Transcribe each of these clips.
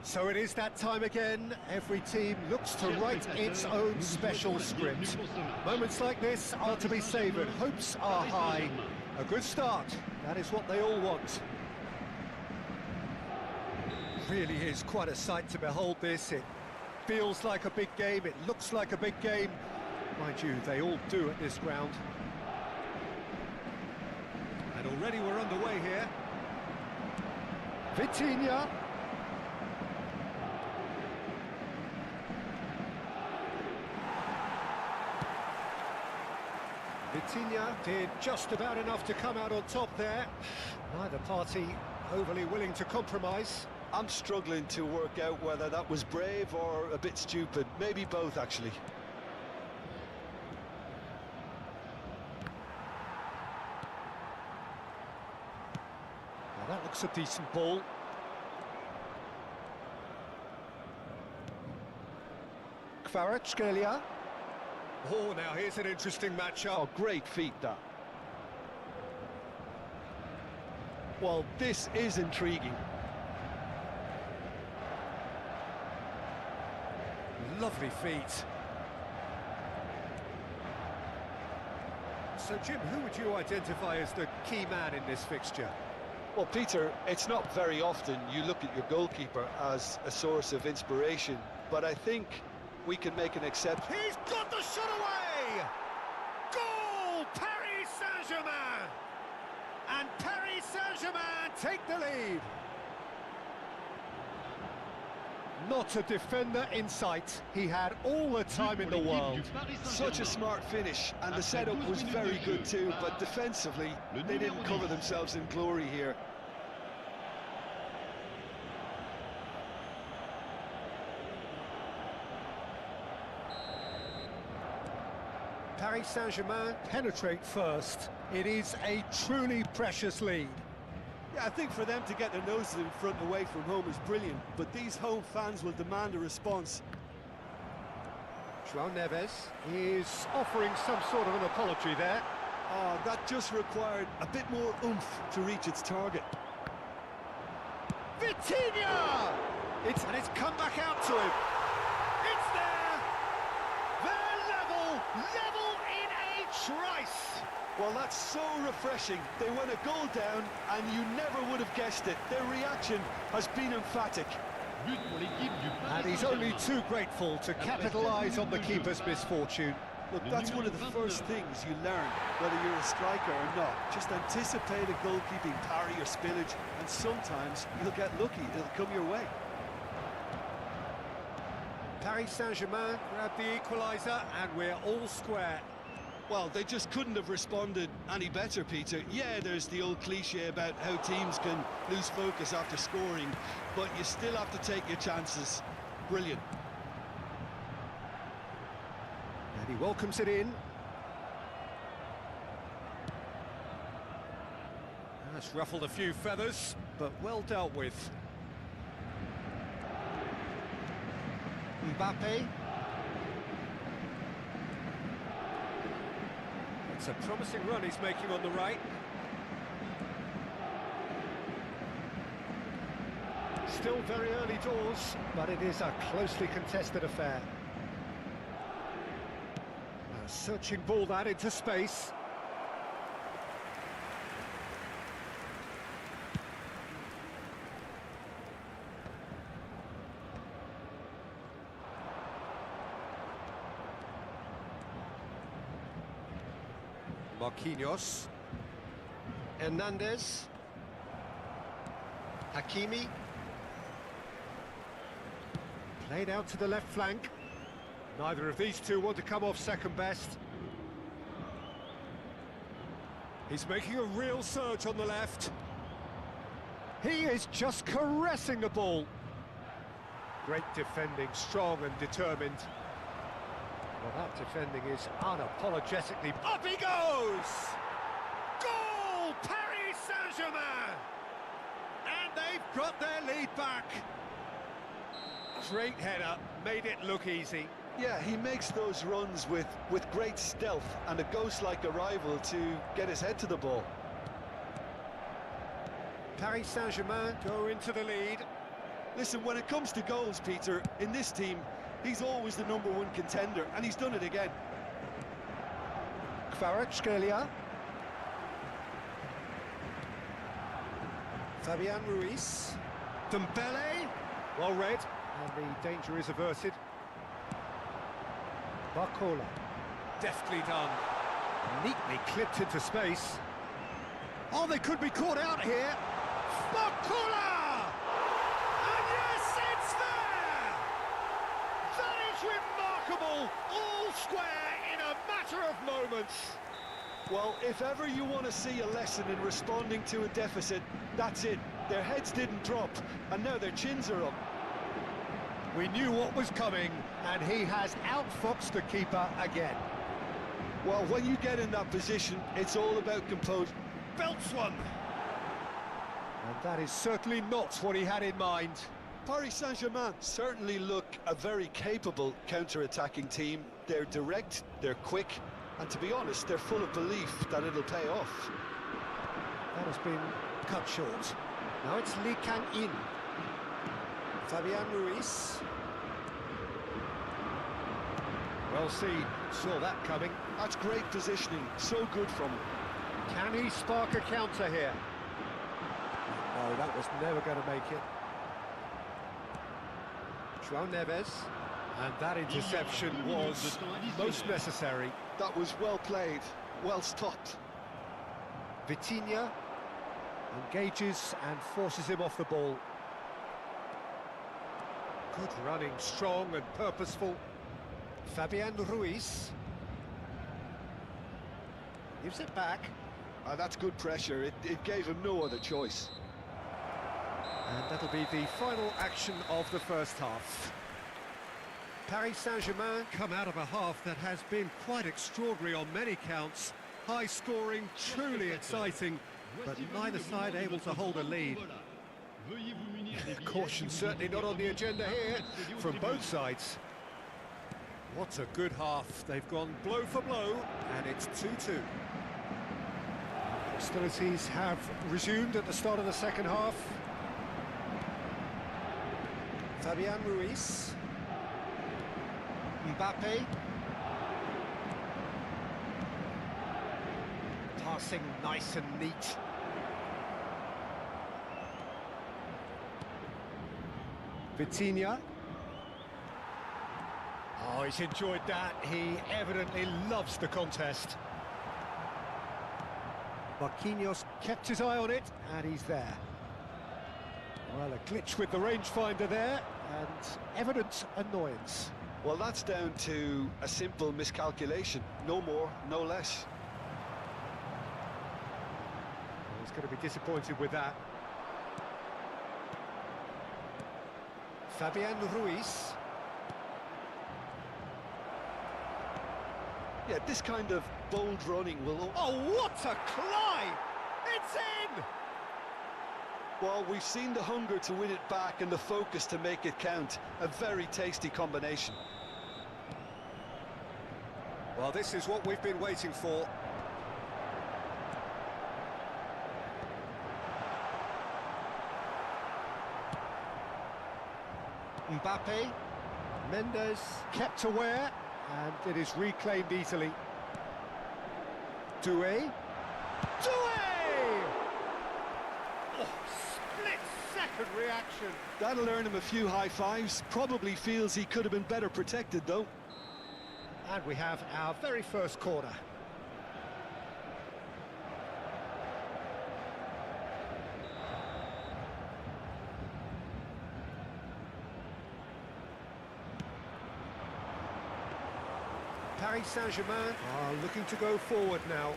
So it is that time again. Every team looks to write its own special script. Moments like this are to be savoured. Hopes are high. A good start. That is what they all want. Really is quite a sight to behold this. It feels like a big game. It looks like a big game. Mind you, they all do at this ground. And already we're underway here. Vitinha. Vitinha did just about enough to come out on top there. Neither party overly willing to compromise. I'm struggling to work out whether that was brave or a bit stupid. Maybe both, actually. Now that looks a decent ball. Kvaratskhelia. Oh, now here's an interesting matchup. Oh, great feat, that. Well, this is intriguing. Lovely feet. So, Jim, who would you identify as the key man in this fixture? Well, Peter, it's not very often you look at your goalkeeper as a source of inspiration, but I think we can make an exception. He's got the shot away! Goal! Paris Saint-Germain! And Paris Saint-Germain take the lead. Not a defender in sight. He had all the time in the world. Such a smart finish, and the setup was very good too, but defensively, they didn't cover themselves in glory here. Paris Saint-Germain penetrate first. It is a truly precious lead. Yeah, I think for them to get their noses in front away from home is brilliant, but these home fans will demand a response. João Neves is offering some sort of an apology there. That just required a bit more oomph to reach its target. Vitinha! And it's come back out to him. It's there! They're level in a trice! Well, that's so refreshing. They went a goal down, and you never would have guessed it. Their reaction has been emphatic. And he's only too grateful to capitalise on the keeper's misfortune. Look, that's one of the first things you learn, whether you're a striker or not. Just anticipate a goalkeeping parry or spillage, and sometimes you'll get lucky. It'll come your way. Paris Saint-Germain grab the equaliser, and we're all square. Well, they just couldn't have responded any better, Peter. Yeah, there's the old cliche about how teams can lose focus after scoring, but you still have to take your chances. Brilliant. And he welcomes it in. That's ruffled a few feathers, but well dealt with. Mbappe. It's a promising run he's making on the right. Still very early doors, but it is a closely contested affair. A searching ball that into space. Marquinhos, Hernandez, Hakimi, played out to the left flank. Neither of these two want to come off second best. He's making a real surge on the left. He is just caressing the ball. Great defending, strong and determined. Well, that defending is unapologetically... Up he goes! Goal! Paris Saint-Germain! And they've got their lead back. Great header, made it look easy. Yeah, he makes those runs with great stealth and a ghost-like arrival to get his head to the ball. Paris Saint-Germain go into the lead. Listen, when it comes to goals, Peter, in this team, he's always the #1 contender, and he's done it again. Kvaratskhelia. Fabian Ruiz. Dembele. Well read, and the danger is averted. Barcola. Deftly done. Neatly clipped into space. Oh, they could be caught out here. Barcola! And yes, it's there! That is remarkable! All square in a matter of moments. Well, if ever you want to see a lesson in responding to a deficit, that's it. Their heads didn't drop, and now their chins are up. We knew what was coming, and he has outfoxed the keeper again. Well, when you get in that position, it's all about composure. Belts one! And that is certainly not what he had in mind. Paris Saint-Germain certainly look a very capable counter-attacking team. They're direct, they're quick, and to be honest, they're full of belief that it'll pay off. That has been cut short. Now it's Lee Kang-in. Fabian Ruiz. Well seen, saw that coming. That's great positioning, so good from him. Can he spark a counter here? No, that was never going to make it. João Neves. And that interception was most necessary. That was well played, well stopped. Vitinha engages and forces him off the ball. Good running, strong and purposeful. Fabian Ruiz. Gives it back. That's good pressure. It gave him no other choice. And that'll be the final action of the first half. Paris Saint-Germain come out of a half that has been quite extraordinary on many counts. High scoring, truly exciting, but neither side able to hold a lead. Caution certainly not on the agenda here from both sides. What a good half. They've gone blow for blow, and it's 2-2. Hostilities have resumed at the start of the second half. Fabian Ruiz. Mbappe. Passing nice and neat. Vitinha. Oh, he's enjoyed that. He evidently loves the contest. Marquinhos kept his eye on it, and he's there. Well, a glitch with the rangefinder there, and evident annoyance. Well, that's down to a simple miscalculation. No more, no less. Well, he's going to be disappointed with that. Fabian Ruiz. Yeah, this kind of bold running will... Oh, what a climb! It's in! Well, we've seen the hunger to win it back and the focus to make it count. A very tasty combination. Well, this is what we've been waiting for. Mbappe. Mendes kept aware, and it is reclaimed easily. Doué. Doué! Oh, split-second reaction. That'll earn him a few high fives. Probably feels he could have been better protected, though. And we have our very first corner. Paris Saint-Germain are looking to go forward now.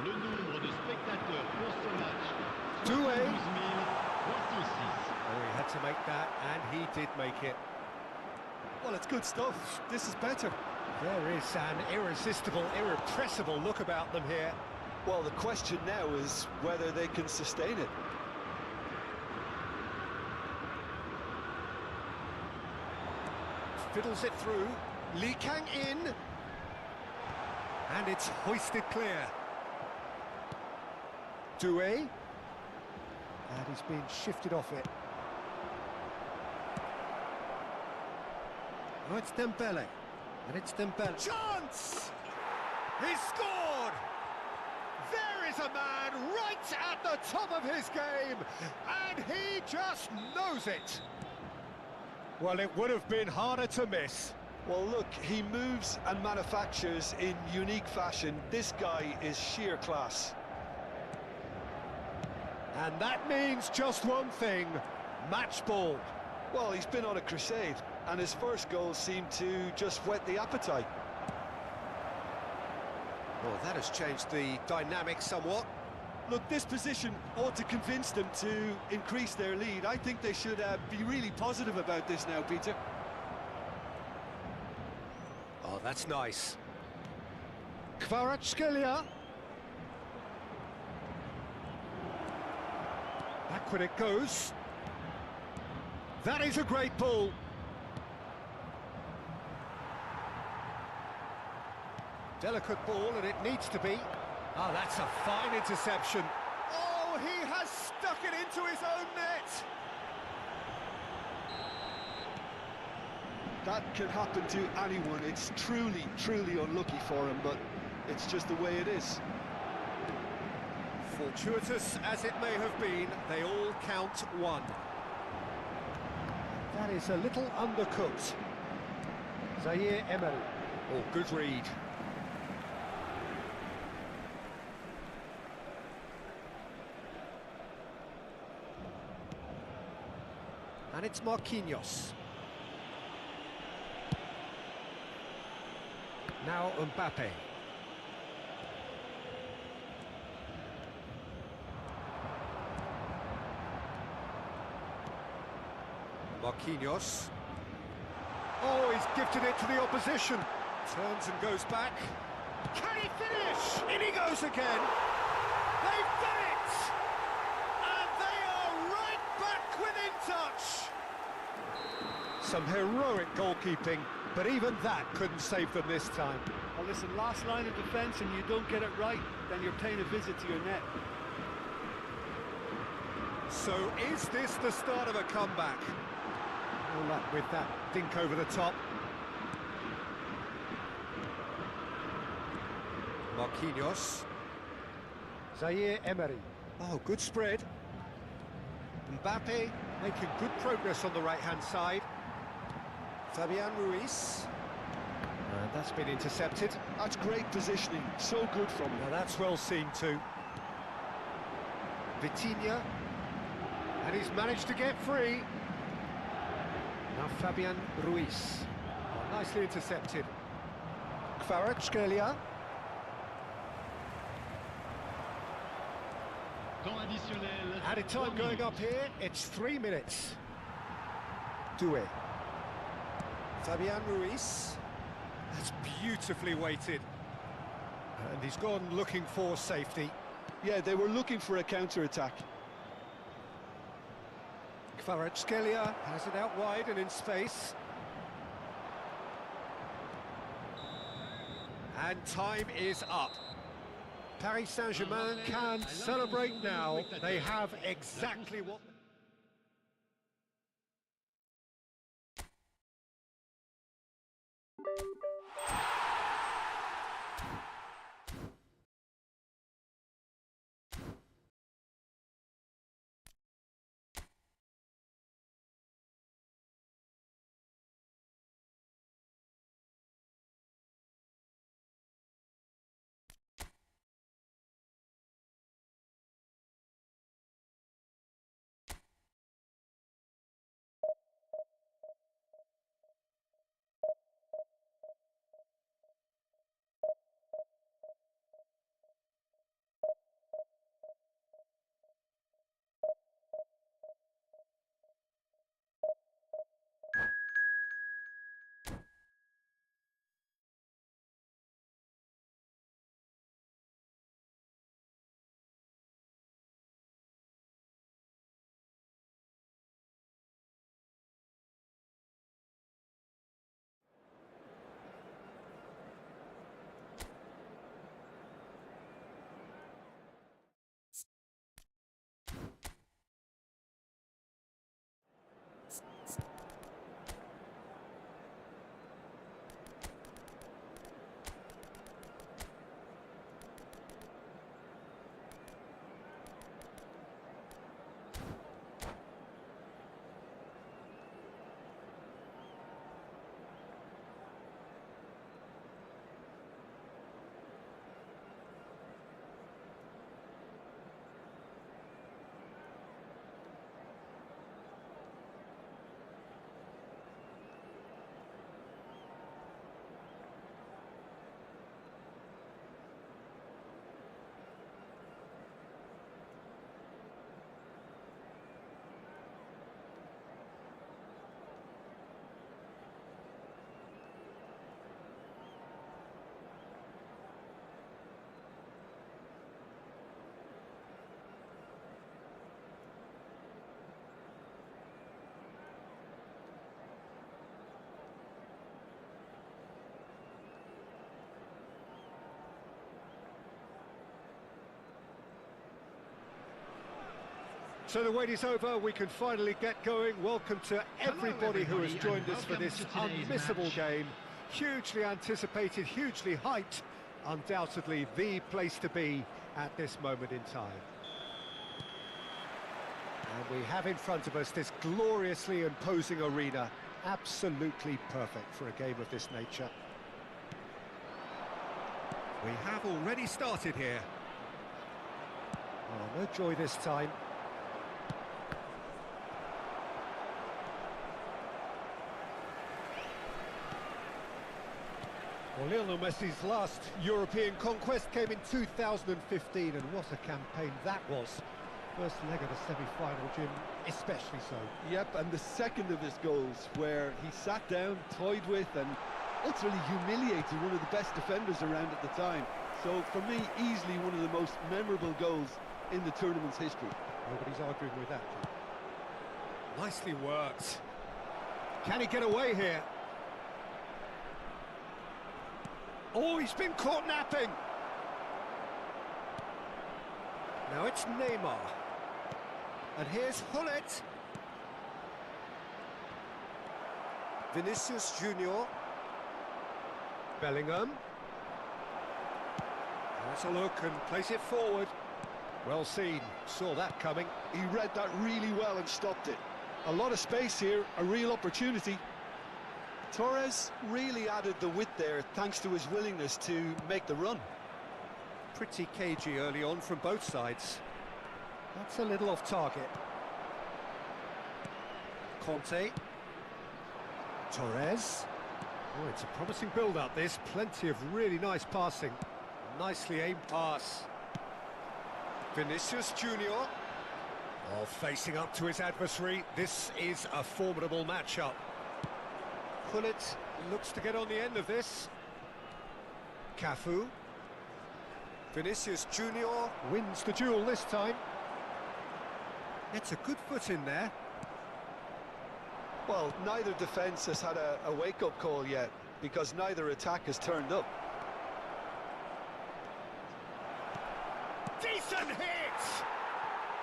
Le nombre de spectateurs pour ce match, Doué. 12 306. Oh, he had to make that, and he did make it. Well, it's good stuff. This is better. There is an irresistible, irrepressible look about them here. Well, the question now is whether they can sustain it. Fiddles it through. Lee Kang in. And it's hoisted clear. Doué. And he's been shifted off it. Oh, it's Dembele. And it's Dembele. Chance! He scored! There is a man right at the top of his game, and he just knows it. Well, it would have been harder to miss. Well, look, he moves and manufactures in unique fashion. This guy is sheer class. And that means just one thing, match ball. Well, he's been on a crusade, and his first goal seemed to just whet the appetite. Well, that has changed the dynamic somewhat. Look, this position ought to convince them to increase their lead. I think they should be really positive about this now, Peter. Oh, that's nice. Kvaratskhelia. Backward it goes. That is a great ball. Delicate ball, and it needs to be. Oh, that's a fine interception. Oh, he has stuck it into his own net. That can happen to anyone. It's truly, truly unlucky for him, but it's just the way it is. Fortuitous as it may have been, they all count one. That is a little undercooked. Zaire Emery. Oh, good read. And it's Marquinhos. Now Mbappe. Marquinhos. Oh, he's gifted it to the opposition. Turns and goes back. Can he finish? In he goes again. They've done it! And they are right back within touch. Some heroic goalkeeping, but even that couldn't save them this time. Well, listen, last line of defence and you don't get it right, then you're paying a visit to your net. So is this the start of a comeback? No luck with that dink over the top. Marquinhos. Zaire Emery. Oh, good spread. Mbappe making good progress on the right-hand side. Fabian Ruiz. And that's been intercepted. That's great positioning, so good from him. Now that's well seen too. Vitinha. And he's managed to get free. Now Fabian Ruiz. Oh, nicely intercepted. Kvaratskhelia. Temps additionnel. Added time going up here, it's 3 minutes. Doué. Fabian Ruiz. That's beautifully weighted. And he's gone looking for safety. Yeah, they were looking for a counter-attack. Kvaratskhelia has it out wide and in space. And time is up. Paris Saint-Germain can celebrate now. They have exactly what... So the wait is over, we can finally get going. Welcome to everybody who has joined us for this unmissable game. Hugely anticipated, hugely hyped, undoubtedly the place to be at this moment in time. And we have in front of us this gloriously imposing arena, absolutely perfect for a game of this nature. We have already started here. Oh, no joy this time. Well, Lionel Messi's last European conquest came in 2015, and what a campaign that was. First leg of the semi-final, Jim, especially so. Yep, and the second of his goals, where he sat down, toyed with, and ultimately humiliated one of the best defenders around at the time. So, for me, easily one of the most memorable goals in the tournament's history. Nobody's arguing with that. Nicely worked. Can he get away here? Oh, he's been caught napping. Now it's Neymar. And here's Hullet. Vinicius Junior. Bellingham. Let's a look and place it forward. Well seen, saw that coming. He read that really well and stopped it. A lot of space here, a real opportunity. Torres really added the width there thanks to his willingness to make the run. Pretty cagey early on from both sides. That's a little off target. Conte. Torres. Oh, it's a promising build-up this. Plenty of really nice passing. Nicely aimed pass. Vinicius Junior. Oh, facing up to his adversary. This is a formidable matchup. Hullet looks to get on the end of this. Cafu. Vinicius Junior wins the duel this time. It's a good foot in there. Well, neither defence has had a wake-up call yet, because neither attack has turned up. Decent hit!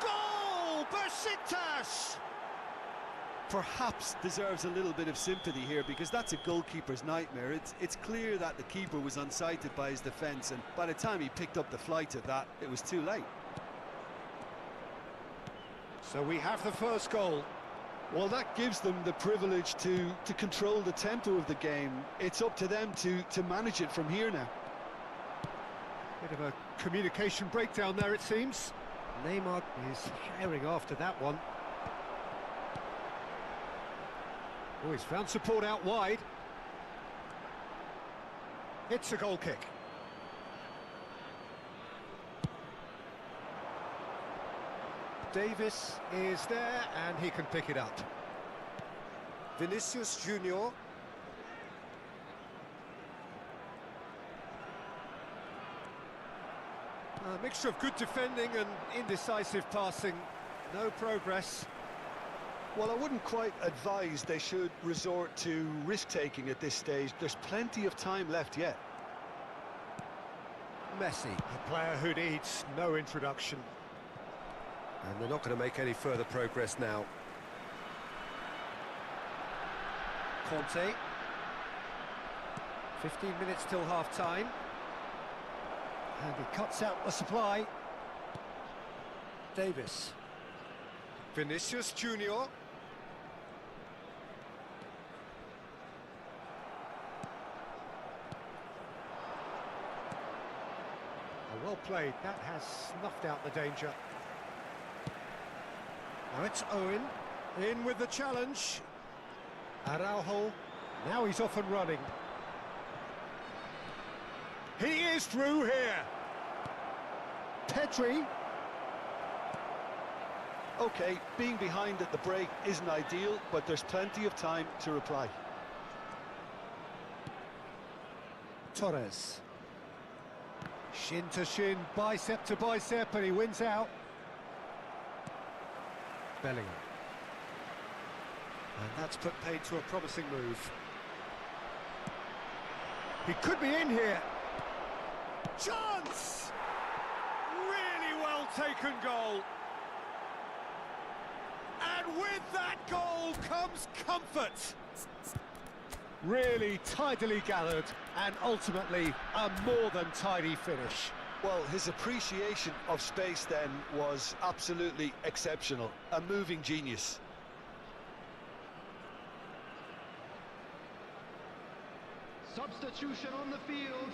Goal! Besiktas! Perhaps deserves a little bit of sympathy here, because that's a goalkeeper's nightmare. It's clear that the keeper was unsighted by his defence, and by the time he picked up the flight of that, it was too late. So we have the first goal. Well, that gives them the privilege to control the tempo of the game. It's up to them to manage it from here now. Bit of a communication breakdown there, it seems. Neymar is herring after that one. Oh, he's found support out wide. It's a goal kick. Davis is there, and he can pick it up. Vinicius Junior. A mixture of good defending and indecisive passing. No progress. Well, I wouldn't quite advise they should resort to risk-taking at this stage. There's plenty of time left yet. Messi, a player who needs no introduction. And they're not going to make any further progress now. Conte. 15 minutes till half-time. And he cuts out the supply. Davis. Vinicius Junior. Well played. That has snuffed out the danger. Now it's Owen. In with the challenge. Araujo. Now he's off and running. He is through here. Pedri. OK, being behind at the break isn't ideal, but there's plenty of time to reply. Torres. Shin to shin, bicep to bicep, and he wins out. Bellingham. And that's put paid to a promising move. He could be in here. Chance! Really well taken goal. And with that goal comes comfort. Really tidily gathered, and ultimately a more than tidy finish. Well, his appreciation of space then was absolutely exceptional. A moving genius. Substitution on the field.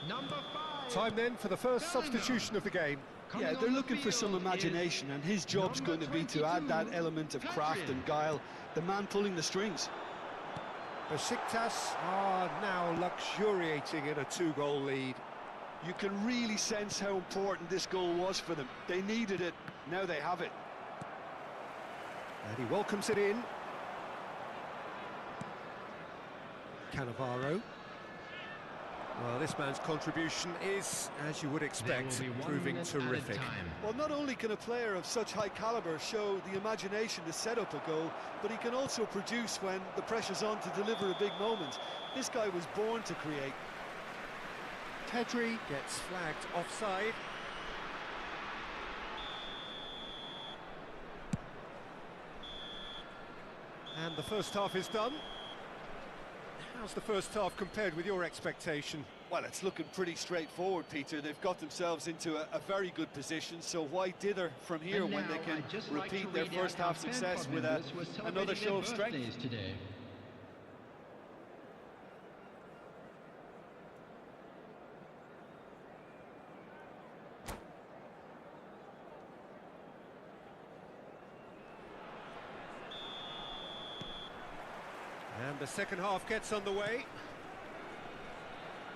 Number 5. Time then for the first substitution of the game. Yeah, they're looking for some imagination, and his job's going to be to add that element of craft and guile, the man pulling the strings. Besiktas are now luxuriating in a 2-goal lead. You can really sense how important this goal was for them. They needed it, now they have it. And he welcomes it in. Cannavaro. Well, this man's contribution is, as you would expect, proving terrific. Well, not only can a player of such high calibre show the imagination to set up a goal, but he can also produce when the pressure's on to deliver a big moment. This guy was born to create. Pedri gets flagged offside. And the first half is done. How's the first half compared with your expectation? Well, it's looking pretty straightforward, Peter. They've got themselves into a very good position, so why dither from here when they can repeat their first half success with another show of strength? Today. And the second half gets underway.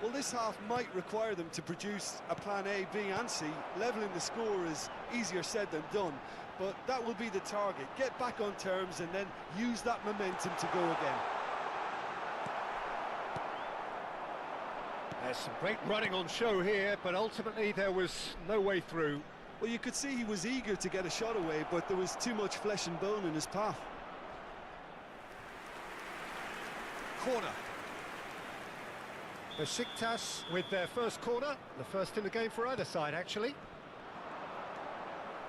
Well, this half might require them to produce a plan A, B and C. Levelling the score is easier said than done, but that will be the target. Get back on terms and then use that momentum to go again. There's some great running on show here, but ultimately there was no way through. Well, you could see he was eager to get a shot away, but there was too much flesh and bone in his path. Corner. Besiktas with their first corner, the first in the game for either side, actually.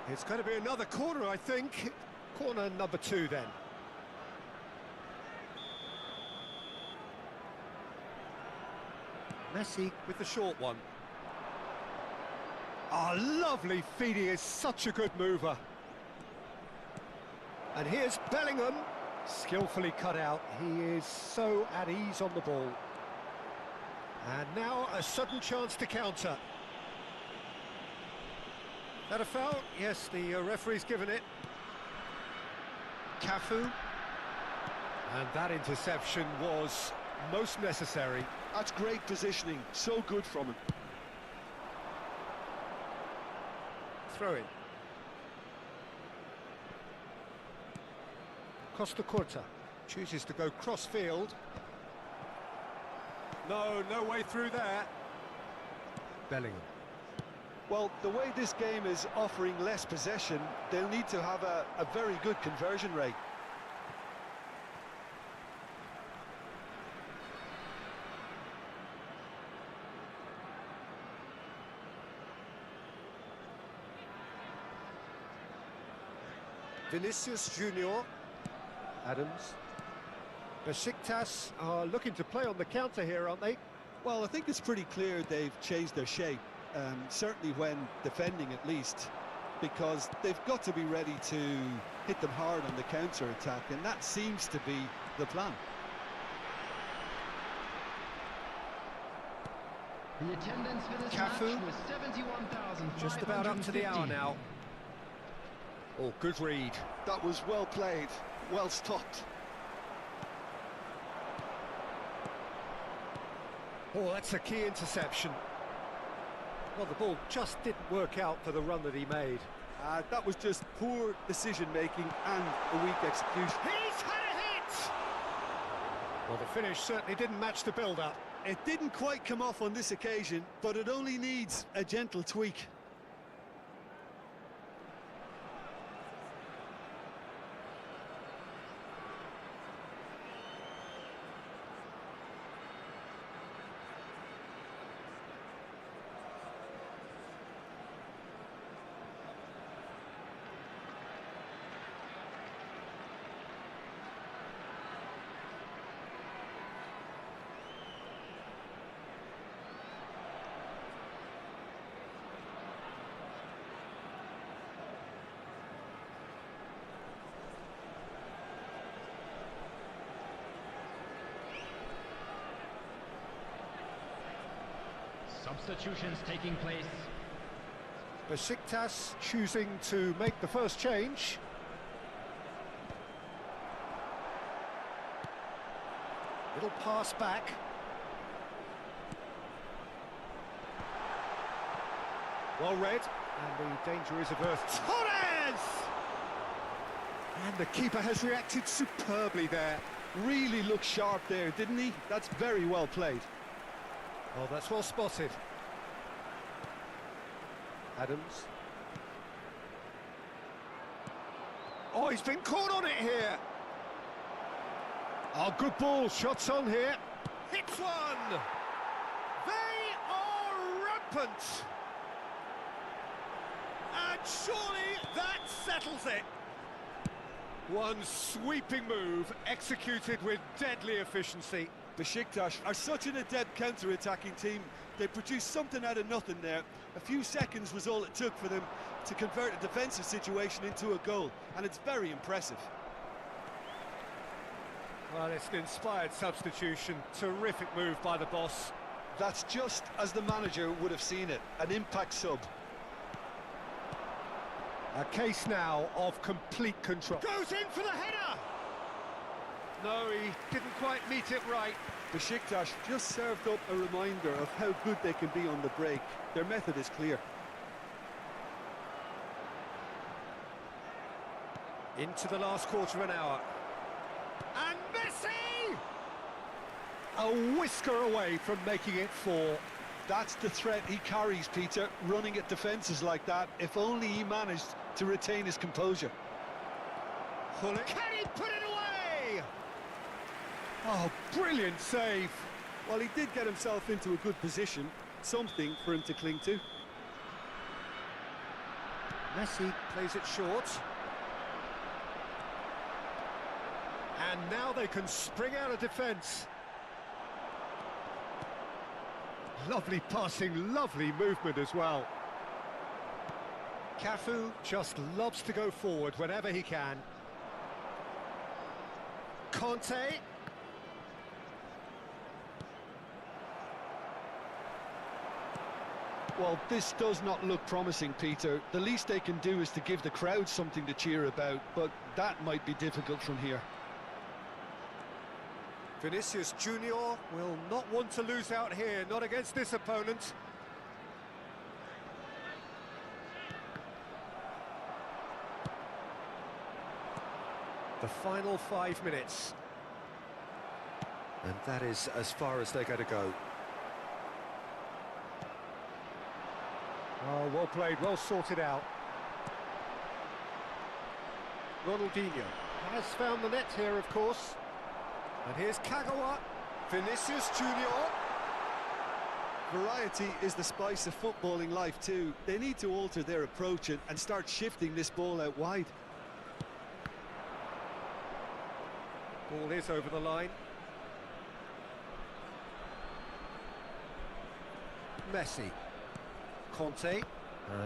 It's going to be another corner, I think. Corner number 2, then. Messi with the short one. Ah, lovely feed. He is such a good mover. And here's Bellingham. Skillfully cut out. He is so at ease on the ball. And now a sudden chance to counter. That a foul? Yes, the referee's given it. Cafu. And that interception was most necessary. That's great positioning. So good from him. Throw in. Costa Curta chooses to go cross-field. No way through there. Bellingham. Well, the way this game is offering less possession, they'll need to have a very good conversion rate. Vinicius Junior. Adams. Besiktas are looking to play on the counter here, aren't they? Well, I think it's pretty clear they've changed their shape, certainly when defending at least, because they've got to be ready to hit them hard on the counter-attack, and that seems to be the plan. The attendance for this Cafu. match was 71,550. Just about up to the hour now. Oh, good read. That was well played, well stopped. Oh, that's a key interception. Well, the ball just didn't work out for the run that he made. That was just poor decision-making and a weak execution. He's had a hit! Well, the finish certainly didn't match the build-up. It didn't quite come off on this occasion, but it only needs a gentle tweak. substitutions taking place. Besiktas choosing to make the first change. Little pass back. Well read, and the danger is averted. Torres! And the keeper has reacted superbly there. Really looked sharp there, didn't he? That's very well played. Oh, that's well spotted. Adams. Oh, he's been caught on it here. Oh, good ball, shots on here. Hits one! They are rampant! And surely that settles it. One sweeping move, executed with deadly efficiency. Besiktas are such an adept counter-attacking team. They produced something out of nothing there. A few seconds was all it took for them to convert a defensive situation into a goal, and it's very impressive. Well, it's an inspired substitution. Terrific move by the boss. That's just as the manager would have seen it, an impact sub. A case now of complete control. Goes in for the header! No, he didn't quite meet it right. Besiktas just served up a reminder of how good they can be on the break. Their method is clear. Into the last quarter of an hour. And Messi! A whisker away from making it 4. That's the threat he carries, Peter, running at defences like that, if only he managed to retain his composure. Can he put it away? Oh, brilliant save. Well, he did get himself into a good position, something for him to cling to. Messi plays it short. And now they can spring out of defence. Lovely passing, lovely movement as well. Cafu just loves to go forward whenever he can. Conte. Well, this does not look promising, Peter. The least they can do is to give the crowd something to cheer about, but that might be difficult from here. Vinicius Junior will not want to lose out here, not against this opponent. The final 5 minutes. And that is as far as they're going to go. Oh, well played, well sorted out. Ronaldinho has found the net here, of course. And here's Kagawa. Vinicius Junior. Variety is the spice of footballing life too. They need to alter their approach and start shifting this ball out wide. Ball is over the line. Messi. Conte.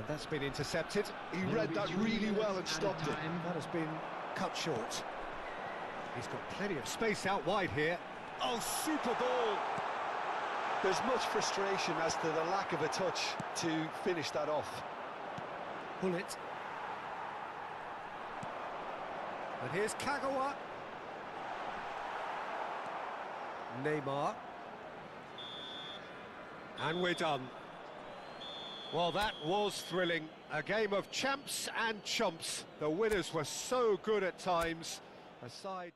That's been intercepted. He read that really well and stopped it. That has been cut short. He's got plenty of space out wide here. Oh, super ball! There's much frustration as to the lack of a touch to finish that off. Pull it. And here's Kagawa. Neymar. And we're done. Well, that was thrilling. A game of champs and chumps. The winners were so good at times. Aside...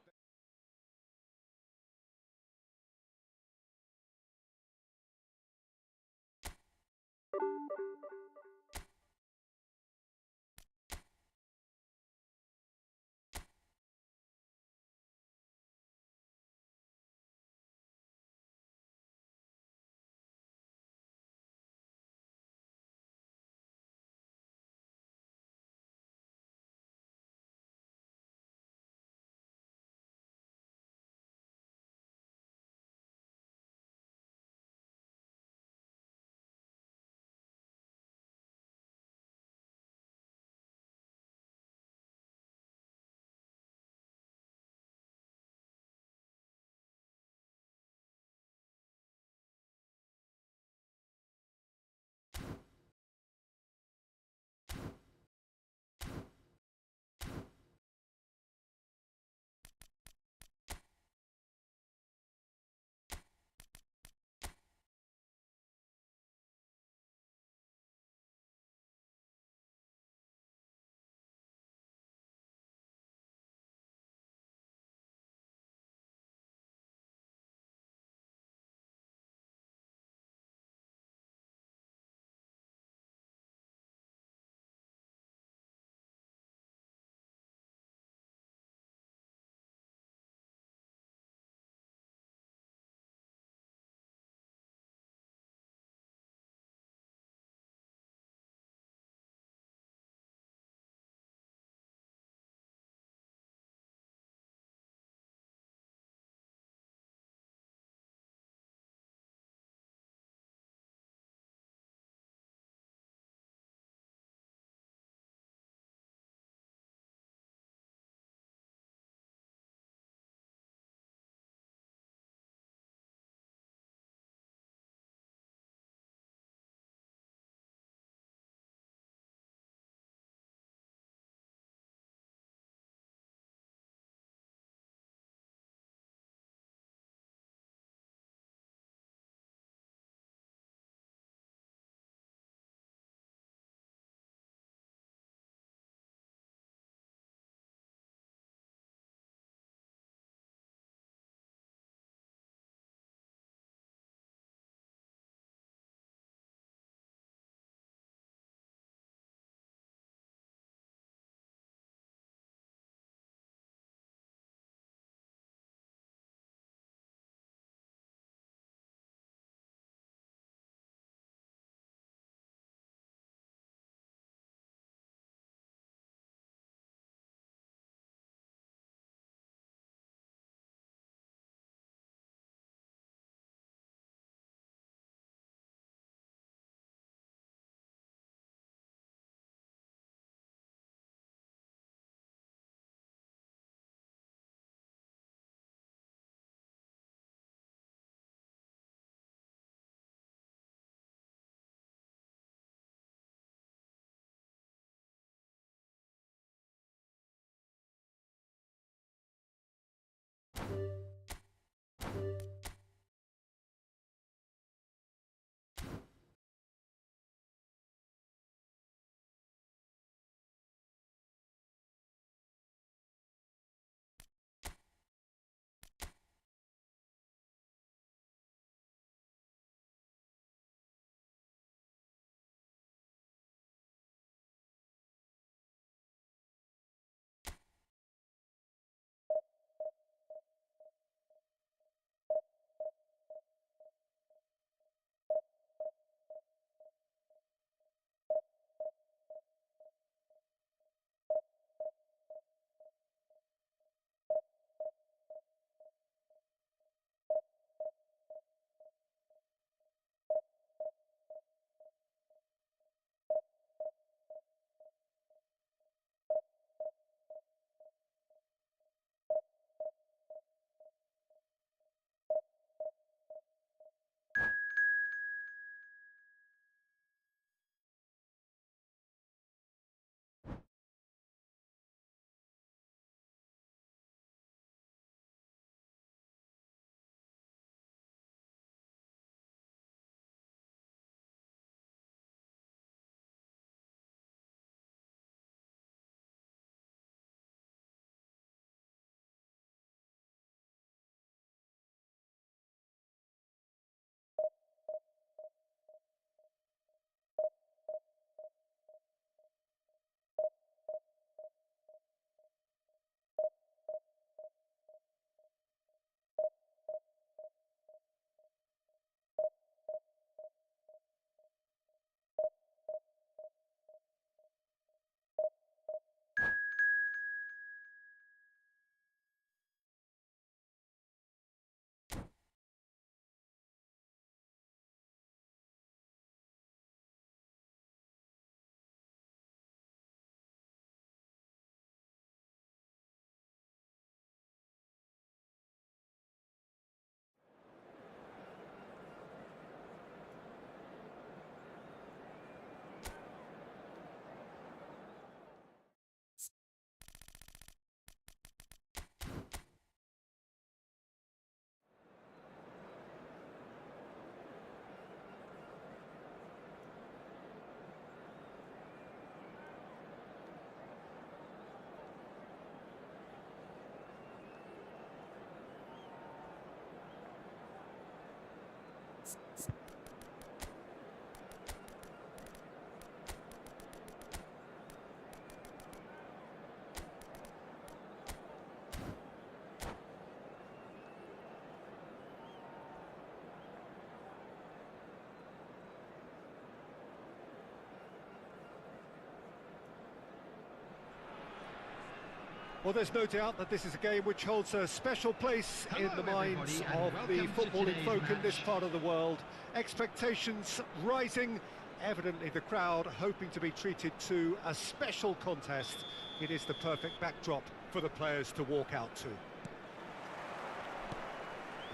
Well, there's no doubt that this is a game which holds a special place in the minds of the footballing folk in this part of the world. Expectations rising, evidently the crowd hoping to be treated to a special contest. It is the perfect backdrop for the players to walk out to.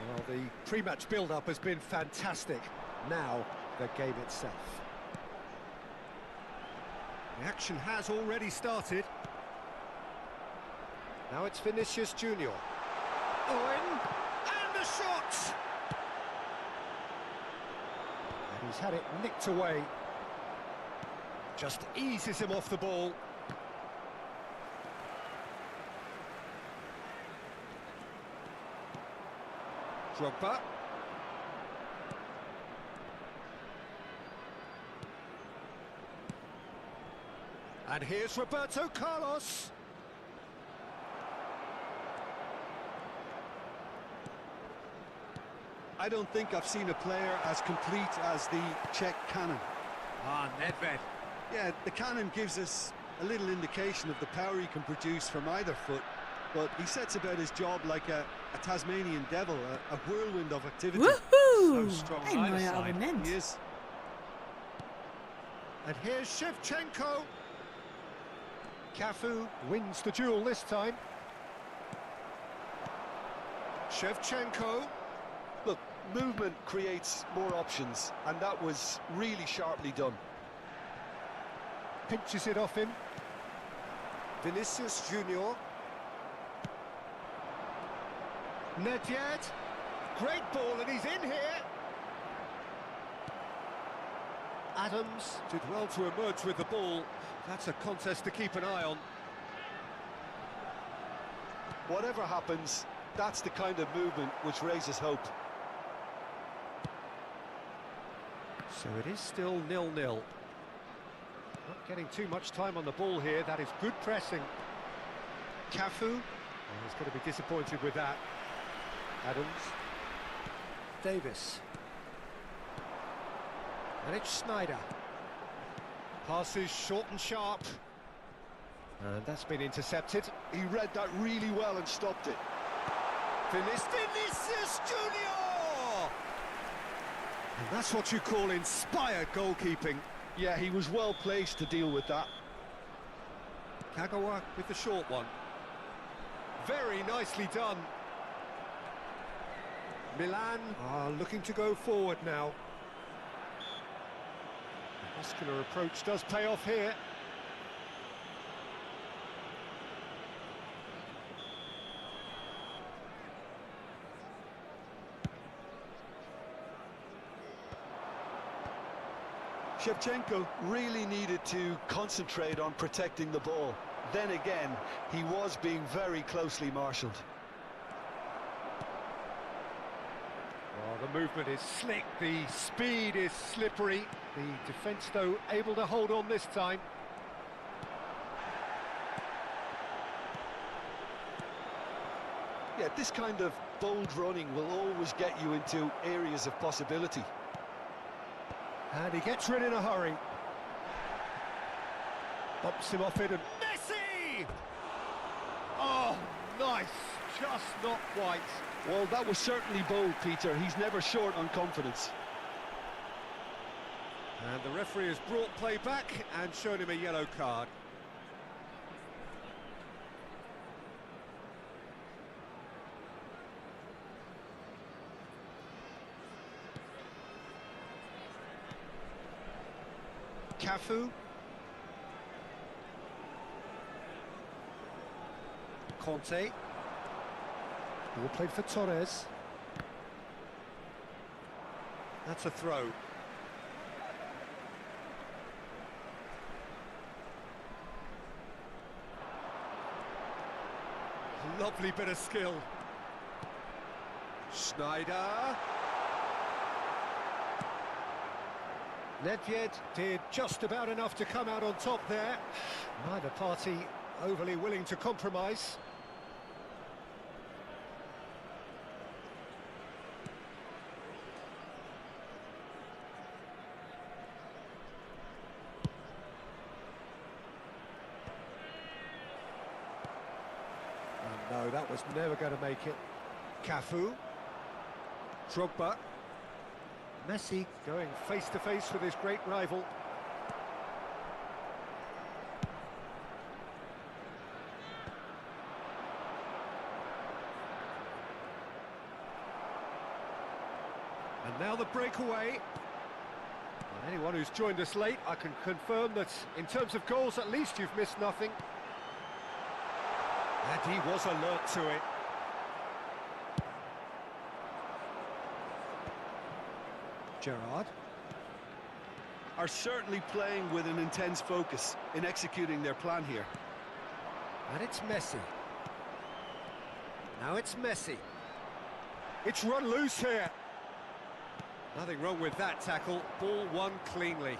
Well, the pre-match build-up has been fantastic. Now, the game itself. The action has already started. Now it's Vinicius Junior. Owen, and the shot! And he's had it nicked away. Just eases him off the ball. Drogba. And here's Roberto Carlos. I don't think I've seen a player as complete as the Czech cannon. Ah, Nedved. Yeah, the cannon gives us a little indication of the power he can produce from either foot, but he sets about his job like a Tasmanian devil, a whirlwind of activity. Woohoo! So strong Een either mooie side. abonnement. He is. And here's Shevchenko. Cafu wins the duel this time. Shevchenko. Look, movement creates more options, and that was really sharply done. Pinches it off him. Vinicius Junior. Nedved. Great ball, and he's in here. Adams did well to emerge with the ball. That's a contest to keep an eye on. Whatever happens, that's the kind of movement which raises hope. So it is still 0-0. Not getting too much time on the ball here. That is good pressing. Cafu. Oh, he's going to be disappointed with that. Adams. Davis. And it's Sneijder. Passes short and sharp. And that's been intercepted. He read that really well and stopped it. Vinicius Junior! And that's what you call inspired goalkeeping. Yeah, he was well placed to deal with that. Kagawa with the short one. Very nicely done. Milan are looking to go forward now. The muscular approach does pay off here. Shevchenko really needed to concentrate on protecting the ball. Then again, he was being very closely marshalled. Oh, the movement is slick, the speed is slippery. The defence, though, able to hold on this time. Yeah, this kind of bold running will always get you into areas of possibility. And he gets rid in a hurry. Bumps him off it and Messi! Oh, nice. Just not quite. Well, that was certainly bold, Peter. He's never short on confidence. And the referee has brought play back and shown him a yellow card. Cafu. Conte. Ball played for Torres. That's a throw. Lovely bit of skill. Sneijder. Nedved did just about enough to come out on top there. Neither party overly willing to compromise. No, that was never going to make it. Cafu. Drogba. Messi going face-to-face with his great rival. And now the breakaway. And anyone who's joined us late, I can confirm that in terms of goals, at least you've missed nothing. And he was alert to it. Gerrard. Are certainly playing with an intense focus in executing their plan here. And it's Messi. Now it's Messi. It's run loose here. Nothing wrong with that tackle. Ball won cleanly.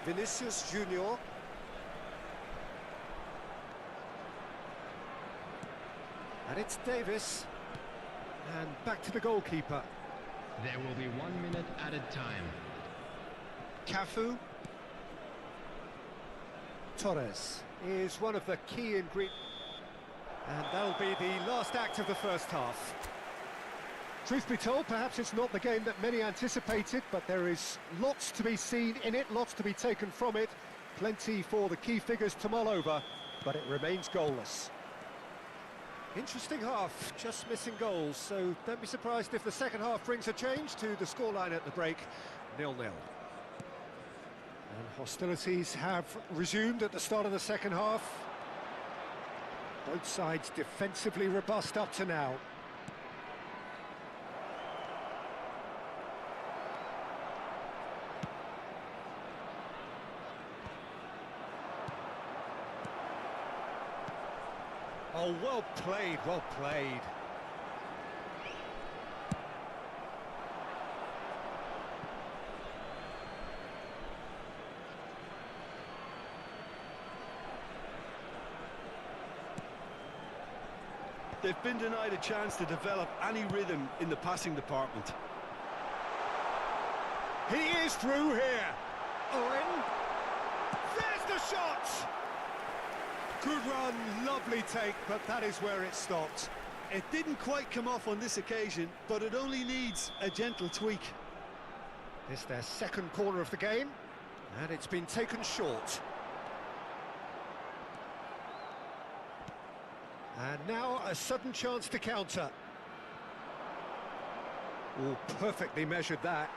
Vinicius Junior. And it's Davis. And back to the goalkeeper. There will be 1 minute added time. Cafu. Torres is one of the key ingredients. And that'll be the last act of the first half. Truth be told, perhaps it's not the game that many anticipated, but there is lots to be seen in it, lots to be taken from it. Plenty for the key figures to mull over, but it remains goalless. Interesting half, just missing goals, so don't be surprised if the second half brings a change to the scoreline at the break, 0-0. And hostilities have resumed at the start of the second half. Both sides defensively robust up to now. Oh, well played, well played. They've been denied a chance to develop any rhythm in the passing department. He is through here. Owen. There's the shot. Good run, lovely take, but that is where it stopped. It didn't quite come off on this occasion, but it only needs a gentle tweak. It's their second corner of the game, and it's been taken short. And now a sudden chance to counter. Oh, perfectly measured that.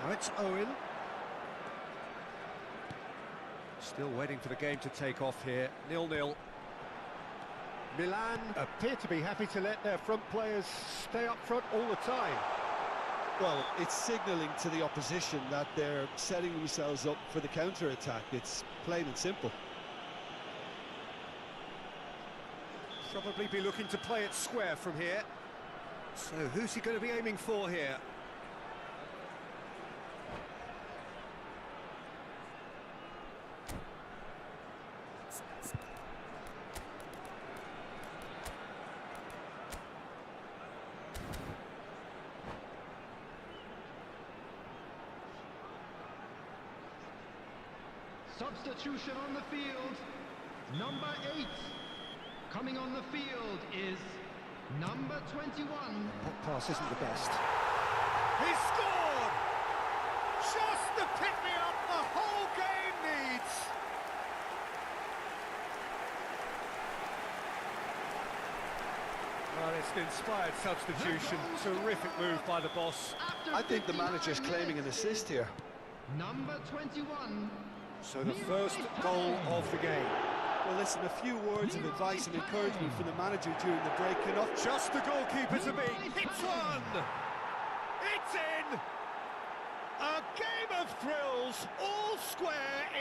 Now it's Owen. Still waiting for the game to take off here. 0-0. Milan appear to be happy to let their front players stay up front all the time. Well, it's signalling to the opposition that they're setting themselves up for the counter-attack. It's plain and simple. Probably be looking to play it square from here. So who's he going to be aiming for here? Substitution on the field, number 8. Coming on the field is number 21. That pass isn't the best. He scored! Just the pick-me-up the whole game needs! Well, it's an inspired substitution. Terrific move by the boss. I think the manager's claiming an assist here. Number 21. So the first goal of the game. Well, listen, a few words of advice and encouragement from the manager during the break cannot Just the goalkeeper to beat. It's one! It's in! A game of thrills, all square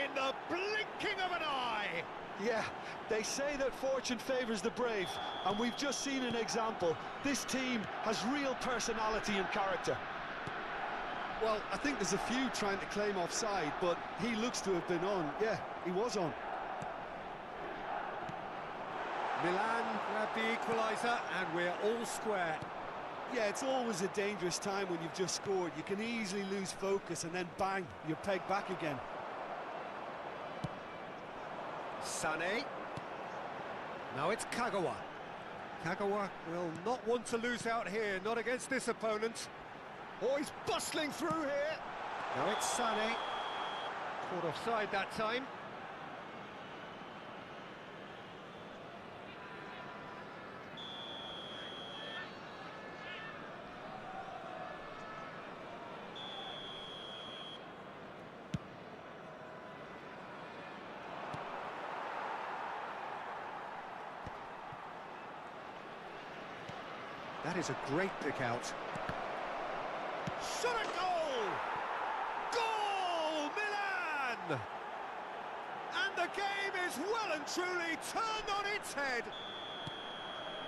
in the blinking of an eye! Yeah, they say that fortune favours the brave, and we've just seen an example. This team has real personality and character. Well, I think there's a few trying to claim offside, but he looks to have been on. Yeah, he was on. Milan grab the equaliser, and we're all square. Yeah, it's always a dangerous time when you've just scored. You can easily lose focus and then bang, you're pegged back again. Sané. Now it's Kagawa. Kagawa will not want to lose out here, not against this opponent. Oh, he's bustling through here. Now it's Sané. Caught offside that time. That is a great pick out. Shot a goal! Goal, Milan! And the game is well and truly turned on its head.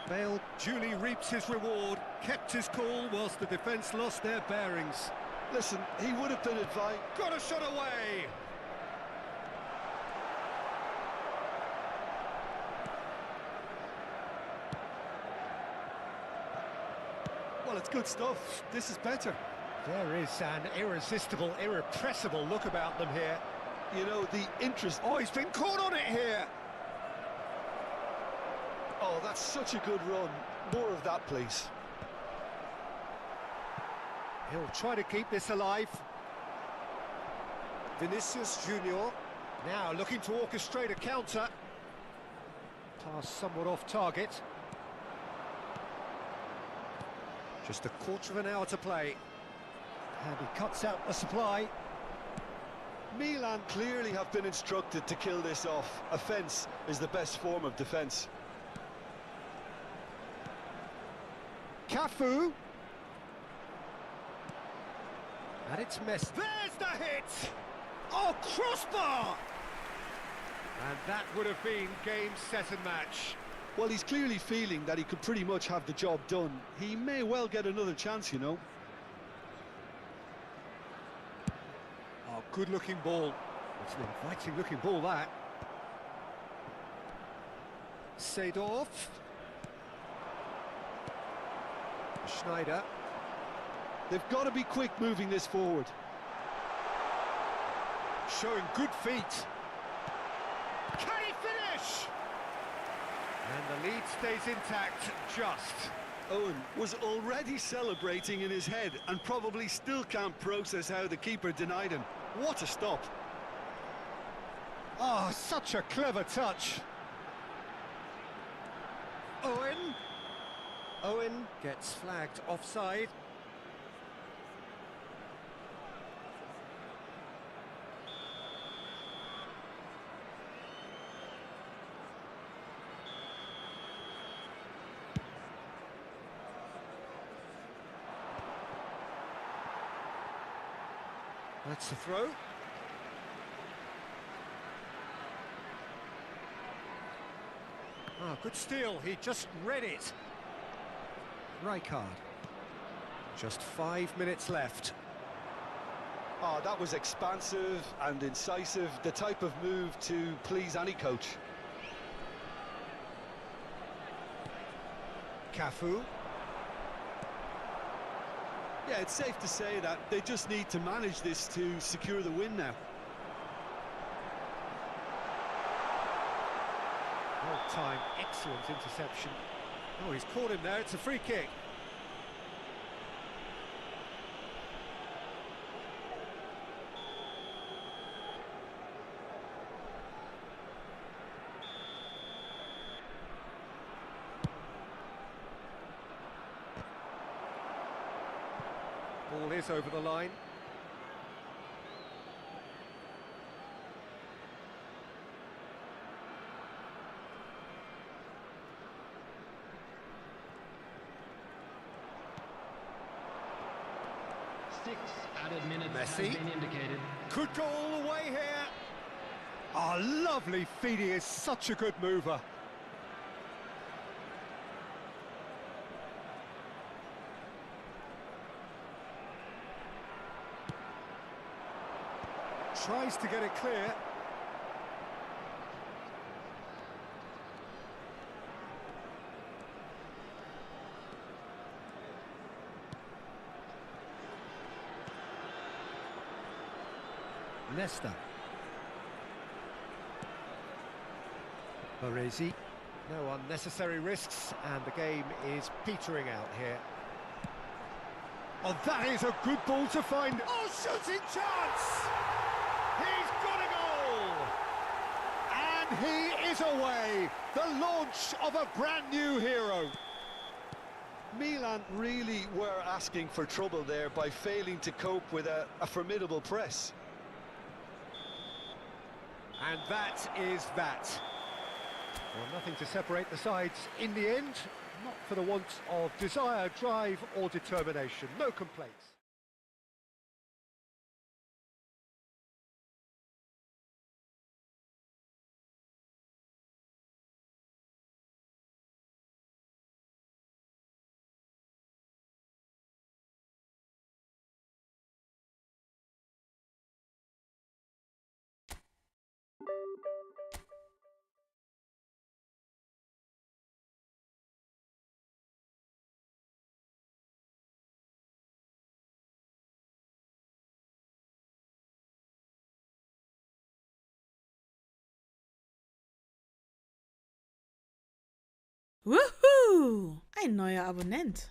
Bale duly reaps his reward, kept his cool whilst the defence lost their bearings. Listen, he would have been advised. Got a shot away! Well, it's good stuff. This is better. There is an irresistible, irrepressible look about them here. You know, the interest... Oh, he's been caught on it here! Oh, that's such a good run. More of that, please. He'll try to keep this alive. Vinicius Junior now looking to orchestrate a counter. Pass somewhat off target. Just a quarter of an hour to play. And he cuts out the supply. Milan clearly have been instructed to kill this off. Offence is the best form of defence. Cafu. And it's missed. There's the hit! Oh, crossbar! And that would have been game, set and match. Well, he's clearly feeling that he could pretty much have the job done. He may well get another chance, you know. Oh, good-looking ball. It's an inviting-looking ball, that. Seedorf. Schneider. They've got to be quick moving this forward. Showing good feet. Can he finish? And the lead stays intact, just. Owen was already celebrating in his head and probably still can't process how the keeper denied him. What a stop. Oh, such a clever touch. Owen. Owen gets flagged offside. That's the throw. Ah, good steal. He just read it. Rijkaard. Just 5 minutes left. Oh, that was expansive and incisive, the type of move to please any coach. Cafu. Yeah, it's safe to say that they just need to manage this to secure the win now. Well timed, excellent interception. Oh, he's caught him there, it's a free kick. Ball is over the line. Six added minutes Messi. has been indicated. Could go all the way here. Oh, lovely feet, he is such a good mover. Tries to get it clear. Nesta. Baresi. No unnecessary risks, and the game is petering out here. Oh, that is a good ball to find. Oh, shooting chance! He's got a goal! And he is away. The launch of a brand new hero. Milan really were asking for trouble there by failing to cope with a formidable press. And that is that. Well, nothing to separate the sides in the end, not for the want of desire, drive or determination. No complaints. Wuhu! Ein neuer Abonnent.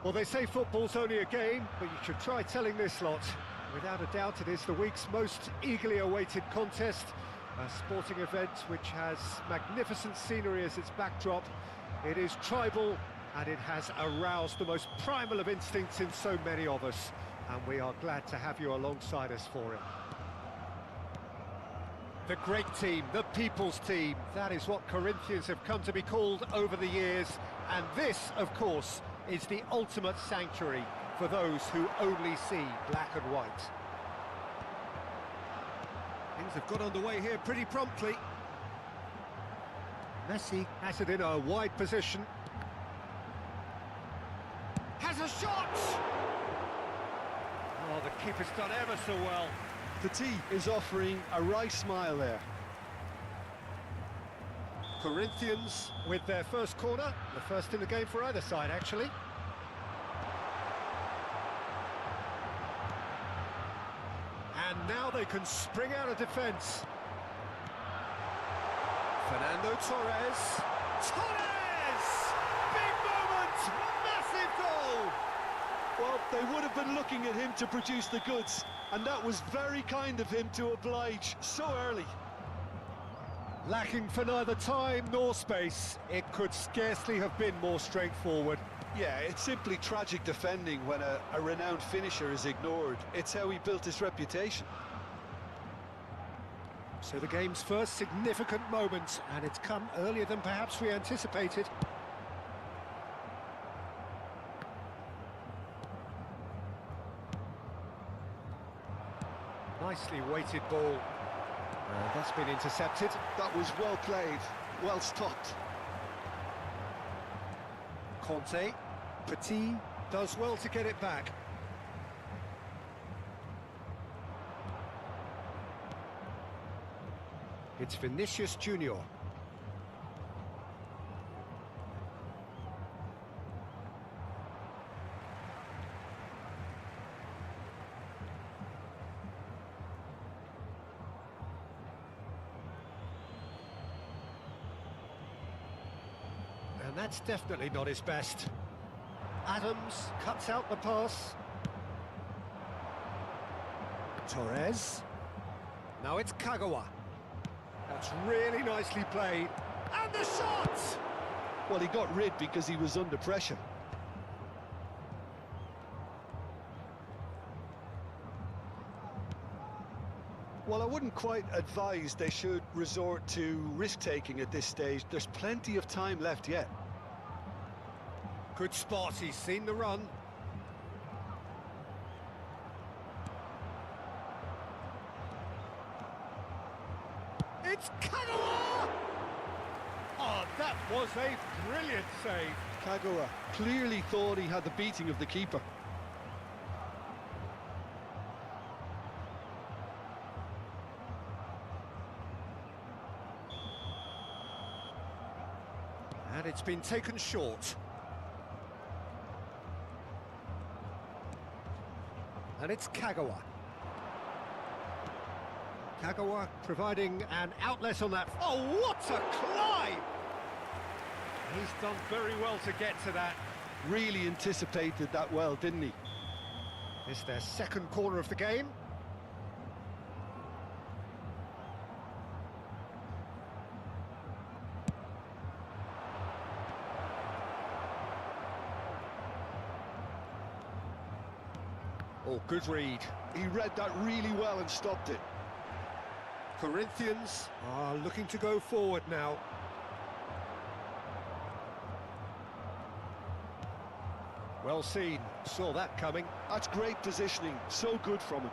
Well, they say football's only a game, but you should try telling this lot. Without a doubt, it is the week's most eagerly awaited contest, a sporting event which has magnificent scenery as its backdrop. It is tribal, and it has aroused the most primal of instincts in so many of us, and we are glad to have you alongside us for it. The great team, the people's team. That is what Corinthians have come to be called over the years. And this, of course, is the ultimate sanctuary for those who only see black and white. Things have got underway here pretty promptly. Messi has it in a wide position. Has a shot! Oh, the keeper's done ever so well. Petit is offering a wry smile there. Corinthians with their first corner, the first in the game for either side, actually. And now they can spring out of defence. Fernando Torres. Torres! Big moment! Massive goal! Well, they would have been looking at him to produce the goods, and that was very kind of him to oblige so early. Lacking for neither time nor space, it could scarcely have been more straightforward. Yeah, it's simply tragic defending when a renowned finisher is ignored. It's how he built his reputation. So the game's first significant moment, and it's come earlier than perhaps we anticipated. Nicely weighted ball. That's been intercepted. That was well played, well stopped. Conte. Petit does well to get it back. It's Vinicius Junior. And that's definitely not his best. Adams cuts out the pass. Torres. Now it's Kagawa. That's really nicely played. And the shot! Well, he got rid because he was under pressure. Well, I wouldn't quite advise they should resort to risk-taking at this stage. There's plenty of time left yet. Good spot, he's seen the run. It's Kagawa! Oh, that was a brilliant save. Kagawa clearly thought he had the beating of the keeper. And it's been taken short. And it's Kagawa. Kagawa providing an outlet on that. Oh, what a climb! He's done very well to get to that. Really anticipated that well, didn't he? It's their second corner of the game. Oh, good read. He read that really well and stopped it. Corinthians are looking to go forward now. Well seen, saw that coming. That's great positioning, so good from him.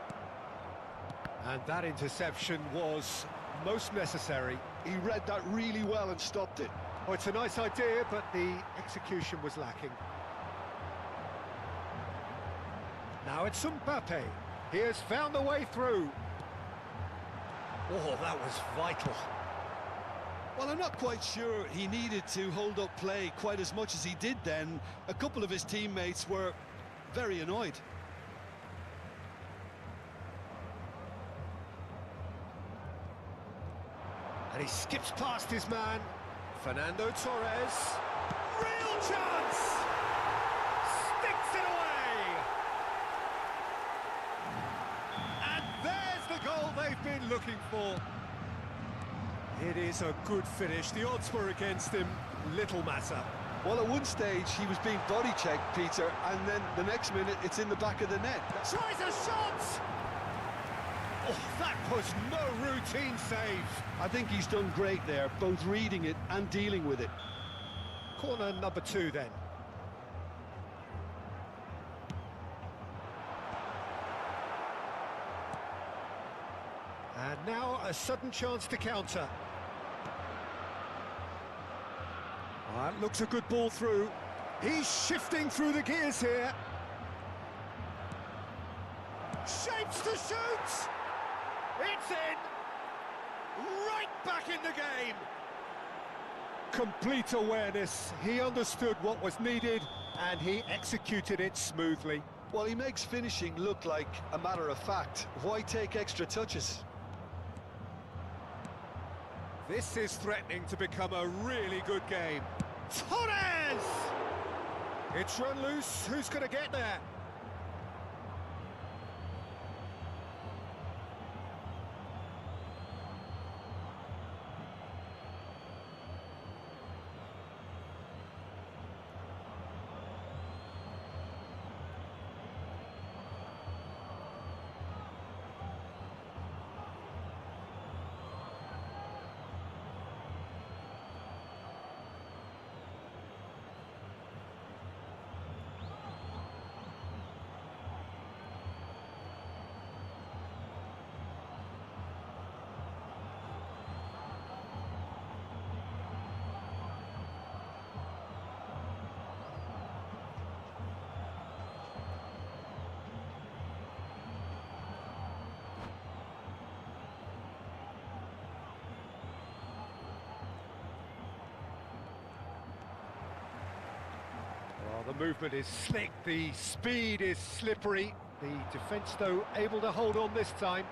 And that interception was most necessary. He read that really well and stopped it. Oh, it's a nice idea, but the execution was lacking. Now it's Mbappe. He has found the way through. Oh, that was vital. Well, I'm not quite sure he needed to hold up play quite as much as he did then. A couple of his teammates were very annoyed. And he skips past his man. Fernando Torres. Real chance! Sticks it away! And there's the goal they've been looking for. It is a good finish. The odds were against him. Little matter. Well, at one stage, he was being body-checked, Peter, and then the next minute, it's in the back of the net. Tries a shot! Oh, that was no routine save. I think he's done great there, both reading it and dealing with it. Corner number 2 then. And now a sudden chance to counter. That looks a good ball through. He's shifting through the gears here. Shapes to shoot! It's in! Right back in the game! Complete awareness. He understood what was needed and he executed it smoothly. Well, he makes finishing look like a matter of fact. Why take extra touches? This is threatening to become a really good game. Torres! It's run loose. Who's going to get there? Well, the movement is slick, the speed is slippery. The defence, though, able to hold on this time.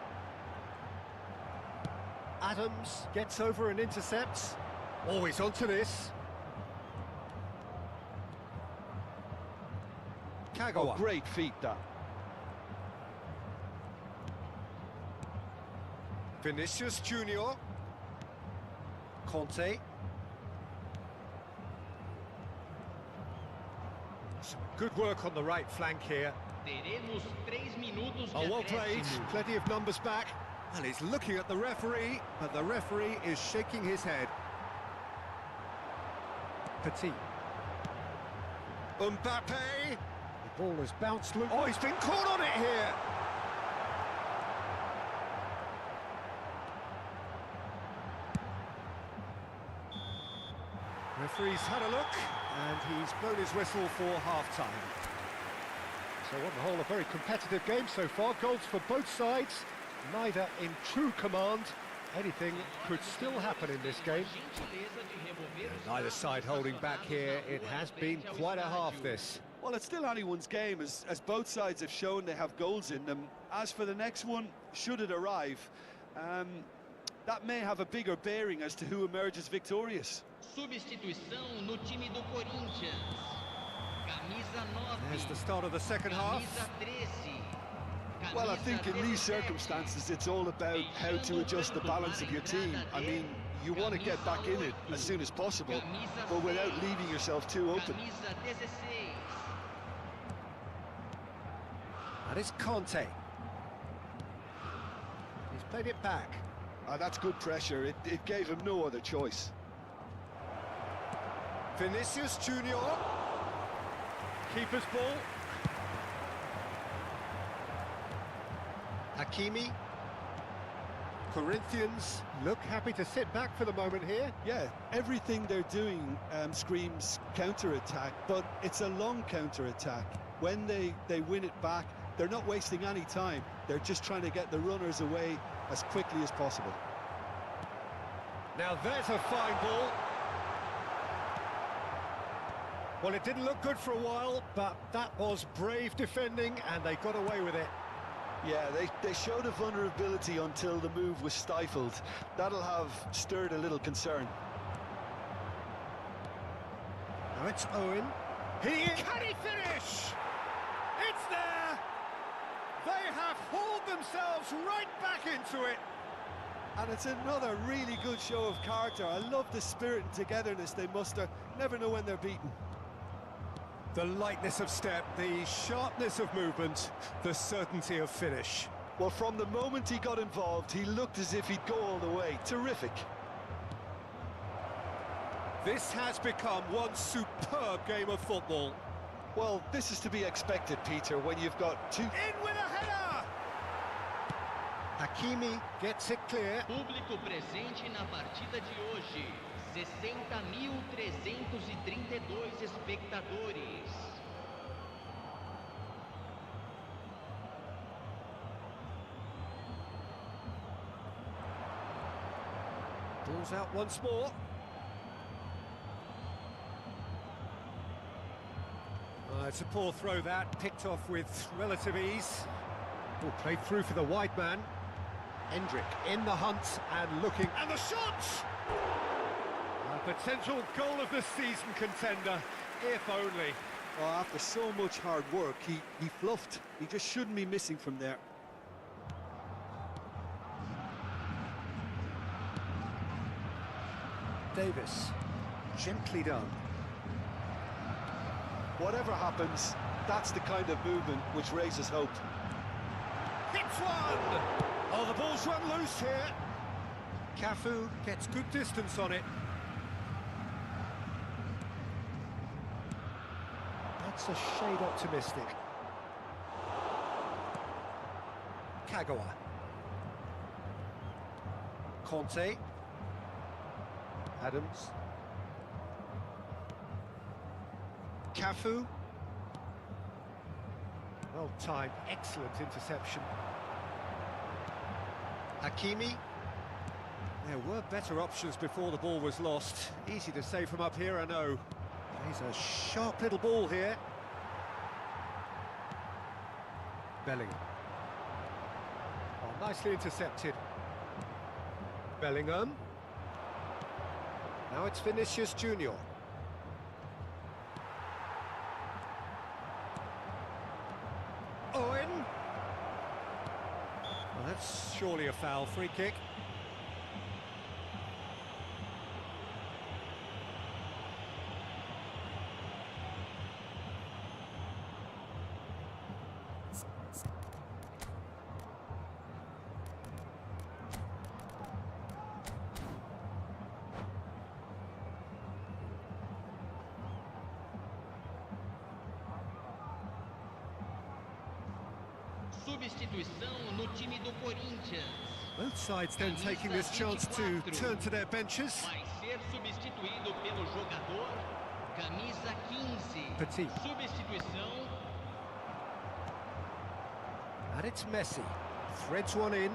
Adams gets over and intercepts. Always onto this. Kagawa. Oh, great feat, that. Vinicius Junior. Conte. Some good work on the right flank here. Oh, well played. Plenty of numbers back. And he's looking at the referee, but the referee is shaking his head. Petit. Mbappe. The ball has bounced loose. Oh, he's been caught on it here. Referee's had a look, and he's blown his whistle for half-time. So on the whole, a very competitive game so far. Goals for both sides, neither in true command. Anything could still happen in this game. And neither side holding back here. It has been quite a half, this. Well, it's still anyone's game, as both sides have shown they have goals in them. As for the next one, should it arrive, that may have a bigger bearing as to who emerges victorious. Substituição no time do Corinthians. Camisa 9. There's the start of the second half. Camisa 13. Well, I think in these circumstances, it's all about how to adjust the balance of your team. I mean, you want to get back in it as soon as possible, but without leaving yourself too open. That is Conte. He's played it back. That's good pressure. It gave him no other choice. Vinicius Junior. Keeper's ball. Hakimi. Corinthians look happy to sit back for the moment here. Yeah, everything they're doing screams counter-attack, but it's a long counter-attack. When they win it back, they're not wasting any time. They're just trying to get the runners away as quickly as possible. Now there's a fine ball. Well, it didn't look good for a while, but that was brave defending, and they got away with it. Yeah, they showed a vulnerability until the move was stifled. That'll have stirred a little concern. Now it's Owen. Can he finish? It's there! They have hauled themselves right back into it. And it's another really good show of character. I love the spirit and togetherness they muster. Never know when they're beaten. The lightness of step, the sharpness of movement, the certainty of finish. Well, from the moment he got involved, he looked as if he'd go all the way. Terrific. This has become one superb game of football. Well, this is to be expected, Peter, when you've got two... In with a header! Hakimi gets it clear. Público presente na partida de hoje. 60.332 espectadores. Ball's out once more. It's a poor throw that, picked off with relative ease. Ball played through for the wide man. Hendrick in the hunt and looking. And the shot! A potential goal of the season contender, if only. Oh, after so much hard work, he fluffed. He just shouldn't be missing from there. Davis, gently done. Whatever happens, that's the kind of movement which raises hope. Hits one! Oh, the ball's run loose here. Cafu gets good distance on it. That's a shade optimistic. Kagawa. Conte. Adams. Cafu. Well timed, excellent interception. Hakimi. There were better options before the ball was lost. Easy to say from up here, I know. Plays a sharp little ball here. Bellingham. Oh, nicely intercepted. Bellingham. Now it's Vinicius Junior. Owen. Well, that's surely a foul. Free kick. Substituição no time do Corinthians. Both sides then taking this chance to turn to their benches. Vai ser substituído pelo jogador camisa 15. Petit. Substituição. And it's Messi. Threads one in.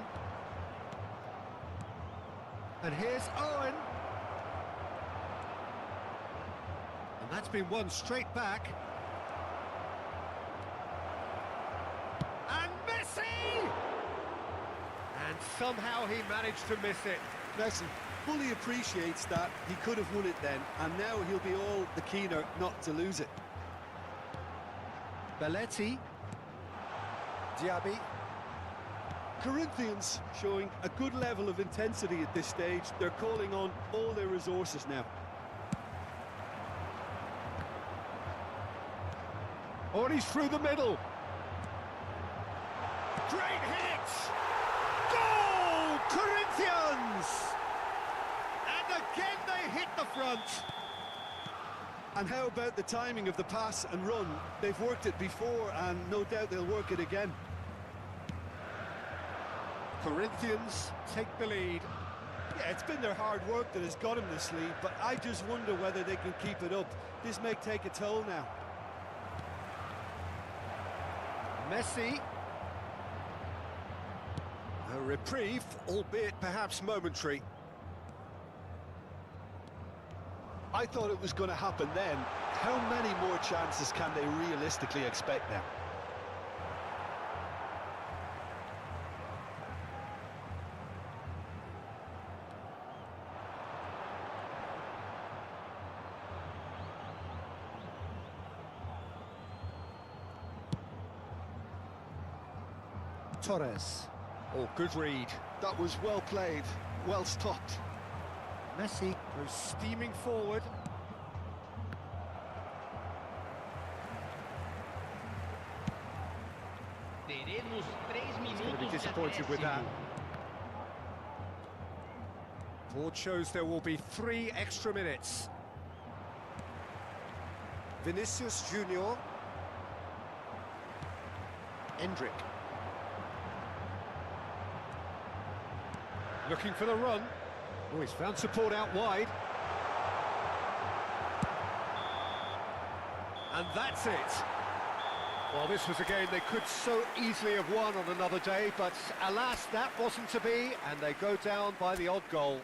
And here's Owen. And that's been won straight back. And Messi! And somehow he managed to miss it. Messi fully appreciates that he could have won it then, and now he'll be all the keener not to lose it. Belletti. Diaby. Corinthians showing a good level of intensity at this stage. They're calling on all their resources now. Oh, and he's through the middle. Great hit! Goal! Corinthians! And again they hit the front. And how about the timing of the pass and run? They've worked it before, and no doubt they'll work it again. Corinthians take the lead. Yeah, it's been their hard work that has got them this lead, but I just wonder whether they can keep it up. This may take a toll now. Messi. A reprieve, albeit perhaps momentary. I thought it was going to happen then. How many more chances can they realistically expect now? Torres. Oh, good read. That was well played, well stopped. Messi goes steaming forward. Teremos 3 It's going to be minutos de disappointed with that. Board shows there will be 3 extra minutes. Vinicius Junior. Endrick. Looking for the run. Oh, he's found support out wide. And that's it. Well, this was a game they could so easily have won on another day, but alas, that wasn't to be, and they go down by the odd goal.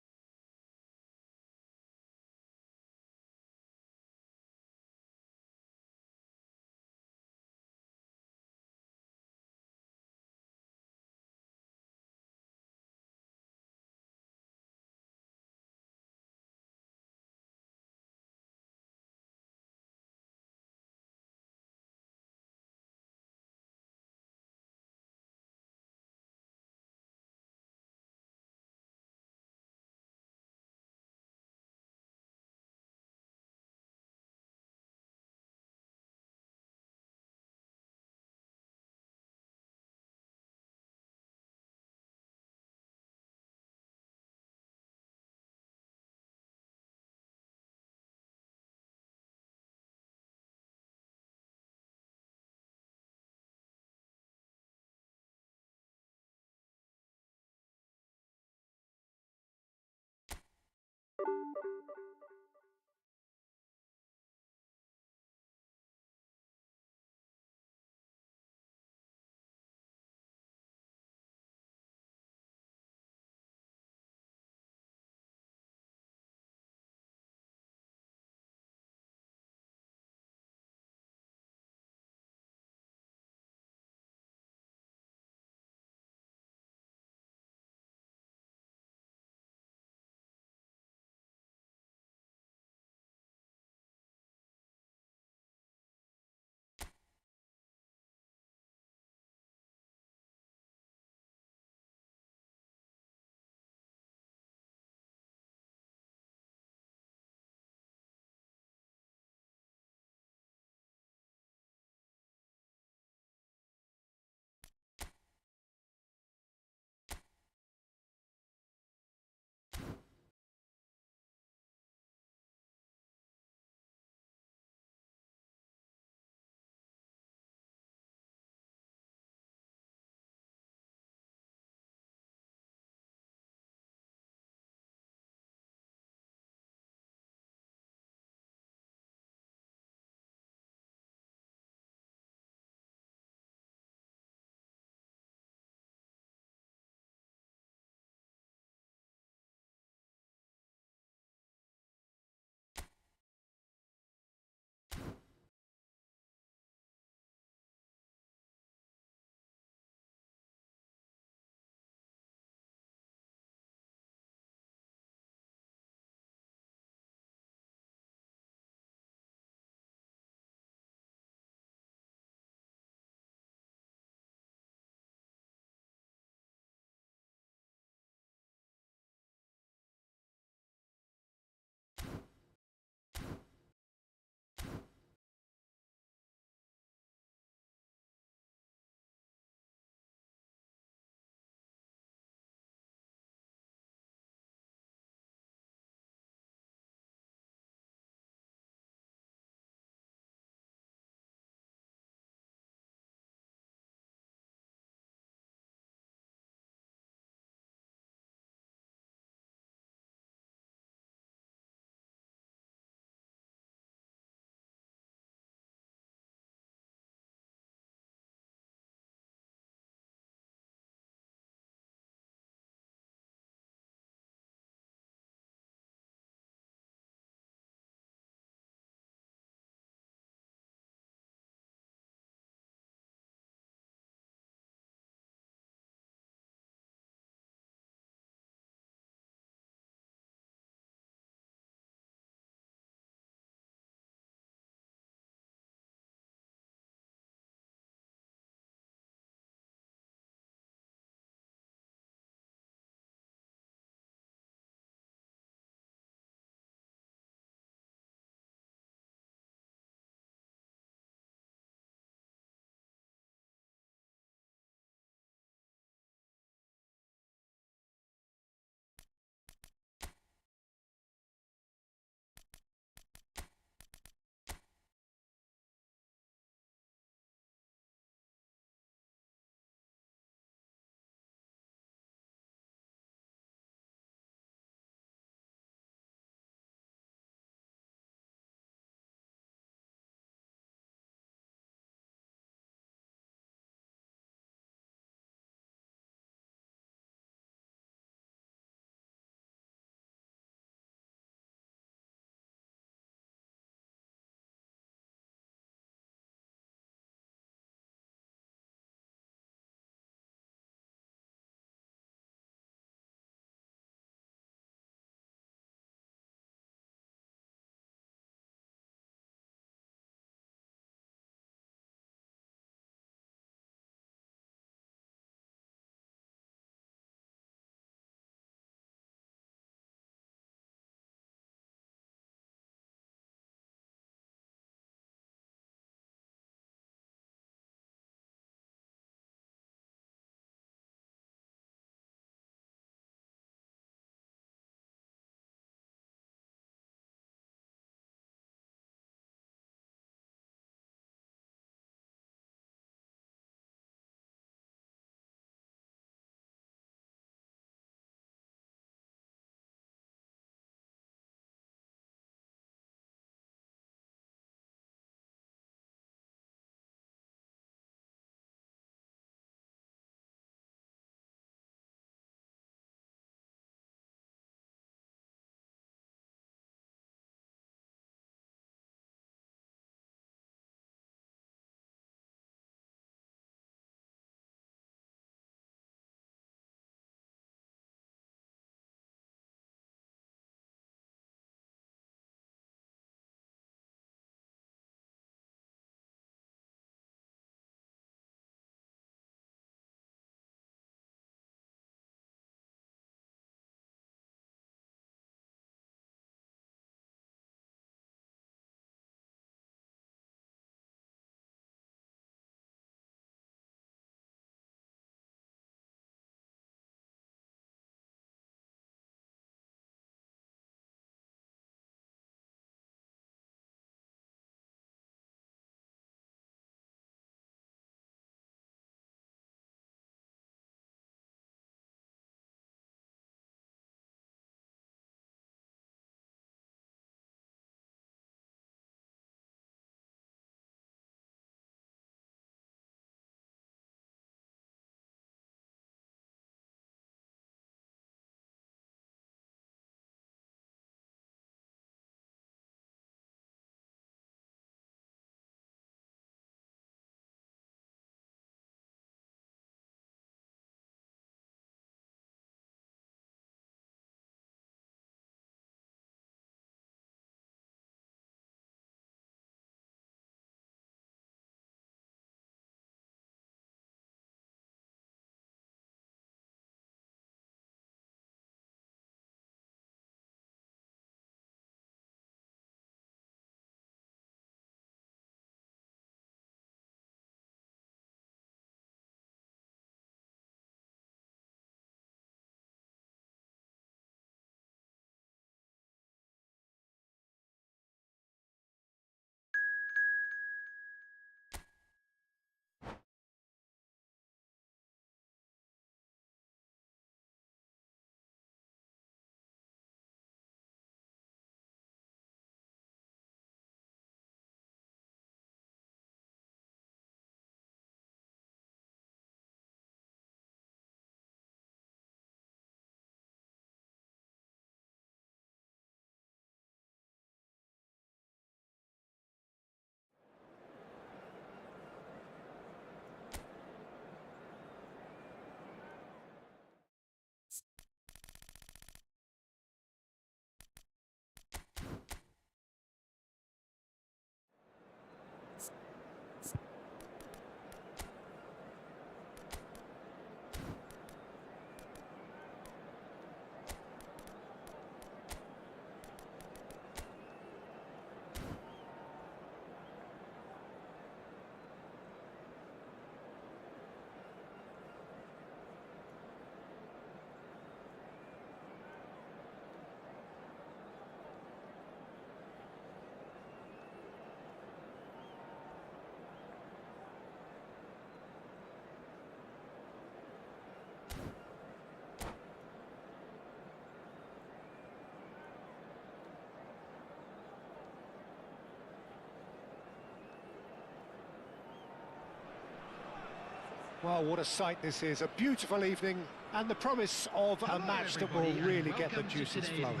Well, what a sight this is. A beautiful evening and the promise of a match that will really get the juices flowing.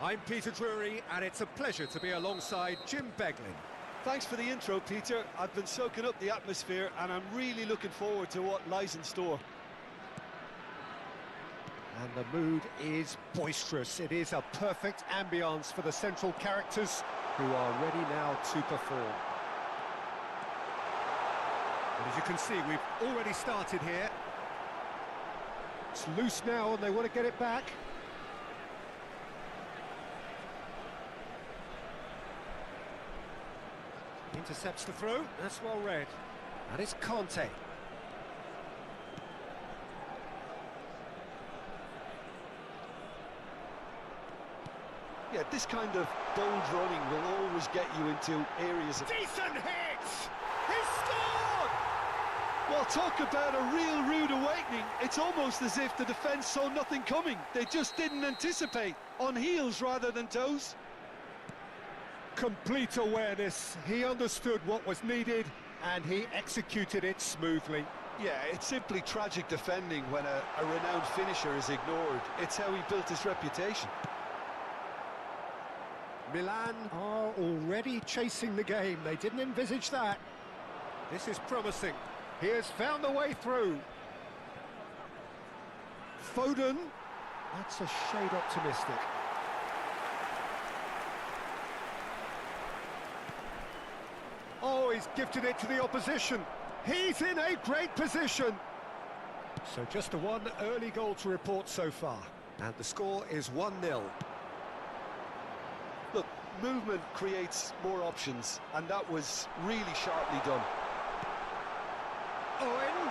I'm Peter Drury, and it's a pleasure to be alongside Jim Beglin. Thanks for the intro, Peter. I've been soaking up the atmosphere, and I'm really looking forward to what lies in store. And the mood is boisterous. It is a perfect ambience for the central characters who are ready now to perform. And as you can see, we've already started here. It's loose now and they want to get it back. Intercepts the throw, that's well read. And it's Conte. Yeah, this kind of bold running will always get you into areas of... Decent hit! He scored! Well, talk about a real rude awakening. It's almost as if the defence saw nothing coming. They just didn't anticipate. On heels rather than toes. Complete awareness. He understood what was needed and he executed it smoothly. Yeah, it's simply tragic defending when a renowned finisher is ignored. It's how he built his reputation. Milan are already chasing the game. They didn't envisage that. This is promising. He has found the way through. Foden. That's a shade optimistic. Oh, he's gifted it to the opposition. He's in a great position. So just the one early goal to report so far. And the score is 1-0. Look, movement creates more options, and that was really sharply done. Owen.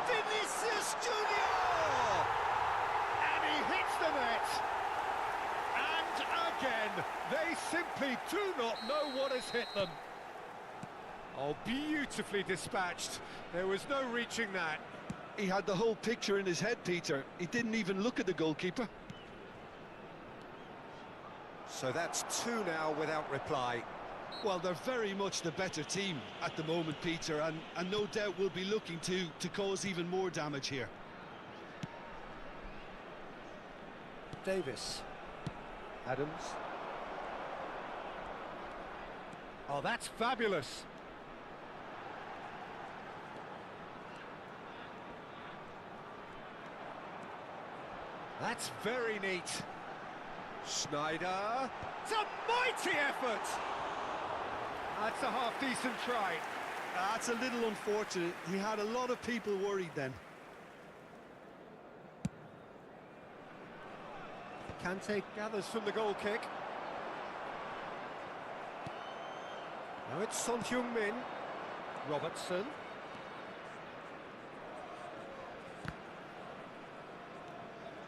Vinicius Junior! And he hits the net. And again, they simply do not know what has hit them. Oh, beautifully dispatched. There was no reaching that. He had the whole picture in his head, Peter. He didn't even look at the goalkeeper. So that's two now without reply. Well, they're very much the better team at the moment, Peter, and no doubt will be looking to cause even more damage here. Davis. Adams. Oh, that's fabulous. That's very neat. Schneider. It's a mighty effort. That's a half-decent try. That's a little unfortunate. He had a lot of people worried then. Kante gathers from the goal kick. Now it's Son Heung-min. Robertson.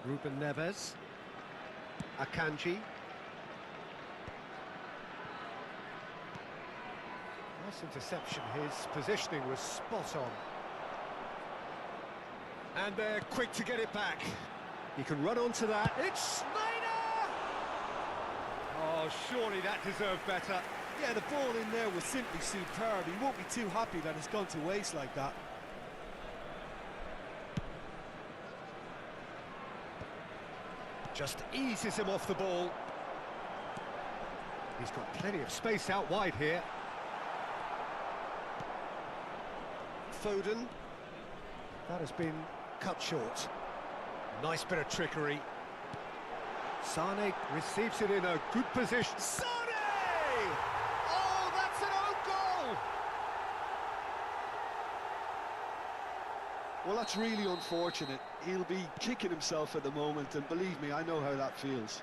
Ruben Neves. Akanji. Nice interception. His positioning was spot on. And they're quick to get it back. He can run onto that. It's Schneider! Oh, surely that deserved better. Yeah, the ball in there was simply superb. He won't be too happy that it's gone to waste like that. Just eases him off the ball. He's got plenty of space out wide here. Foden. That has been cut short. Nice bit of trickery. Sane receives it in a good position. Sane! Oh, that's an own goal! Well, that's really unfortunate. He'll be kicking himself at the moment, and believe me, I know how that feels.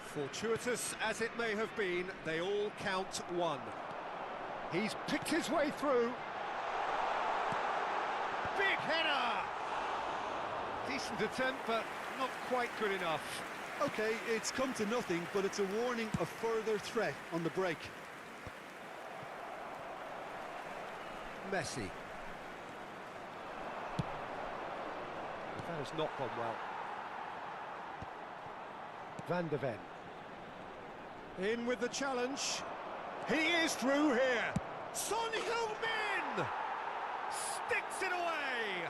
Fortuitous as it may have been, they all count one. He's picked his way through. Big header! Decent attempt, but not quite good enough. Okay, it's come to nothing, but it's a warning of further threat on the break. Messi. That has not gone well. Van de Ven. In with the challenge. He is through here. Son Heung-min sticks it away.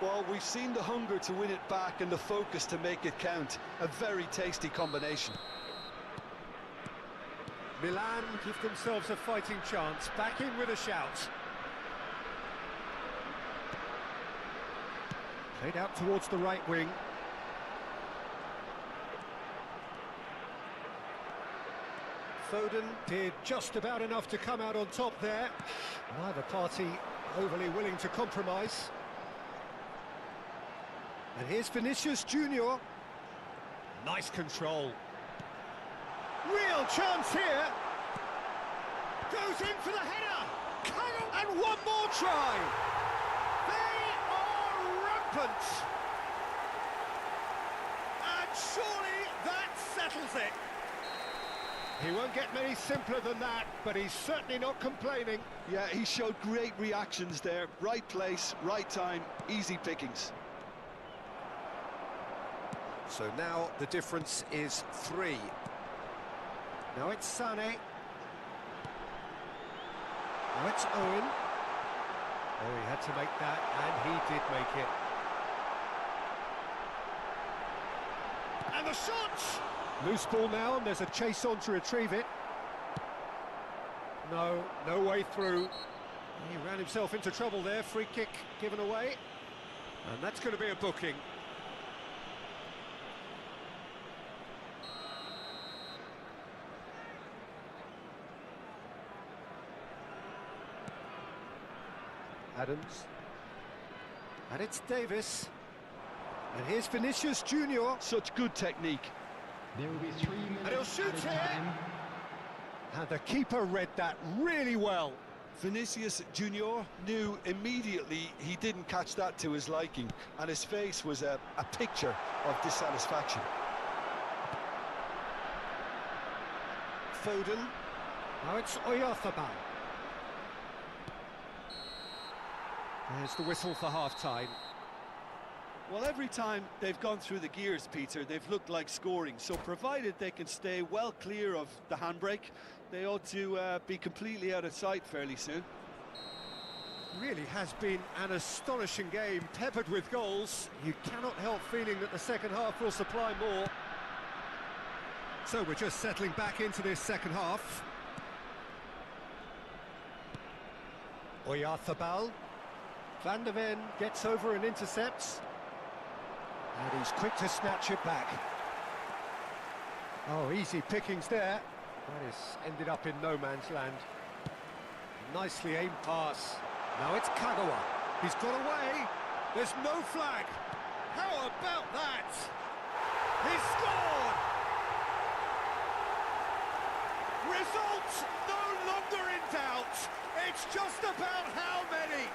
Well, we've seen the hunger to win it back and the focus to make it count. A very tasty combination. Milan give themselves a fighting chance. Back in with a shout. Played out towards the right wing. Foden did just about enough to come out on top there. Neither party overly willing to compromise. And here's Vinicius Junior. Nice control. Real chance here. Goes in for the header. And one more try. They are rampant. And surely that settles it. He won't get many simpler than that, but he's certainly not complaining. Yeah, he showed great reactions there. Right place, right time, easy pickings. So now the difference is 3. Now it's Sane. Now it's Owen. Oh, he had to make that, and he did make it. And the shot! Loose ball now, and there's a chase on to retrieve it. No way through. He ran himself into trouble there. Free kick given away. And that's going to be a booking. Adams. And it's Davis. And here's Vinicius Junior. Such good technique. There will be 3 minutes. And he'll shoot added here. time. And the keeper read that really well. Vinicius Junior knew immediately he didn't catch that to his liking, and his face was a picture of dissatisfaction. Foden. Now it's Oyarzabal. There's the whistle for half-time. Well, every time they've gone through the gears, Peter, they've looked like scoring. So provided they can stay well clear of the handbrake, they ought to be completely out of sight fairly soon. Really has been an astonishing game, peppered with goals. You cannot help feeling that the second half will supply more. So we're just settling back into this second half. Oyarzabal. Van der Ven gets over and intercepts. And he's quick to snatch it back. Oh, easy pickings there. That is ended up in no man's land. Nicely aimed pass. Now it's Kagawa. He's got away. There's no flag. How about that? He scored! Result no longer in doubt. It's just about how many.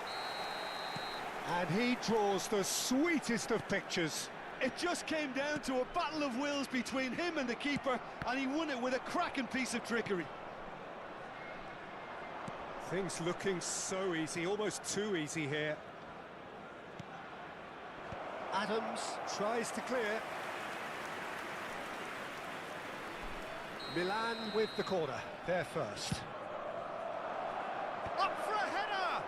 And he draws the sweetest of pictures. It just came down to a battle of wills between him and the keeper, and he won it with a cracking piece of trickery. Things looking so easy, almost too easy here. Adams tries to clear. Milan with the corner, there first. Up for a header!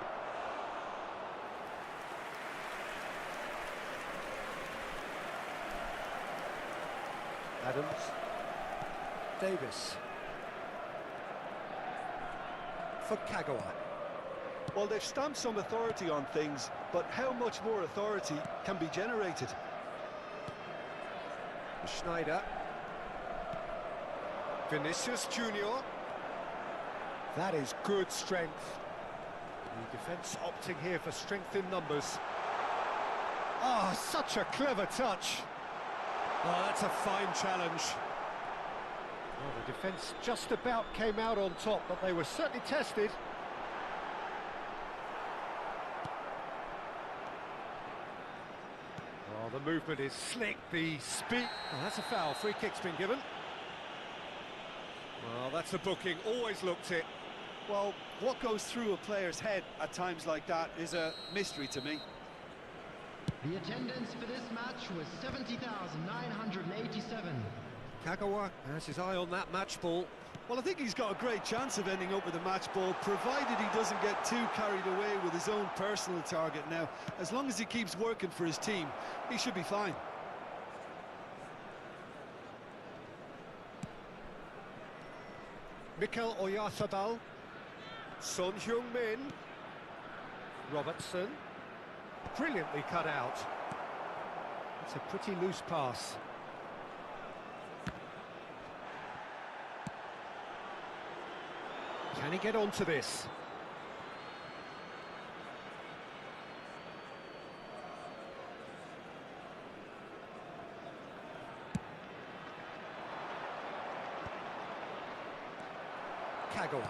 Adams. Davis. For Kagawa. Well, they've stamped some authority on things, but how much more authority can be generated? Schneider. Vinicius Junior. That is good strength. The defence opting here for strength in numbers. Ah, such a clever touch. Oh, that's a fine challenge. Well, the defence just about came out on top, but they were certainly tested. Oh, the movement is slick, the speed... Oh, that's a foul, free kick's been given. Well, that's a booking, always looked it. Well, what goes through a player's head at times like that is a mystery to me. The attendance for this match was 70,987. Kagawa has his eye on that match ball. Well, I think he's got a great chance of ending up with a match ball, provided he doesn't get too carried away with his own personal target now. As long as he keeps working for his team, he should be fine. Mikel Oyarzabal, Son Heung-min, Robertson, brilliantly cut out. It's a pretty loose pass. Can he get onto this? Kagawa.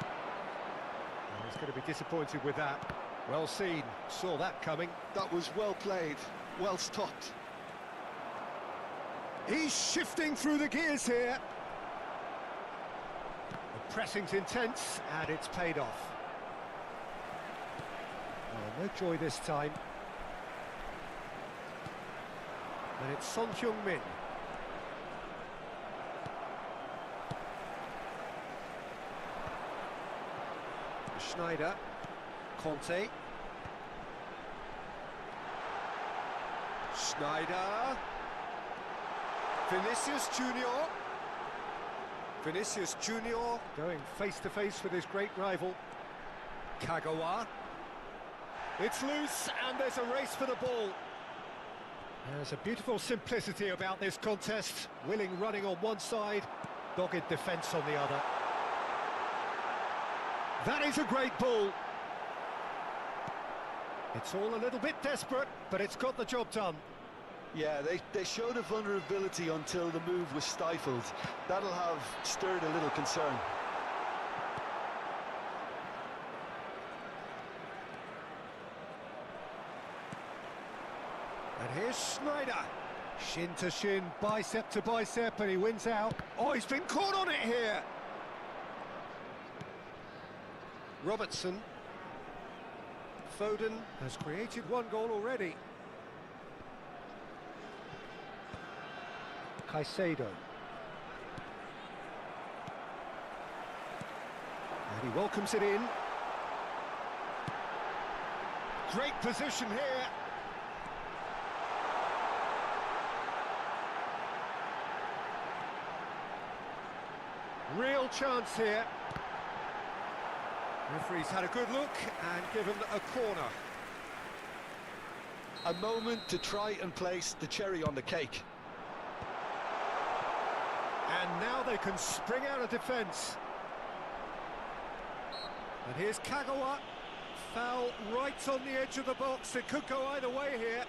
Oh, he's going to be disappointed with that. Well seen, saw that coming. That was well played, well stopped. He's shifting through the gears here. The pressing's intense, and it's paid off. Oh, no joy this time. And it's Son Heung-min. Schneider, Conte. Schneider. Vinicius Junior. Vinicius Junior going face to face with his great rival. Kagawa. It's loose and there's a race for the ball. There's a beautiful simplicity about this contest. Willing running on one side, dogged defence on the other. That is a great ball. It's all a little bit desperate, but it's got the job done. Yeah, they showed a vulnerability until the move was stifled. That'll have stirred a little concern. And here's Schneider. Shin to shin, bicep to bicep, and he wins out. Oh, he's been caught on it here. Robertson. Foden has created one goal already. Caicedo. And he welcomes it in. Great position here. Real chance here. Referee's had a good look and given a corner. A moment to try and place the cherry on the cake. And now they can spring out of defence. And here's Kagawa. Foul right on the edge of the box. It could go either way here.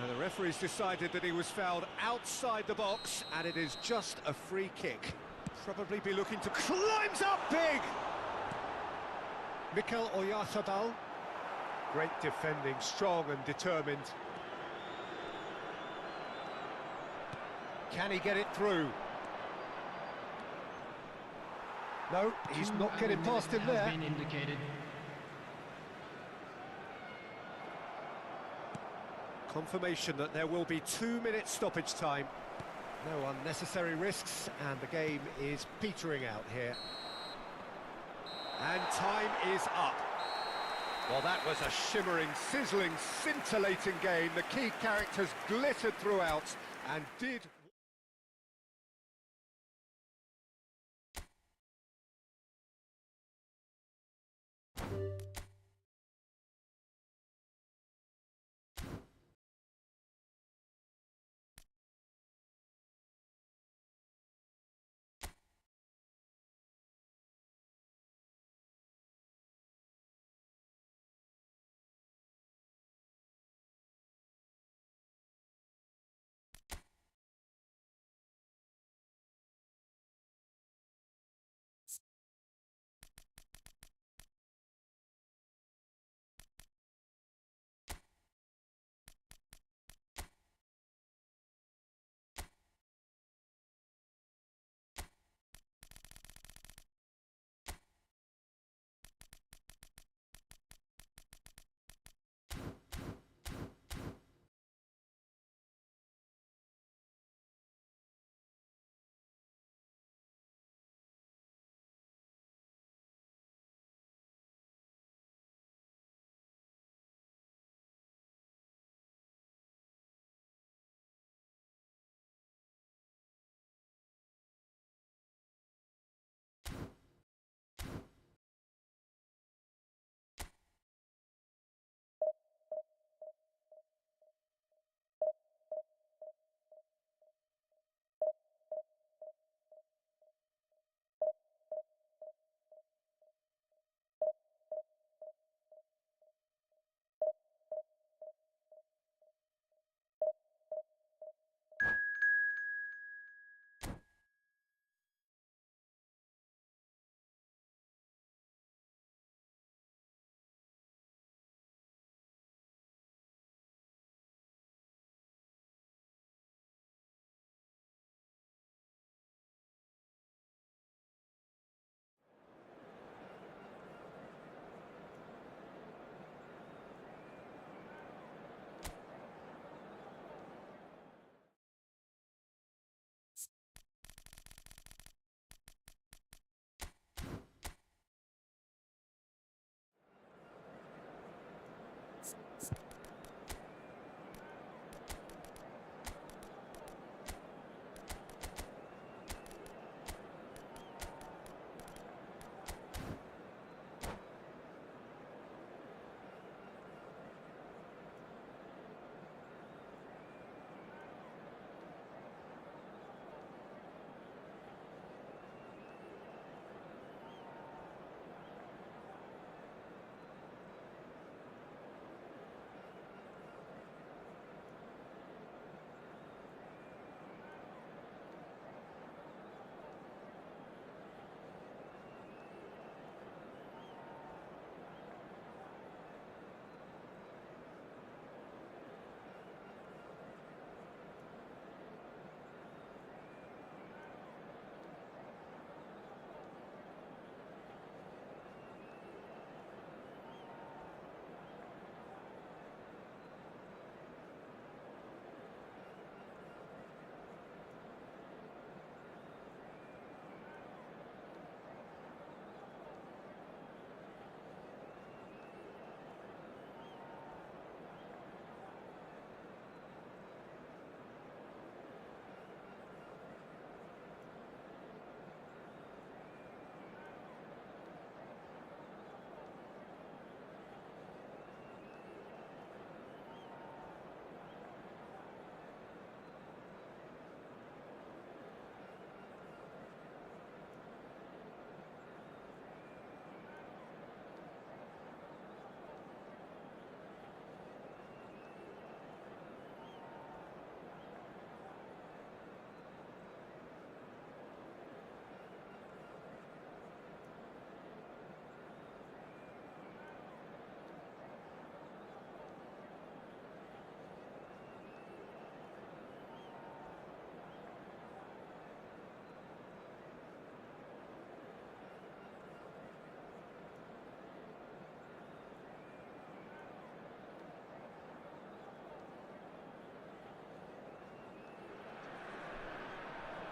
The referee's decided that he was fouled outside the box, and it is just a free kick. Probably be looking to climbs up big. Mikel Oyarzabal. Great defending, strong and determined. Can he get it through? No, he's not getting past him there. Has been indicated. Confirmation that there will be 2 minutes stoppage time. No unnecessary risks, and the game is petering out here. And time is up. Well, that was a shimmering, sizzling, scintillating game. The key characters glittered throughout and did...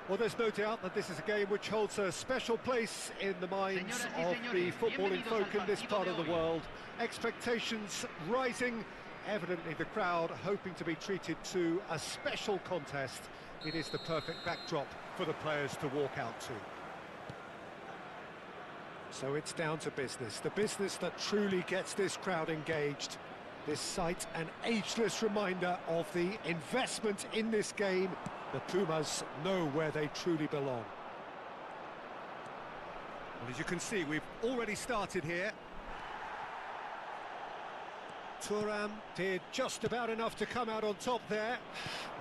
Well, there's no doubt that this is a game which holds a special place in the minds of the footballing folk in this part of the world. Expectations rising, evidently the crowd hoping to be treated to a special contest. It is the perfect backdrop for the players to walk out to. So it's down to business, the business that truly gets this crowd engaged. This sight an ageless reminder of the investment in this game. The Pumas know where they truly belong. Well, as you can see, we've already started here. Thuram did just about enough to come out on top there.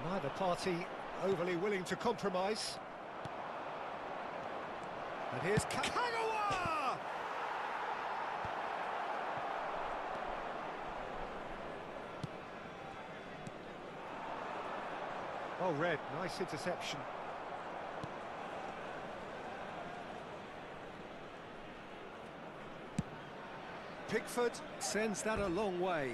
Neither party overly willing to compromise. And here's Kagawa! Oh, Red, nice interception. Pickford sends that a long way.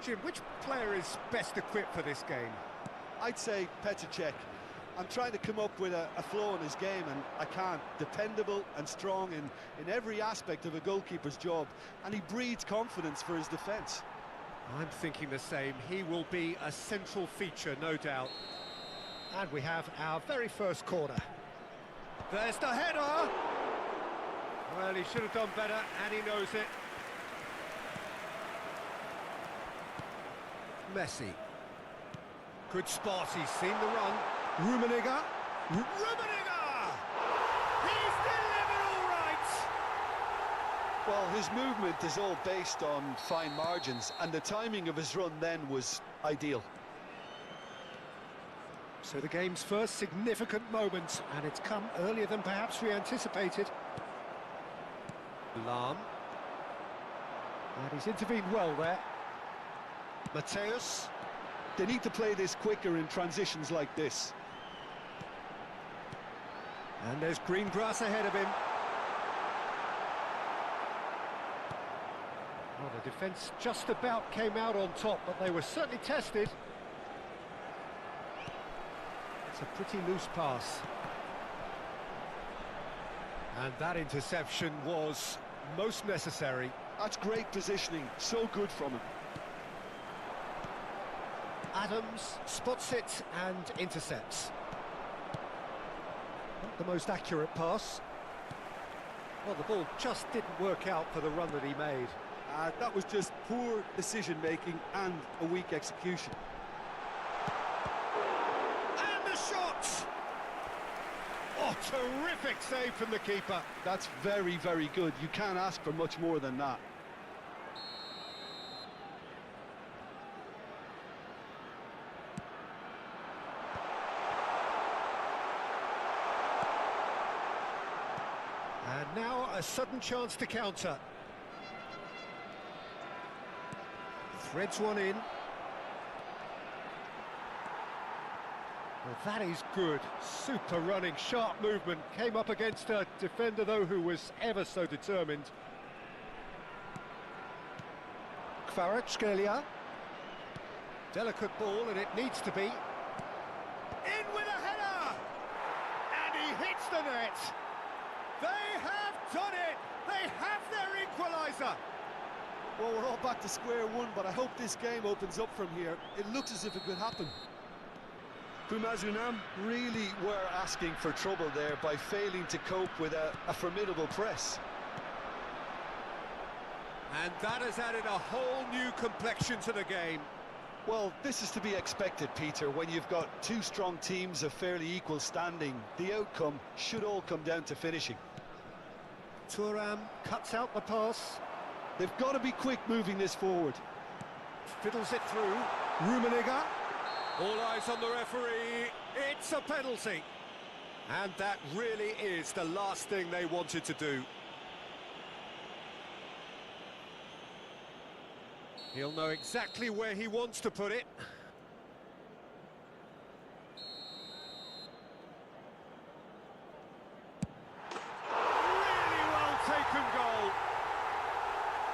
Jim, which player is best equipped for this game? I'd say Petr Cech. I'm trying to come up with a flaw in his game, and I can't. Dependable and strong in every aspect of a goalkeeper's job, and he breeds confidence for his defence. I'm thinking the same. He will be a central feature, no doubt. And we have our very first corner. There's the header! Well, he should have done better, and he knows it. Messi. Good spot, he's seen the run. Rummenigge. Rummenigge! He's delivered all right! Well, his movement is all based on fine margins, and the timing of his run then was ideal. So the game's first significant moment, and it's come earlier than perhaps we anticipated. Lahm. And he's intervened well there. Mateus. They need to play this quicker in transitions like this. And there's green grass ahead of him. Well, the defence just about came out on top, but they were certainly tested. It's a pretty loose pass. And that interception was most necessary. That's great positioning, so good from him. Adams spots it and intercepts. Not the most accurate pass. Well, the ball just didn't work out for the run that he made. That was just poor decision-making and a weak execution. And the shot! Oh, terrific save from the keeper. That's very, very good. You can't ask for much more than that. And now a sudden chance to counter. Threads one in. Well, that is good. Super running, sharp movement. Came up against a defender, though, who was ever so determined. Kvaratskhelia. Delicate ball, and it needs to be. In with a header! And he hits the net. They have done it! They have their equaliser! Well, we're all back to square one, but I hope this game opens up from here. It looks as if it could happen. Pumas really were asking for trouble there by failing to cope with a formidable press. And that has added a whole new complexion to the game. Well, this is to be expected, Peter. When you've got two strong teams of fairly equal standing, the outcome should all come down to finishing. Thuram cuts out the pass. They've got to be quick moving this forward. Fiddles it through. Rummenigge. All eyes on the referee. It's a penalty. And that really is the last thing they wanted to do. He'll know exactly where he wants to put it. Really well taken goal.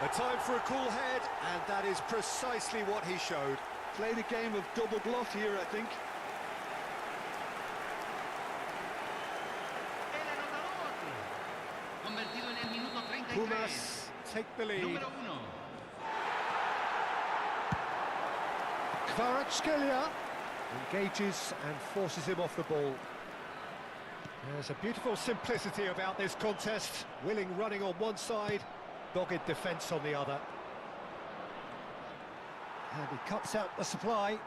A Time for a cool head, and that is precisely what he showed. Played a game of double bluff here, I think. Convertido en el minuto 33. Pumas take the lead. Número 1. Kvaratskhelia engages and forces him off the ball. There's a beautiful simplicity about this contest. Willing running on one side, dogged defence on the other. And he cuts out the supply.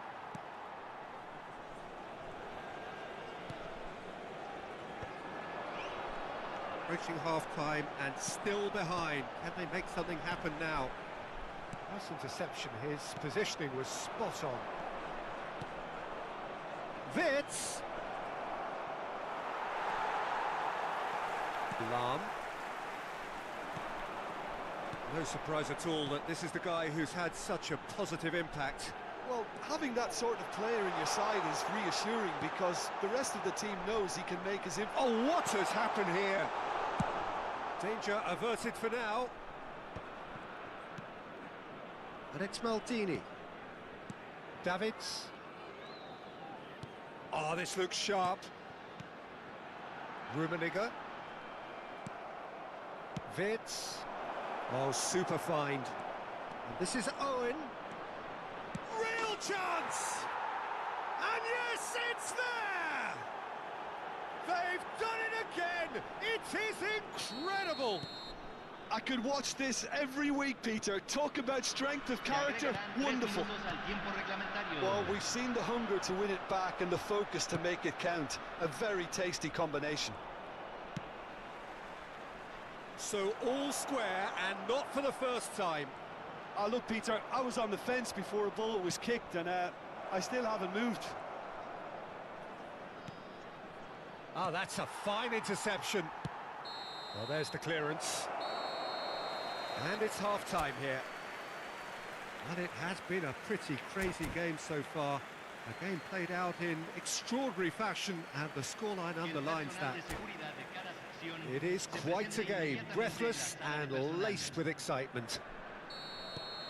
Approaching half-time and still behind. Can they make something happen now? Nice interception. His positioning was spot on. Wits. Lam. No surprise at all that this is the guy who's had such a positive impact. Well, having that sort of player in your side is reassuring because the rest of the team knows he can make his impact. Oh, what has happened here? Danger averted for now. And it's Maldini. Davids. Oh, this looks sharp. Rummenigge. Wits. Oh, super find. And this is Owen. Real chance! And yes, it's there! They've done it again! It is incredible! I could watch this every week, Peter. Talk about strength of character. Wonderful. Well, we've seen the hunger to win it back and the focus to make it count. A very tasty combination. So all square and not for the first time. Look, Peter, I was on the fence before a ball was kicked and I still haven't moved. Oh, that's a fine interception. Well, there's the clearance. And it's half-time here. And it has been a pretty crazy game so far. A game played out in extraordinary fashion, and the scoreline underlines that. It is quite a game, breathless and laced with excitement.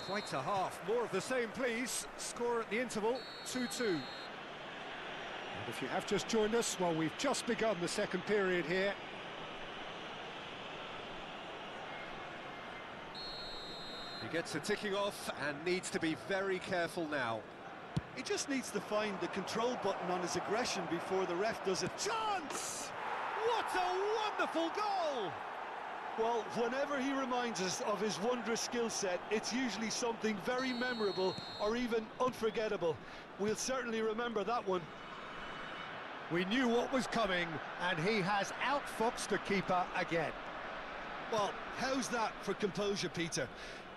Quite a half. More of the same, please. Score at the interval, 2-2. And if you have just joined us, well, we've just begun the second period here. He gets a ticking off and needs to be very careful now. He just needs to find the control button on his aggression before the ref does it. Chance! What a wonderful goal! Well, whenever he reminds us of his wondrous skill set, it's usually something very memorable or even unforgettable. We'll certainly remember that one. We knew what was coming, and he has outfoxed the keeper again. Well, how's that for composure, Peter?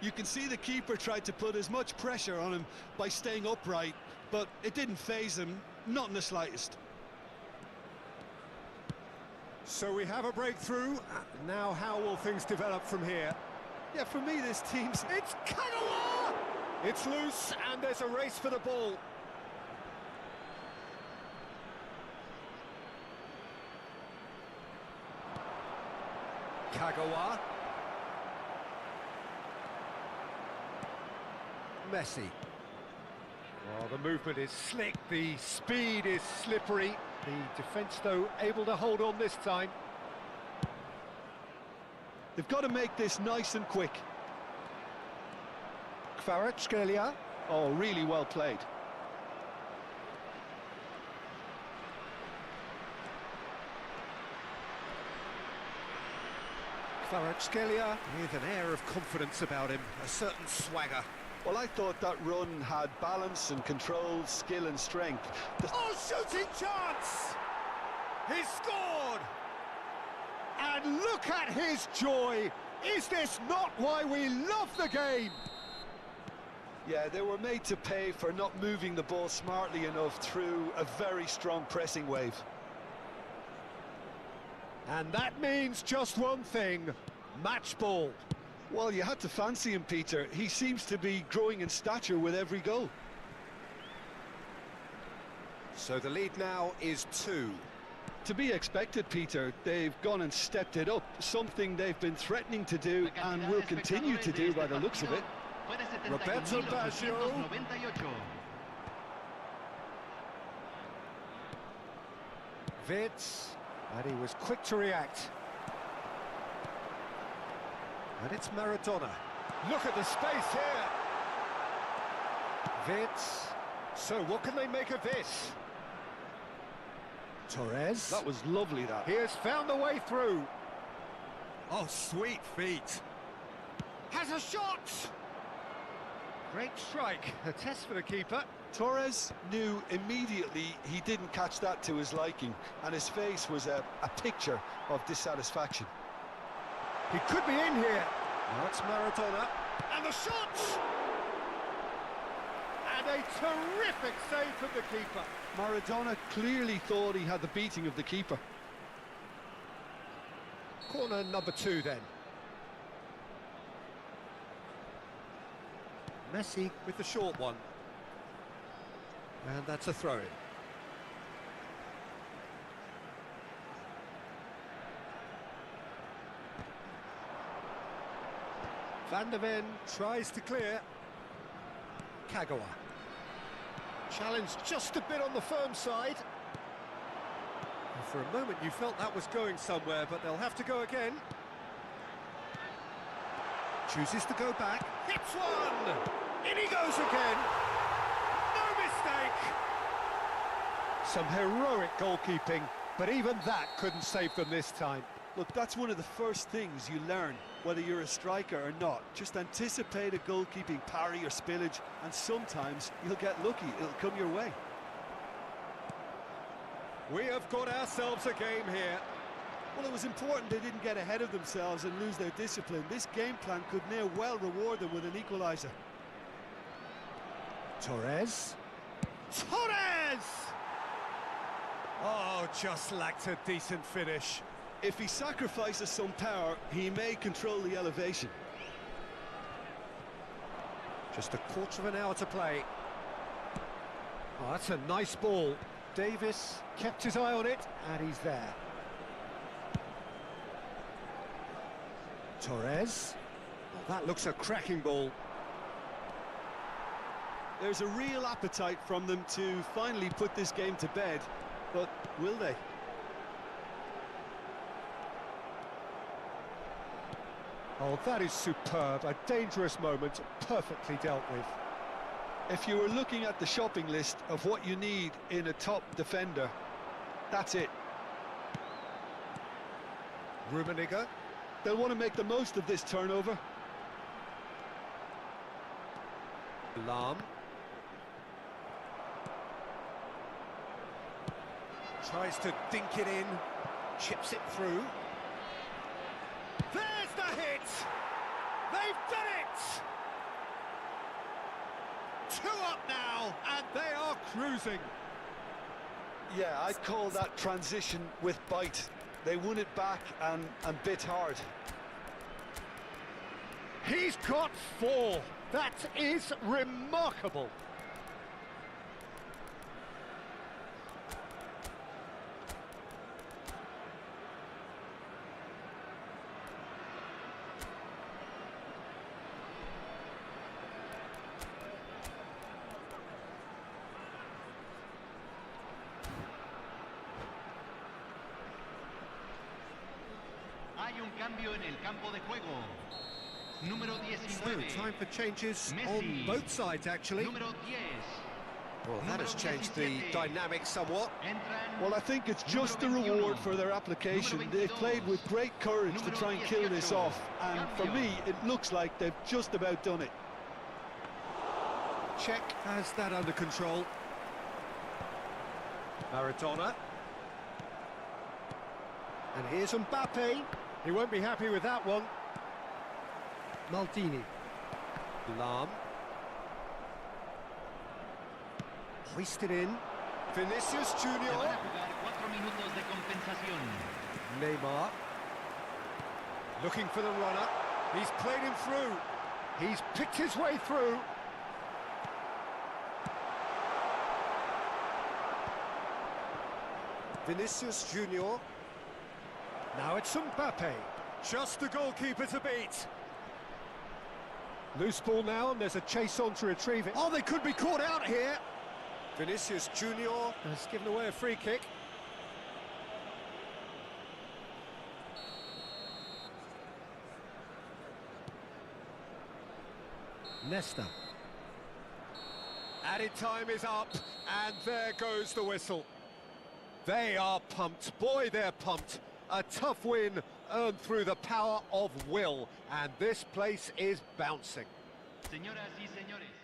You can see the keeper tried to put as much pressure on him by staying upright, but it didn't faze him, not in the slightest. So we have a breakthrough. Now how will things develop from here? Yeah, for me this team's... It's Kagawa! It's loose and there's a race for the ball. Kagawa. Messi. Well, the movement is slick, the speed is slippery. The defence, though, able to hold on this time. They've got to make this nice and quick. Kvaratskhelia. Oh, really well played. Kvaratskhelia with an air of confidence about him, a certain swagger. Well, I thought that run had balance and control, skill and strength. Oh, shooting chance! He's scored! And look at his joy! Is this not why we love the game? Yeah, they were made to pay for not moving the ball smartly enough through a very strong pressing wave. And that means just one thing, match ball. Well, you had to fancy him, Peter. He seems to be growing in stature with every goal. So the lead now is 2. To be expected, Peter. They've gone and stepped it up, something they've been threatening to do and will continue to do by the looks of it. Roberto Baggio. Vitz, and he was quick to react. And it's Maradona. Look at the space here. Vitz. So what can they make of this? Torres. That was lovely, that. He has found the way through. Oh, sweet feet. Has a shot. Great strike. A test for the keeper. Torres knew immediately he didn't catch that to his liking, and his face was a picture of dissatisfaction. He could be in here. Now it's Maradona. And the shot! And a terrific save from the keeper. Maradona clearly thought he had the beating of the keeper. Corner number 2 then. Messi with the short one. And that's a throw-in. Van der Ven tries to clear. Kagawa. Challenged just a bit on the firm side. And for a moment you felt that was going somewhere, but they'll have to go again. Chooses to go back. Hits one! In he goes again! No mistake! Some heroic goalkeeping, but even that couldn't save them this time. Look, that's one of the first things you learn, whether you're a striker or not. Just anticipate a goalkeeping parry or spillage, and sometimes you'll get lucky. It'll come your way. We have got ourselves a game here. Well, it was important they didn't get ahead of themselves and lose their discipline. This game plan could now well reward them with an equaliser. Torres. Torres! Oh, just lacked a decent finish. If he sacrifices some power, he may control the elevation. Just a quarter of an hour to play. Oh, that's a nice ball. Davis kept his eye on it, and he's there. Torres. Oh, that looks a cracking ball. There's a real appetite from them to finally put this game to bed, but will they? Oh, that is superb. A dangerous moment, perfectly dealt with. If you were looking at the shopping list of what you need in a top defender, that's it. Rummenigge. They'll want to make the most of this turnover. Lahm. Tries to dink it in, chips it through. There's the hit! They've done it! 2 up now, and they are cruising. Yeah, I'd call that transition with bite. They won it back and bit hard. He's got 4. That is remarkable. Hay un cambio en el campo de juego. Número 19. So, time for changes Messi. on both sides, actually. Número 10. Well, that has changed the dynamic somewhat. Entran. Well, I think it's just the reward for their application. They've played with great courage to try and kill this off, and for me, it looks like they've just about done it. Czech has that under control. Maradona. And here's Mbappe. He won't be happy with that one. Maldini. Lahm. Hoisted in. Vinicius Se van a Junior. jugar 4 minutos de compensación. Neymar. Looking for the runner. He's played him through. He's picked his way through. Vinicius Junior. Now it's Mbappe. Just the goalkeeper to beat. Loose ball now, and there's a chase on to retrieve it. Oh, they could be caught out here. Vinicius Junior has given away a free kick. Nesta. Added time is up, and there goes the whistle. They are pumped. Boy, they're pumped. A tough win earned through the power of will, and this place is bouncing. Señoras y señores.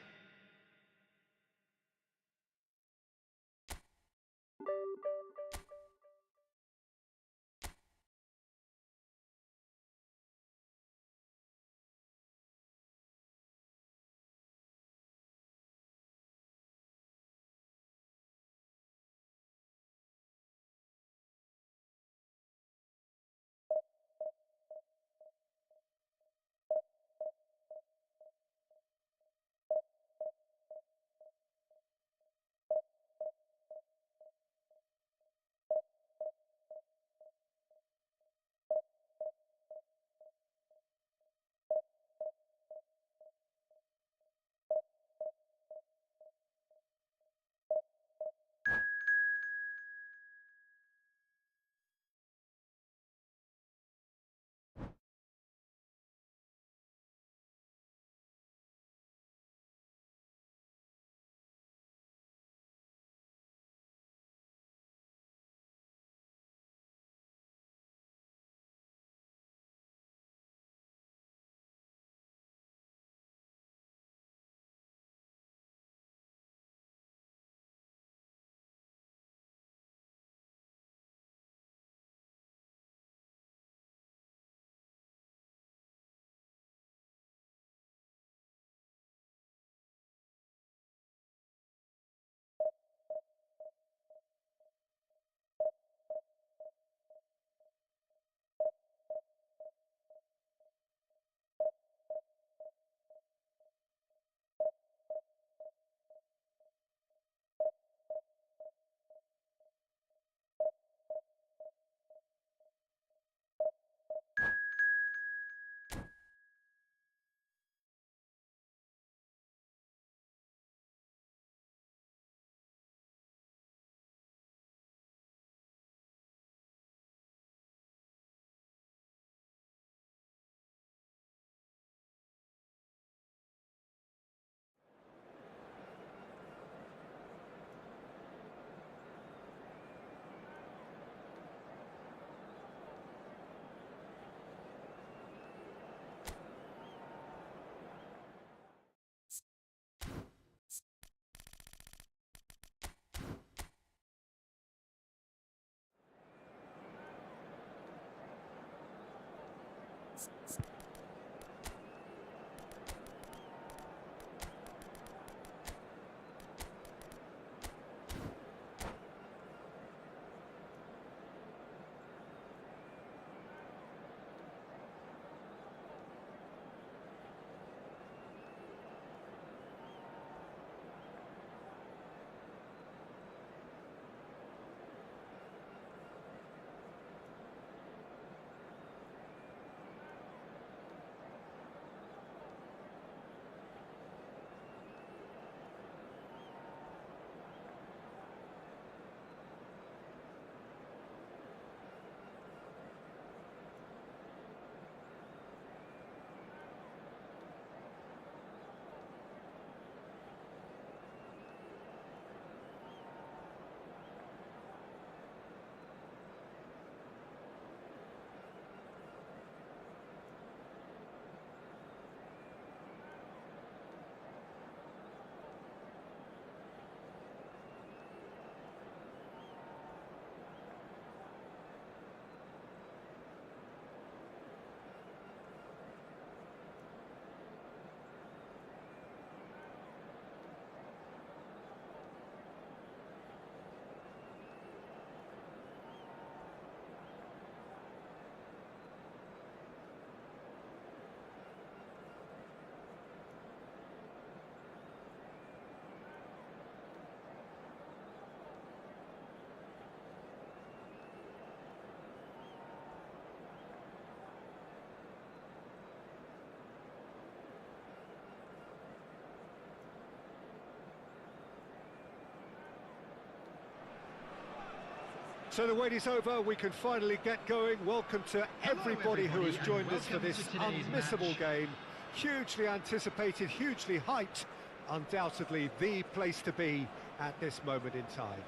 So the wait is over, we can finally get going. Welcome to everybody who has joined us for this unmissable game. Hugely anticipated, hugely hyped. Undoubtedly the place to be at this moment in time.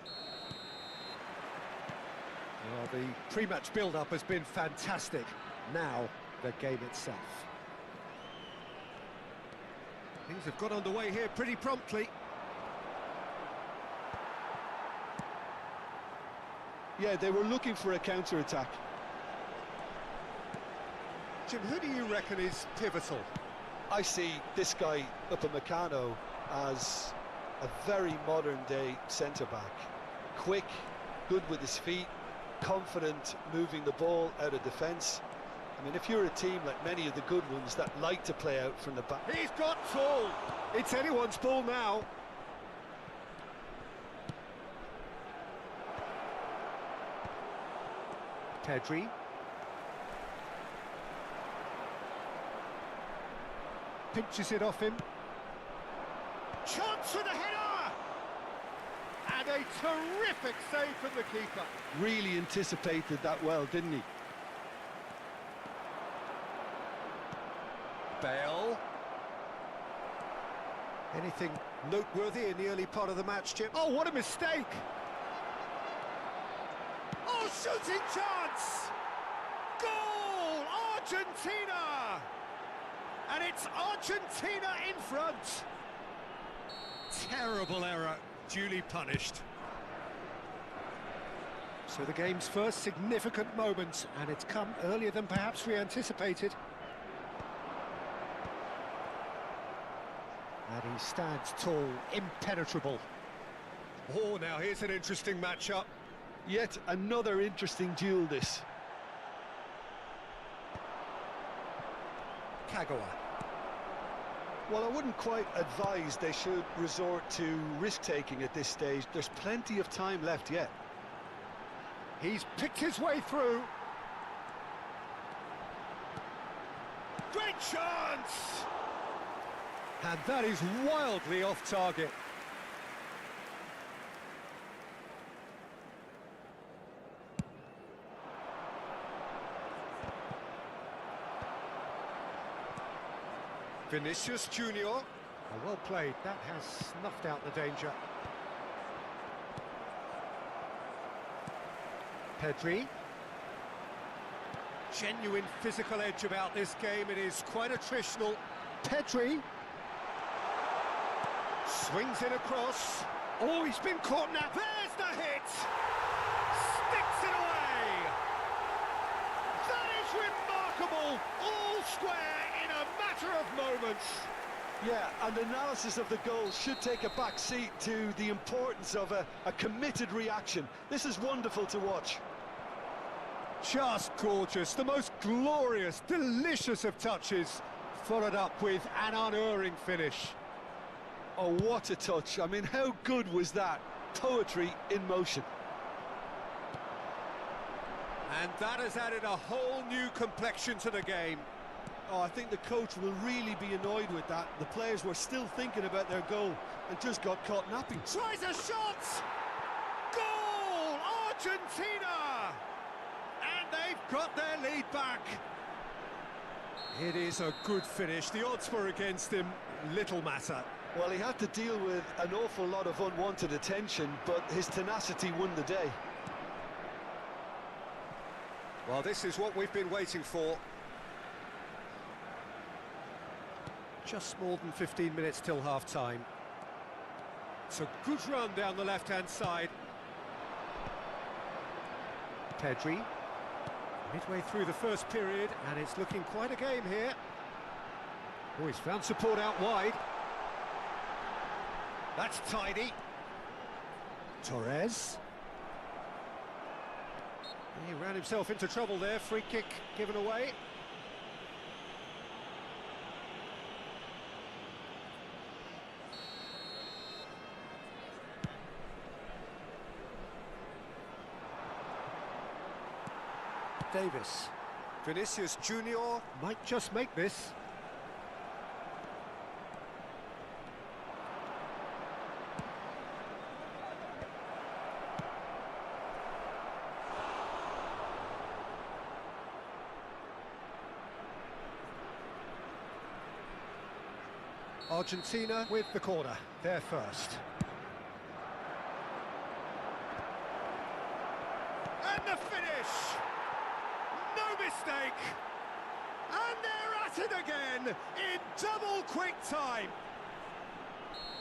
Well, the pre-match build-up has been fantastic. Now, the game itself. Things have got underway here pretty promptly. Yeah, they were looking for a counter-attack. Jim, who do you reckon is pivotal? I see this guy, Upamecano, as a very modern-day centre-back. Quick, good with his feet, confident moving the ball out of defence. I mean, if you're a team like many of the good ones that like to play out from the back... He's got full! It's anyone's ball now. Pedri. Pinches it off him. Chance for the header! And a terrific save from the keeper. Really anticipated that well, didn't he? Bale. Anything noteworthy in the early part of the match, Chip? Oh, what a mistake! Oh, shooting chance! Goal! Argentina! And it's Argentina in front. Terrible error, duly punished. So the game's first significant moment, and it's come earlier than perhaps we anticipated. And he stands tall, impenetrable. Oh, now here's an interesting matchup. Yet another interesting duel, this. Kagawa. Well, I wouldn't quite advise they should resort to risk-taking at this stage. There's plenty of time left yet. He's picked his way through. Great chance! And that is wildly off target. Vinicius Junior. Oh, well played. That has snuffed out the danger. Pedri. Genuine physical edge about this game. It is quite attritional. Pedri. Swings it across. Oh, he's been caught now. There's the hit! Sticks it away! That is remarkable! All square in a matter of moments. Yeah, and analysis of the goal should take a back seat to the importance of a committed reaction. This is wonderful to watch. Just gorgeous. The most glorious, delicious of touches. Followed up with an unerring finish. Oh, what a touch. I mean, how good was that? Poetry in motion. And that has added a whole new complexion to the game. Oh, I think the coach will really be annoyed with that. The players were still thinking about their goal and just got caught napping. Tries a shot! Goal! Argentina! And they've got their lead back. It is a good finish. The odds were against him. Little matter. Well, he had to deal with an awful lot of unwanted attention, but his tenacity won the day. Well, this is what we've been waiting for. Just more than 15 minutes till half-time. It's a good run down the left-hand side. Pedri. Midway through the first period, and it's looking quite a game here. Oh, he's found support out wide. That's tidy. Torres. He ran himself into trouble there. Free kick given away. Davis. Vinicius Junior might just make this. Argentina with the corner, they're first. And the finish! No mistake! And they're at it again, in double quick time!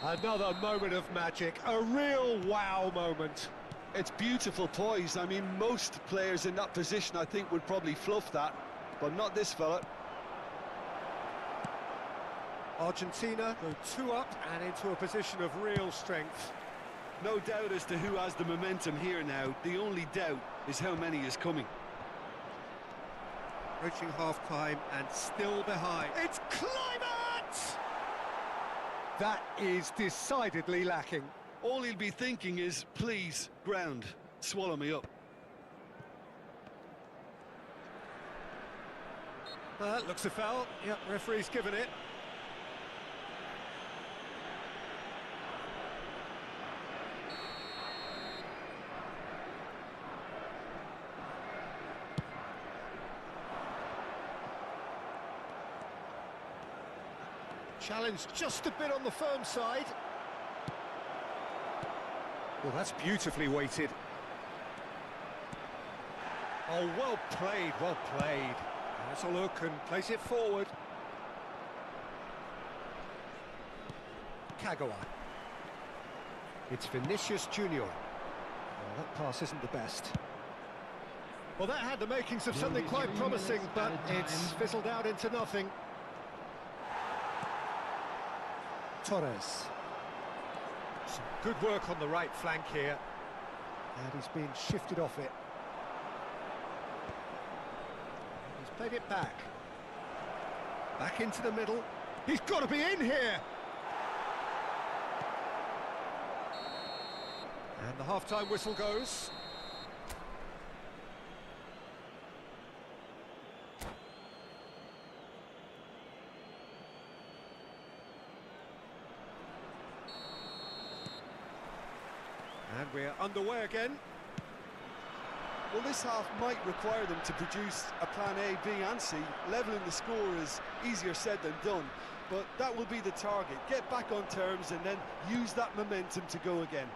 Another moment of magic, a real wow moment. It's beautiful poise. I mean, most players in that position, I think, would probably fluff that, but not this fella. Argentina go 2 up and into a position of real strength. No doubt as to who has the momentum here now. The only doubt is how many is coming. Approaching half-time and still behind. It's climax! That is decidedly lacking. All he'll be thinking is, please, ground, swallow me up. Looks a foul. Yep, referee's given it. Challenge just a bit on the firm side. Well, that's beautifully weighted. Oh, well played, well played. Let's a look and place it forward. Kagawa. It's Vinicius Junior. Oh, that pass isn't the best. Well, that had the makings of something quite promising, but it's fizzled out into nothing. Torres. Some good work on the right flank here. And he's been shifted off it. He's played it back. Back into the middle. He's got to be in here! And the half-time whistle goes. And we're underway again. Well, this half might require them to produce a plan A, B and C. Levelling the score is easier said than done, but that will be the target. Get back on terms and then use that momentum to go again.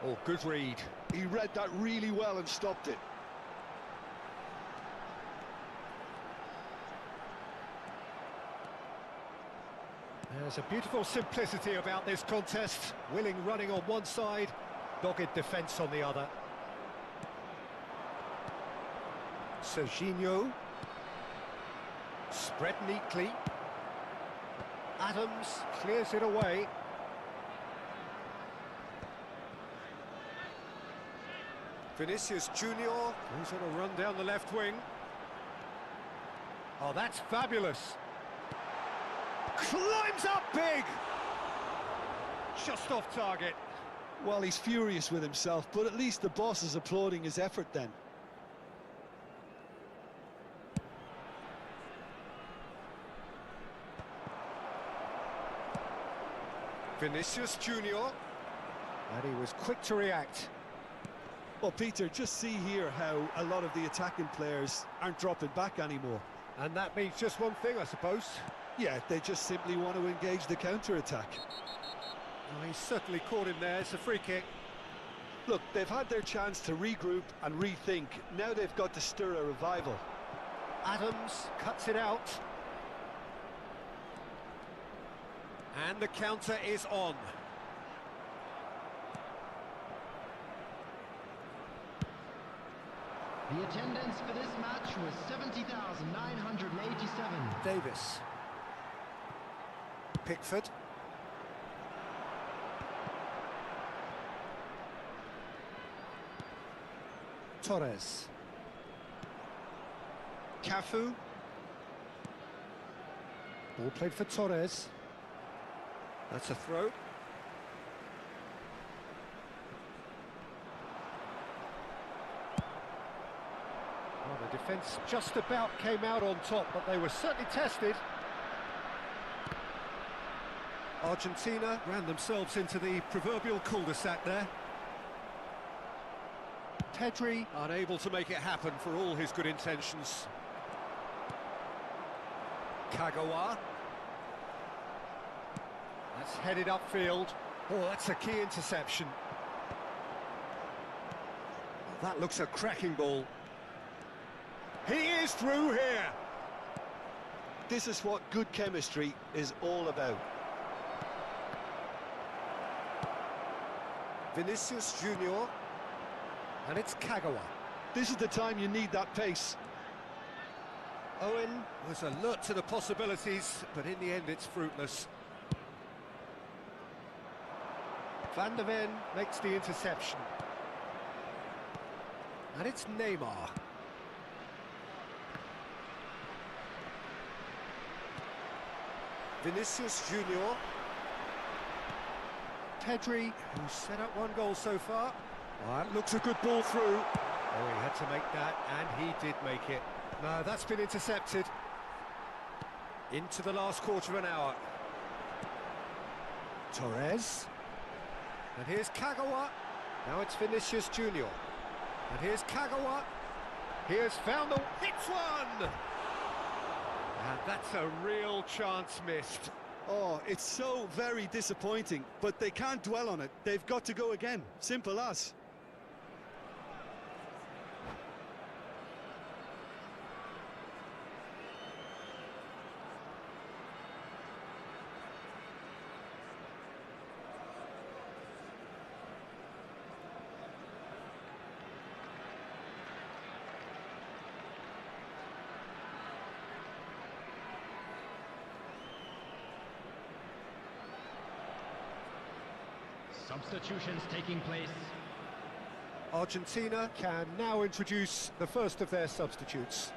Oh, good read. He read that really well and stopped it. There's a beautiful simplicity about this contest. Willing running on one side, dogged defence on the other. Serginho. Spread neatly. Adams clears it away. Vinicius Junior goes on a run down the left wing. Oh, that's fabulous. Climbs up big! Just off target. Well, he's furious with himself, but at least the boss is applauding his effort then. Vinicius Junior. And he was quick to react. Well, Peter, just see here how a lot of the attacking players aren't dropping back anymore. And that means just one thing, I suppose. Yeah, they just simply want to engage the counter-attack. Oh, he's certainly caught him there. It's a free kick. Look, they've had their chance to regroup and rethink. Now they've got to stir a revival. Adams cuts it out. And the counter is on. The attendance for this match was 70,987. Davis. Pickford. Torres. Cafu. Ball played for Torres. That's a throw. Well, the defence just about came out on top, but they were certainly tested. Argentina ran themselves into the proverbial cul-de-sac there. Pedri unable to make it happen for all his good intentions. Kagawa. That's headed upfield. Oh, that's a key interception. That looks a cracking ball. He is through here. This is what good chemistry is all about. Vinicius Junior. And it's Kagawa. This is the time you need that pace. Owen was alert to the possibilities, but in the end it's fruitless. Van der Ven makes the interception. And it's Neymar. Vinicius Junior. Pedri, who's set up one goal so far. Oh, that looks a good ball through. Oh, he had to make that, and he did make it. No, that's been intercepted. Into the last quarter of an hour. Torres. And here's Kagawa. Now it's Vinicius Junior. And here's Kagawa. He has found the... Hits one! And that's a real chance missed. Oh, it's so very disappointing, but they can't dwell on it. They've got to go again. Simple as. Substitutions taking place. Argentina can now introduce the first of their substitutes.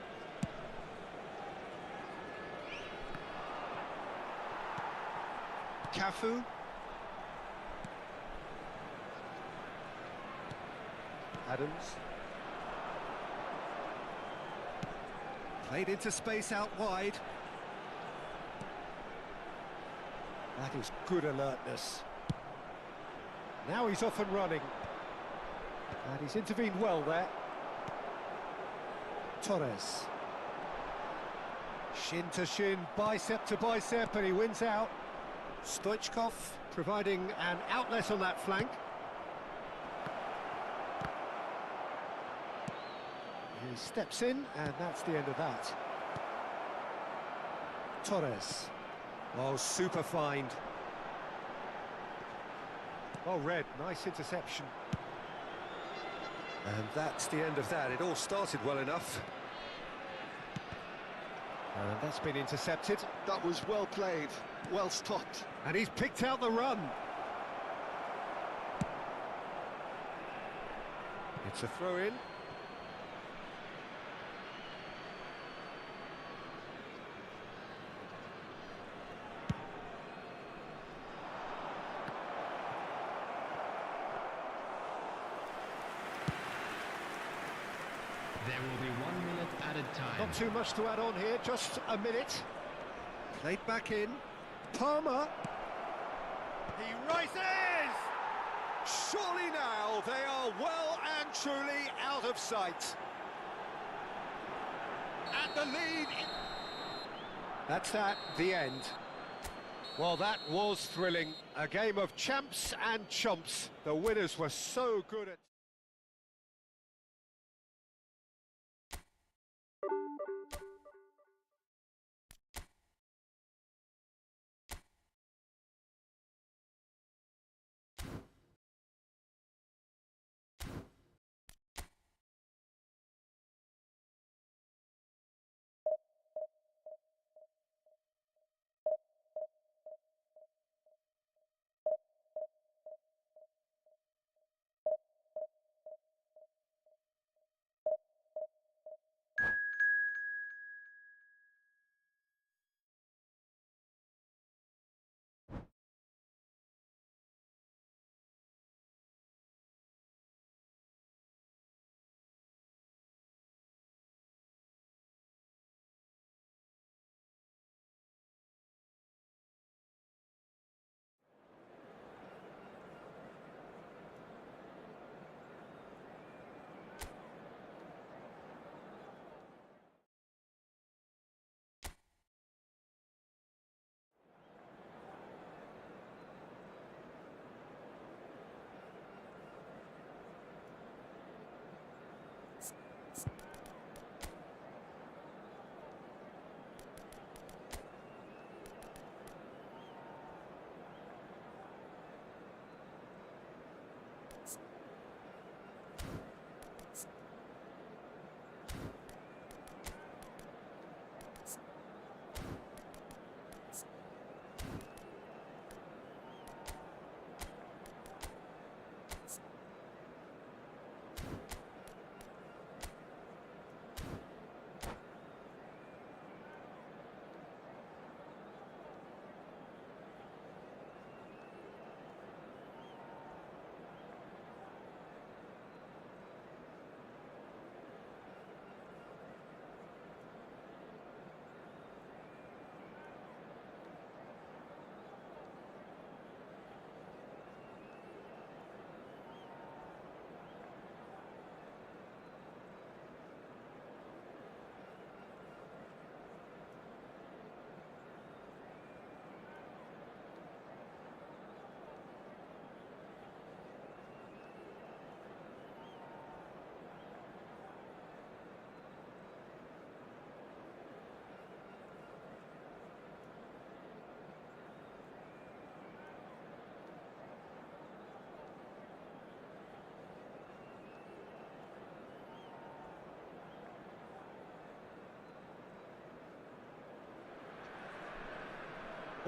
Cafu. Adams. Played into space out wide. That is good alertness. Now he's off and running. And he's intervened well there. Torres. Shin to shin, bicep to bicep, and he wins out. Stoichkov providing an outlet on that flank. He steps in, and that's the end of that. Torres. Oh, super find. Well read, nice interception. And that's the end of that. It all started well enough. And that's been intercepted. That was well played, well stopped. And he's picked out the run. It's a throw-in. There will be 1 minute added time. Not too much to add on here, just a minute. Played back in. Palmer. He rises! Surely now they are well and truly out of sight. And the lead... That's that, the end. Well, that was thrilling. A game of champs and chumps. The winners were so good at...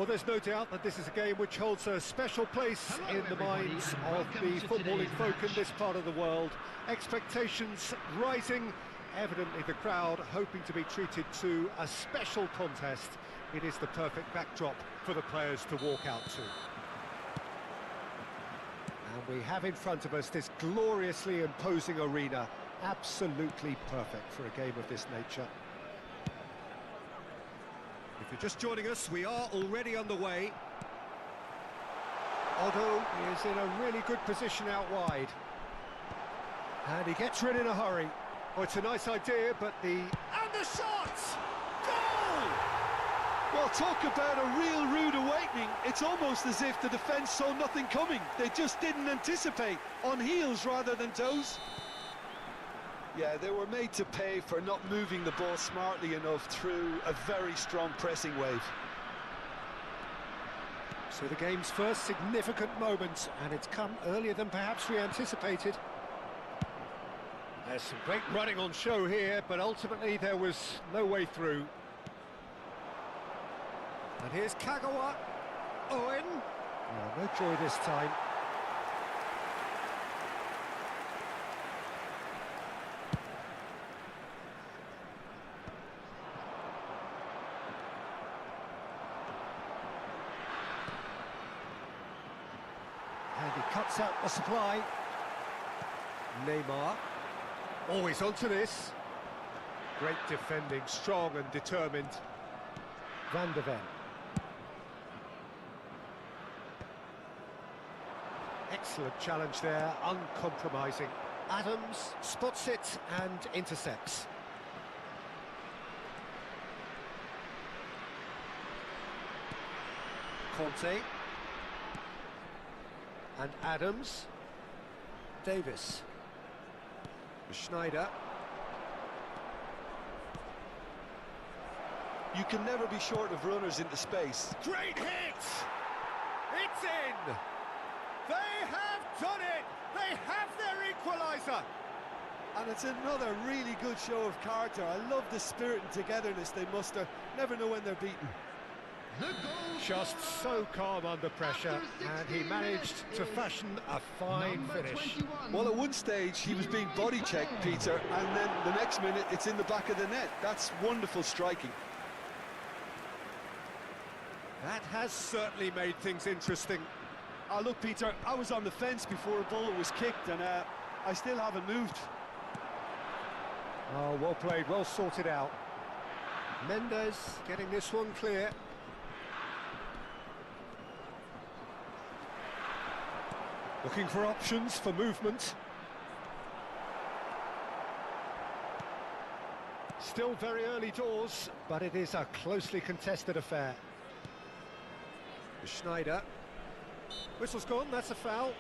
Well, there's no doubt that this is a game which holds a special place in the minds of the footballing folk in this part of the world. Expectations rising, evidently the crowd hoping to be treated to a special contest. It is the perfect backdrop for the players to walk out to. And we have in front of us this gloriously imposing arena, absolutely perfect for a game of this nature. If you're just joining us, we are already underway. Odo is in a really good position out wide. And he gets rid in a hurry. Oh, it's a nice idea, but And the shot! Goal! Well, talk about a real rude awakening. It's almost as if the defence saw nothing coming. They just didn't anticipate, on heels rather than toes. Yeah, they were made to pay for not moving the ball smartly enough through a very strong pressing wave. So the game's first significant moment, and it's come earlier than perhaps we anticipated. There's some great running on show here, but ultimately there was no way through. And here's Kagawa. Owen. No joy this time. And he cuts out the supply. Neymar. Always onto this. Great defending, strong and determined. Van der Ven. Excellent challenge there, uncompromising. Adams spots it and intercepts. Conte. And Adams. Davis. Schneider. You can never be short of runners into space. Great hit! It's in! They have done it! They have their equaliser! And it's another really good show of character. I love the spirit and togetherness they muster. Never know when they're beaten. Just so calm under pressure, and he managed to fashion a fine finish. Well, at one stage he was being body checked, Peter, and then the next minute it's in the back of the net. That's wonderful striking. That has certainly made things interesting. Look, Peter, I was on the fence before a ball was kicked, and I still haven't moved. Oh, well played, well sorted out. Mendes getting this one clear. Looking for options for movement. Still very early doors, but it is a closely contested affair. Schneider. Whistle's gone, that's a foul.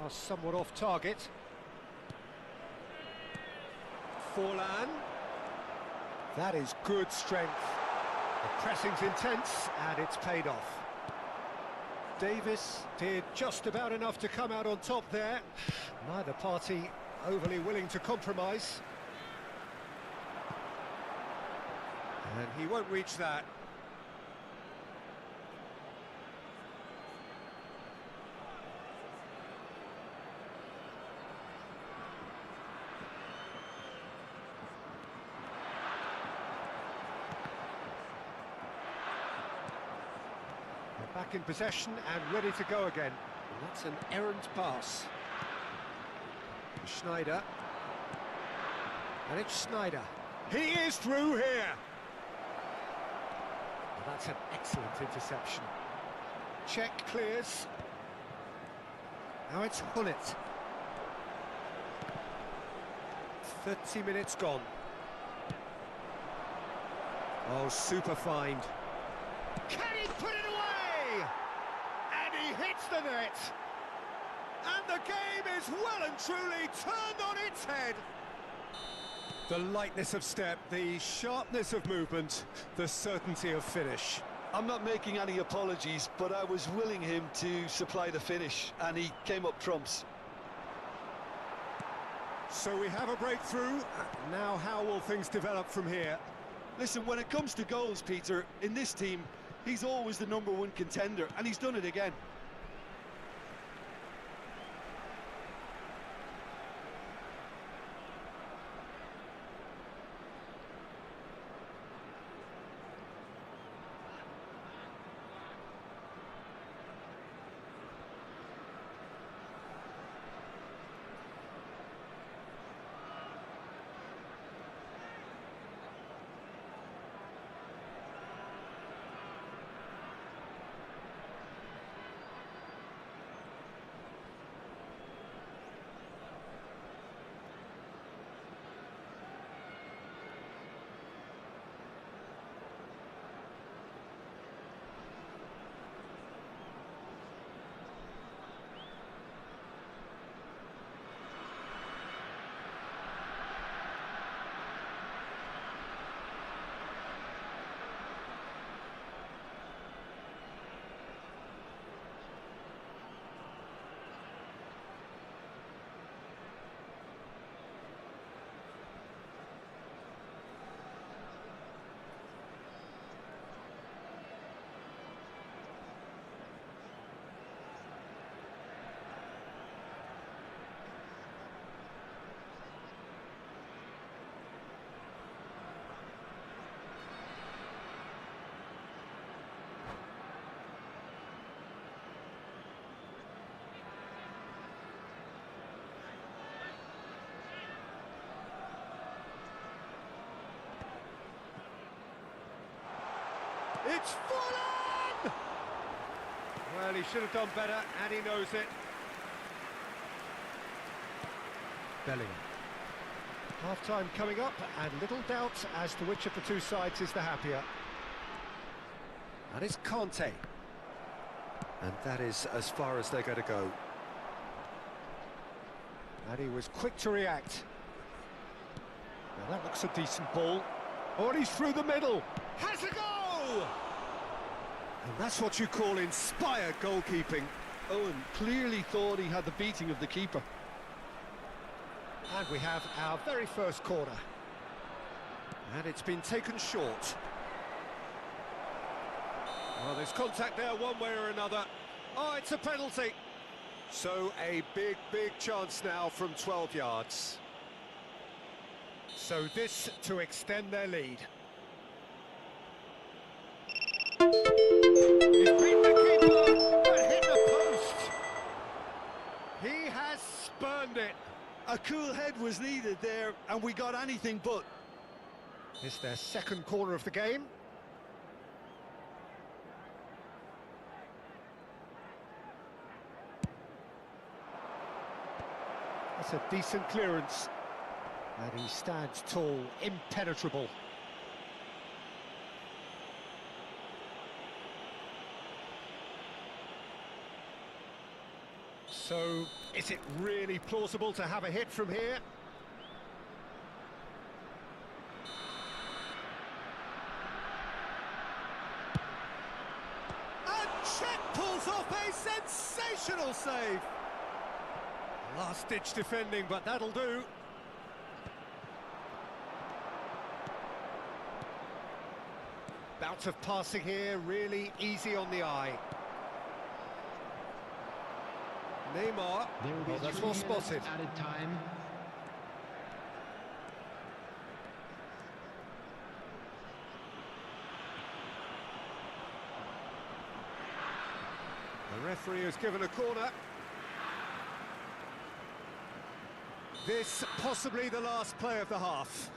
Pass somewhat off target. Forlan. That is good strength. The pressing's intense and it's paid off. Davis did just about enough to come out on top there. Neither party overly willing to compromise. And he won't reach that. Back in possession and ready to go again. And that's an errant pass. Schneider. And it's Schneider. He is through here. Well, that's an excellent interception. Check clears. Now it's Hullet. 30 minutes gone. Oh, super find. Can he put it away? And he hits the net. And the game is well and truly turned on its head. The lightness of step, the sharpness of movement, the certainty of finish. I'm not making any apologies, but I was willing him to supply the finish, and he came up trumps. So we have a breakthrough. Now how will things develop from here? Listen, when it comes to goals, Peter, in this team, he's always the #1 contender, and he's done it again. It's fallen! Well, he should have done better, and he knows it. Bellingham. Half-time coming up, and little doubt as to which of the two sides is the happier. And it's Conte. And that is as far as they're going to go. And he was quick to react. Now that looks a decent ball. Oh, and he's through the middle. Has a go! And that's what you call inspired goalkeeping. Owen clearly thought he had the beating of the keeper. And we have our very first corner. And it's been taken short. Well, there's contact there one way or another. Oh, it's a penalty. So a big, big chance now from 12 yards. So this to extend their lead. He's beaten the keeper, but hit the post. He has spurned it. A cool head was needed there, and we got anything but. It's their second corner of the game. That's a decent clearance. And he stands tall, impenetrable. So, is it really plausible to have a hit from here? And Czech pulls off a sensational save. Last-ditch defending, but that'll do. Bout of passing here, really easy on the eye. Neymar, There will be that's 3 well minutes spotted. added time. The referee has given a corner. This possibly the last play of the half.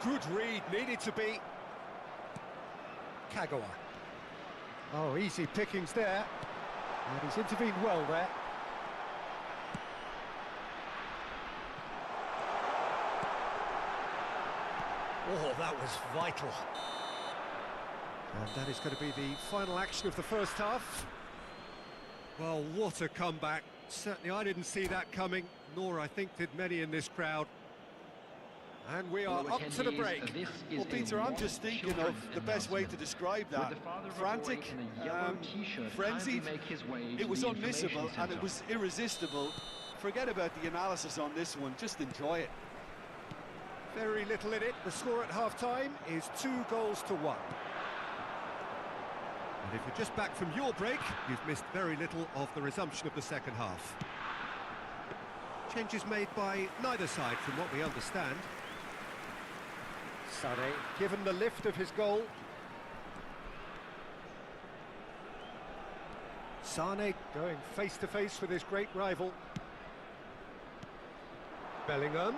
Good read, needed to be. Kagawa. Oh, easy pickings there. And he's intervened well there. Oh, that was vital. And that is going to be the final action of the first half. Well, what a comeback. Certainly I didn't see that coming, nor I think did many in this crowd. And we are up to the break. Well, Peter, I'm just thinking of the best way to describe that. Frantic, frenzied, it was unmissable and it was irresistible. Forget about the analysis on this one, just enjoy it. Very little in it. The score at half-time is 2-1. And if you're just back from your break, you've missed very little of the resumption of the second half. Changes made by neither side from what we understand. Sane given the lift of his goal. Sane going face-to-face with his great rival. Bellingham.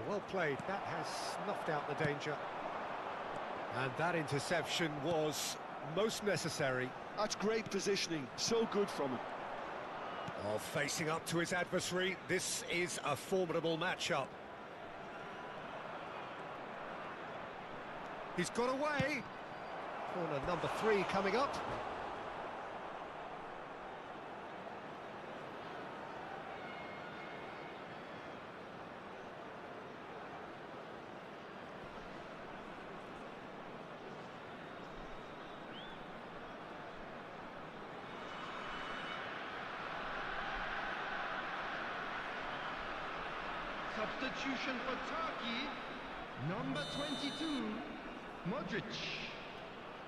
Well played, that has snuffed out the danger. And that interception was most necessary. That's great positioning, so good from him. Oh, facing up to his adversary, this is a formidable matchup. He's got away. Corner number 3 coming up. Substitution for Turkey, number 22, Modric.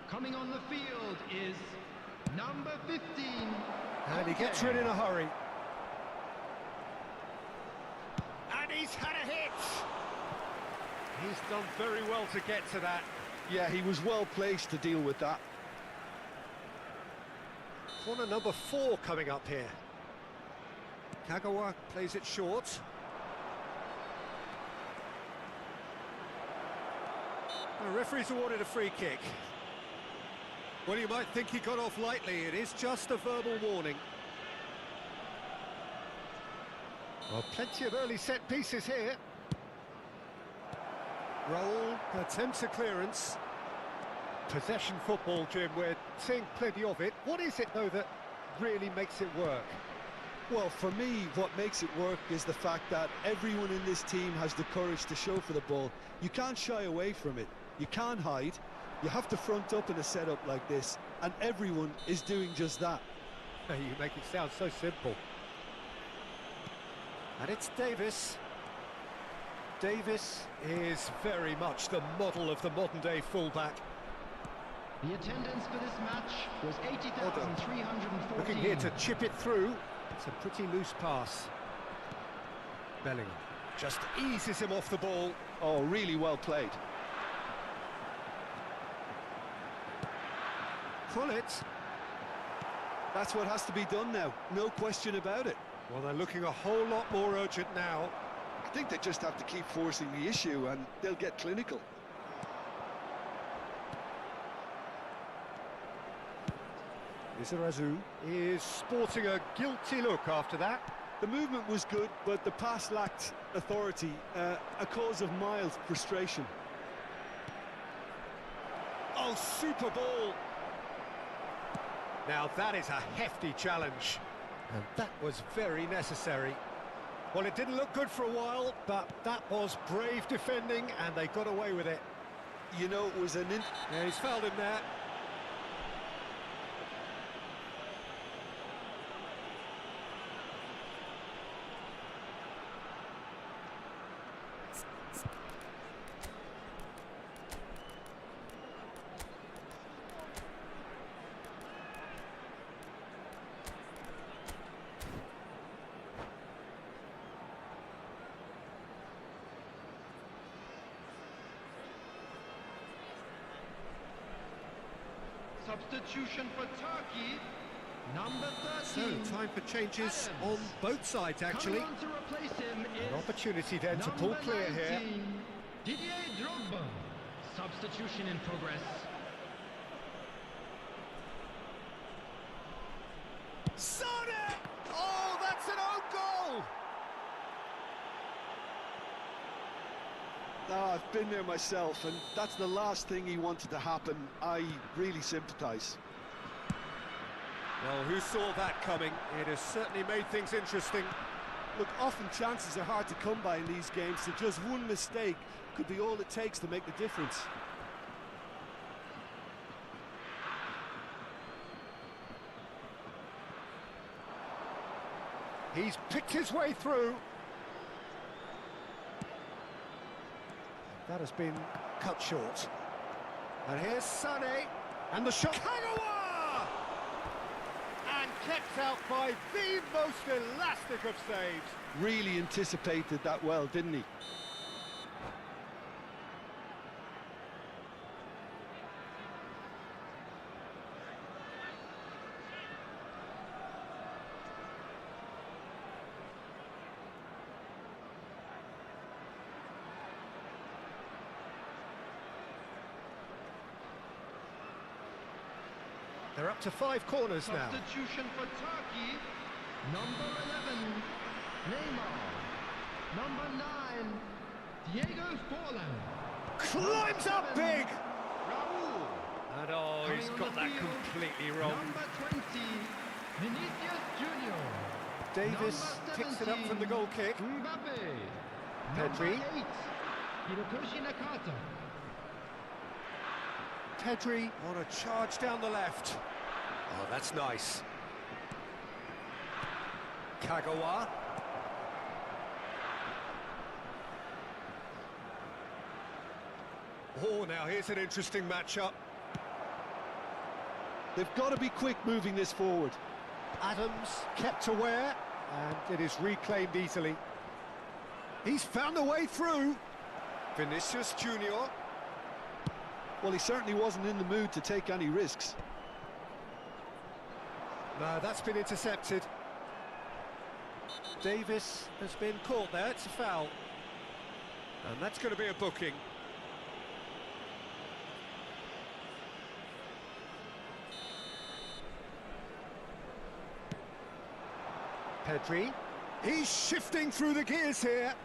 Coming on the field is number 15. And he gets rid in a hurry. And he's had a hit. He's done very well to get to that. Yeah, he was well placed to deal with that. Corner number 4 coming up here. Kagawa plays it short. The referee's awarded a free kick. Well, you might think he got off lightly. It is just a verbal warning. Well, plenty of early set pieces here. Roll, attempts a clearance. Possession football, Jim, we're seeing plenty of it. What is it, though, that really makes it work? Well, for me, what makes it work is the fact that everyone in this team has the courage to show for the ball. You can't shy away from it. You can't hide. You have to front up in a setup like this, and everyone is doing just that. You make it sound so simple. And it's Davis. Davis is very much the model of the modern-day fullback. The attendance for this match was 80,314. Looking here to chip it through. It's a pretty loose pass. Bellingham just eases him off the ball. Oh, really well played. Krulitz. That's what has to be done now, no question about it. Well, they're looking a whole lot more urgent now. I think they just have to keep forcing the issue and they'll get clinical. Izarazu is sporting a guilty look after that. The movement was good, but the pass lacked authority, a cause of mild frustration. Oh, super ball! Now that is a hefty challenge, and that was very necessary. Well, it didn't look good for a while, but that was brave defending, and they got away with it. You know, it was Yeah, he's fouled him there. Substitution for Turkey, number 13. So, time for changes on both sides, actually. Coming on to replace him is An opportunity then to pull clear here. Didier Drogba. Substitution in progress. Son it! Oh, that's an own goal! No, I've been there myself, and that's the last thing he wanted to happen. I really sympathise. Well, who saw that coming? It has certainly made things interesting. Look, often chances are hard to come by in these games, so just one mistake could be all it takes to make the difference. He's picked his way through. That has been cut short. And here's Sané, and the shot. Kagawa! And kept out by the most elastic of saves. Really anticipated that well, didn't he? They're up to 5 corners now. Substitution for Turkey. Number 11, Neymar. Number 9, Diego Forlan. Climbs up big! Raul. And oh, he's Coming got on the that field, completely wrong. Number 20, Vinicius Junior. Davis Number picks it up from the goal kick. Mbappe. Pedri. Number 8, Hirokoshi Nakata. Pedri on a charge down the left. Oh, that's nice. Kagawa. Oh, now here's an interesting matchup. They've got to be quick moving this forward. Adams kept aware, and it is reclaimed easily. He's found a way through. Vinicius Junior. Well, he certainly wasn't in the mood to take any risks. No, that's been intercepted. Davis has been caught there, it's a foul. And that's going to be a booking. Pedri. He's shifting through the gears here.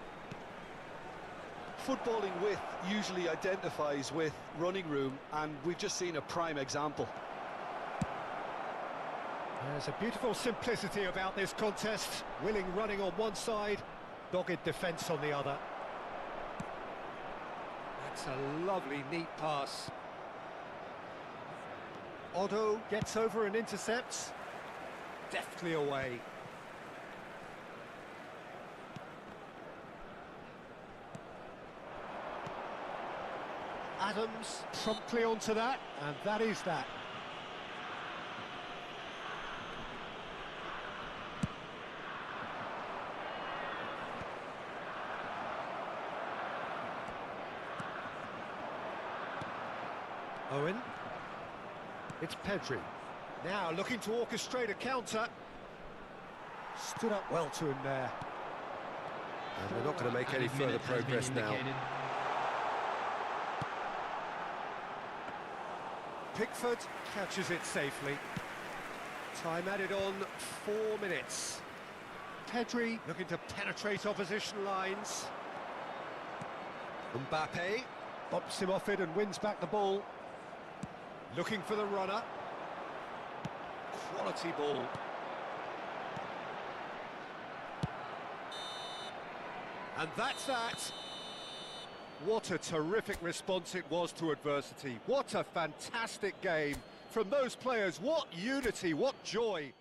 Footballing width usually identifies with running room, and we've just seen a prime example. There's a beautiful simplicity about this contest. Willing running on one side, dogged defence on the other. That's a lovely, neat pass. Otto gets over and intercepts. Deftly away. Adams promptly onto that, and that is that. Owen. It's Pedri. Now looking to orchestrate a counter. Stood up well to him there. And they're not going to make any further progress now. Pickford catches it safely. Time added on 4 minutes. Pedri looking to penetrate opposition lines. Mbappe bops him off it and wins back the ball. Looking for the runner. Quality ball. And that's that. What a terrific response it was to adversity. What a fantastic game from those players. What unity, what joy.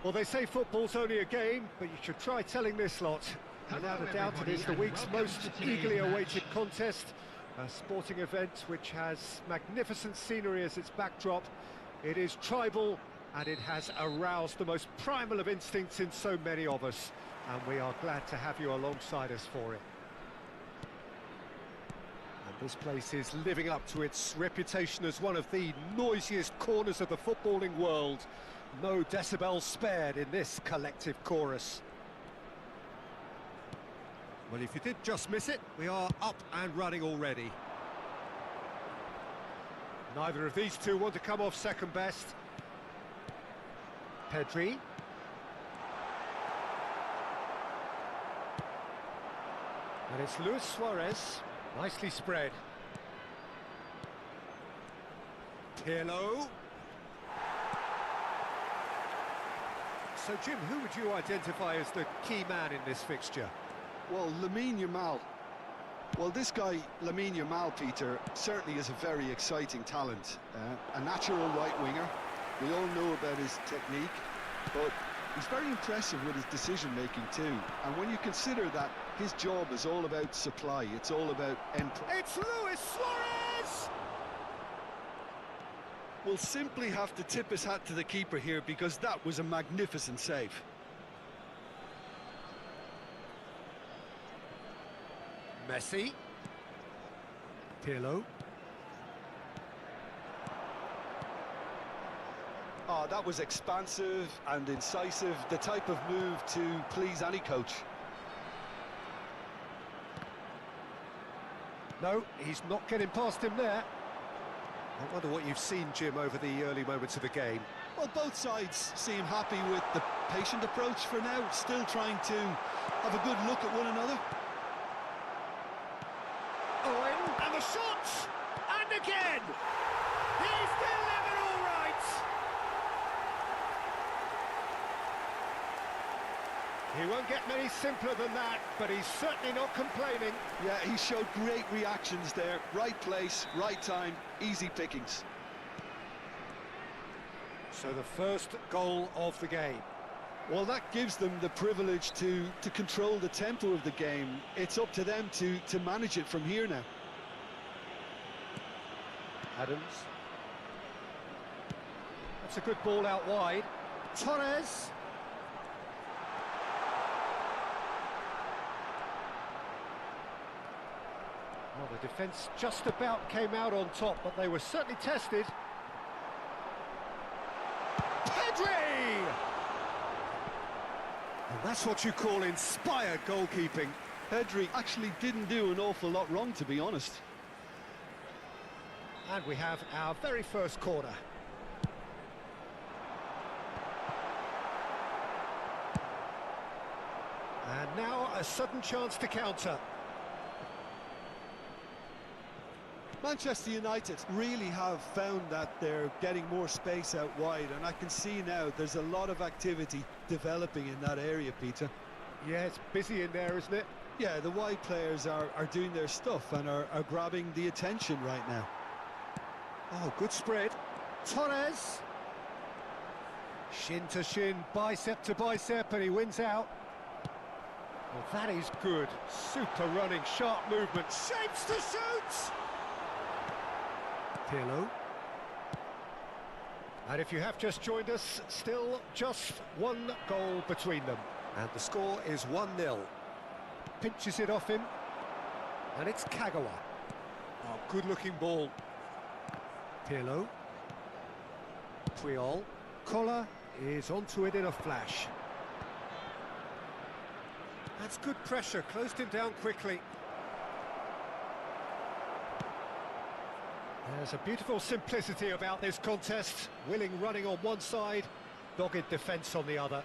Well, they say football's only a game, but you should try telling this lot. Without a doubt, it is the week's most eagerly awaited contest. A sporting event which has magnificent scenery as its backdrop. It is tribal, and it has aroused the most primal of instincts in so many of us. And we are glad to have you alongside us for it. And this place is living up to its reputation as one of the noisiest corners of the footballing world. No decibels spared in this collective chorus. Well, if you did just miss it, we are up and running already. Neither of these two want to come off second best. Pedri. And it's Luis Suarez, nicely spread. Pirlo. So, Jim, who would you identify as the key man in this fixture? Well, Lamine Yamal. Well, this guy, Lamine Yamal, Peter, certainly is a very exciting talent. A natural right winger. We all know about his technique, but he's very impressive with his decision-making too. And when you consider that his job is all about supply, it's all about end... It's Luis Suarez! We'll simply have to tip his hat to the keeper here because that was a magnificent save. Messi. Pirlo. Oh, that was expansive and incisive, the type of move to please any coach. No, he's not getting past him there. I wonder what you've seen, Jim, over the early moments of the game. Well, both sides seem happy with the patient approach for now, still trying to have a good look at one another. Owen, and the shot! And again! He's delivered all right! He won't get many simpler than that, but he's certainly not complaining. Yeah, he showed great reactions there. Right place, right time, easy pickings. So the first goal of the game. Well, that gives them the privilege to control the tempo of the game. It's up to them to manage it from here now. Adams. That's a good ball out wide. Torres. Well, the defence just about came out on top, but they were certainly tested. Pedri! And that's what you call inspired goalkeeping. Pedri actually didn't do an awful lot wrong, to be honest. And we have our very first corner. And now a sudden chance to counter. Manchester United really have found that they're getting more space out wide, and I can see now there's a lot of activity developing in that area, Peter. Yeah, it's busy in there, isn't it? Yeah, the wide players are doing their stuff and are grabbing the attention right now. Oh, good spread. Torres. Shin to shin, bicep to bicep, and he wins out. Well, that is good. Super running, sharp movement, shapes to shoot! Pirlo. And if you have just joined us, still just one goal between them. And the score is 1-0. Pinches it off him. And it's Kagawa. Oh, good-looking ball. Pirlo. Puyol. Collar is onto it in a flash. That's good pressure, closed him down quickly. There's a beautiful simplicity about this contest. Willing running on one side, dogged defence on the other.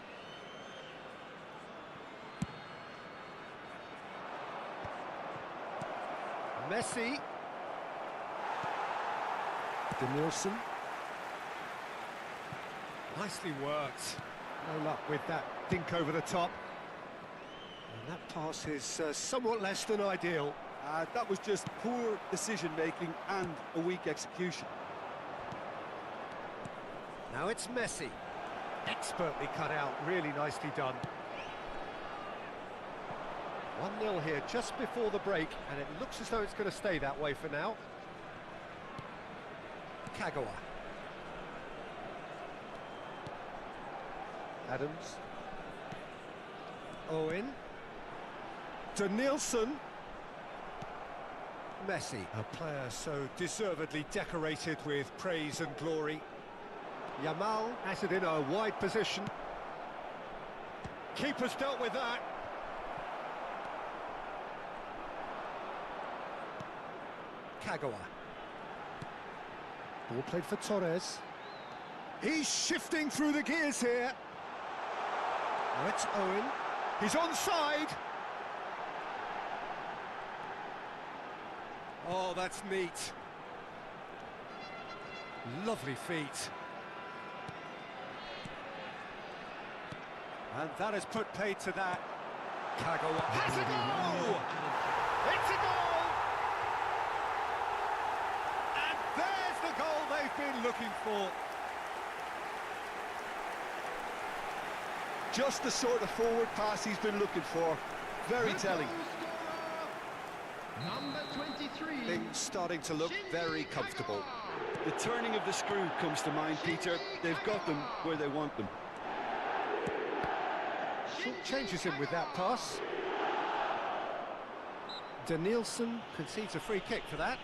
Messi. Denilson. Nicely worked. No luck with that dink over the top. And that pass is somewhat less than ideal. That was just poor decision-making and a weak execution. Now it's Messi. Expertly cut out, really nicely done. 1-0 here just before the break, and it looks as though it's going to stay that way for now. Kagawa. Adams. Owen. Danielson. Messi. A player so deservedly decorated with praise and glory. Yamal has it in a wide position. Keeper's dealt with that. Kagawa. Ball played for Torres. He's shifting through the gears here. Oh, it's Owen. He's onside. Oh, that's neat. Lovely feet. And that has put paid to that. Kagawa has a goal! It's a goal! And there's the goal they've been looking for. Just the sort of forward pass he's been looking for. Very telling. Number 23. Things starting to look very comfortable. The turning of the screw comes to mind, Peter. They've got them where they want them. Changes him with that pass. Danielson concedes a free kick for that.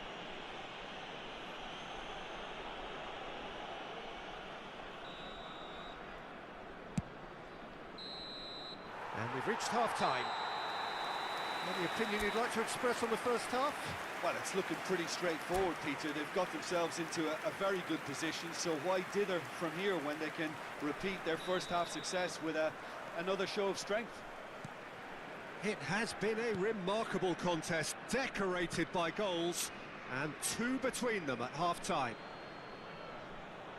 And we've reached half-time. Any opinion you'd like to express on the first half? Well, it's looking pretty straightforward, Peter. They've got themselves into a very good position, so why dither from here when they can repeat their first half success with another show of strength? It has been a remarkable contest, decorated by goals, and 2 between them at half-time.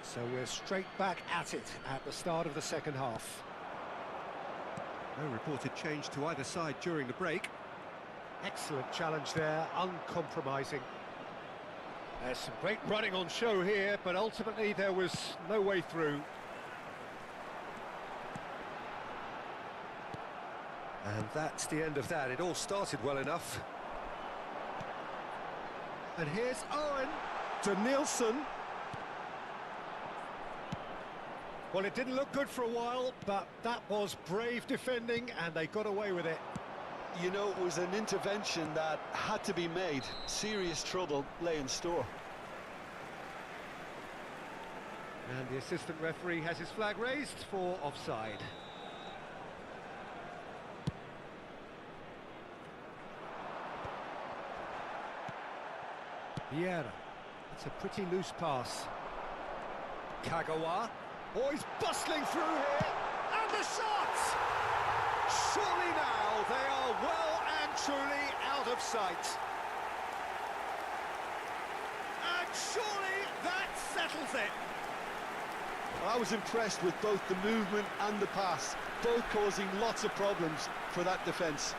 So we're straight back at it at the start of the second half. No reported change to either side during the break. Excellent challenge there, uncompromising. There's some great running on show here, but ultimately there was no way through. And that's the end of that. It all started well enough. And here's Owen. Danielson. Well, it didn't look good for a while, but that was brave defending, and they got away with it. You know, it was an intervention that had to be made. Serious trouble lay in store. And the assistant referee has his flag raised for offside. Vieira. It's a pretty loose pass. Kagawa. Oh, he's bustling through here. And the shot! Surely now they are well and truly out of sight. And surely that settles it. I was impressed with both the movement and the pass, both causing lots of problems for that defence.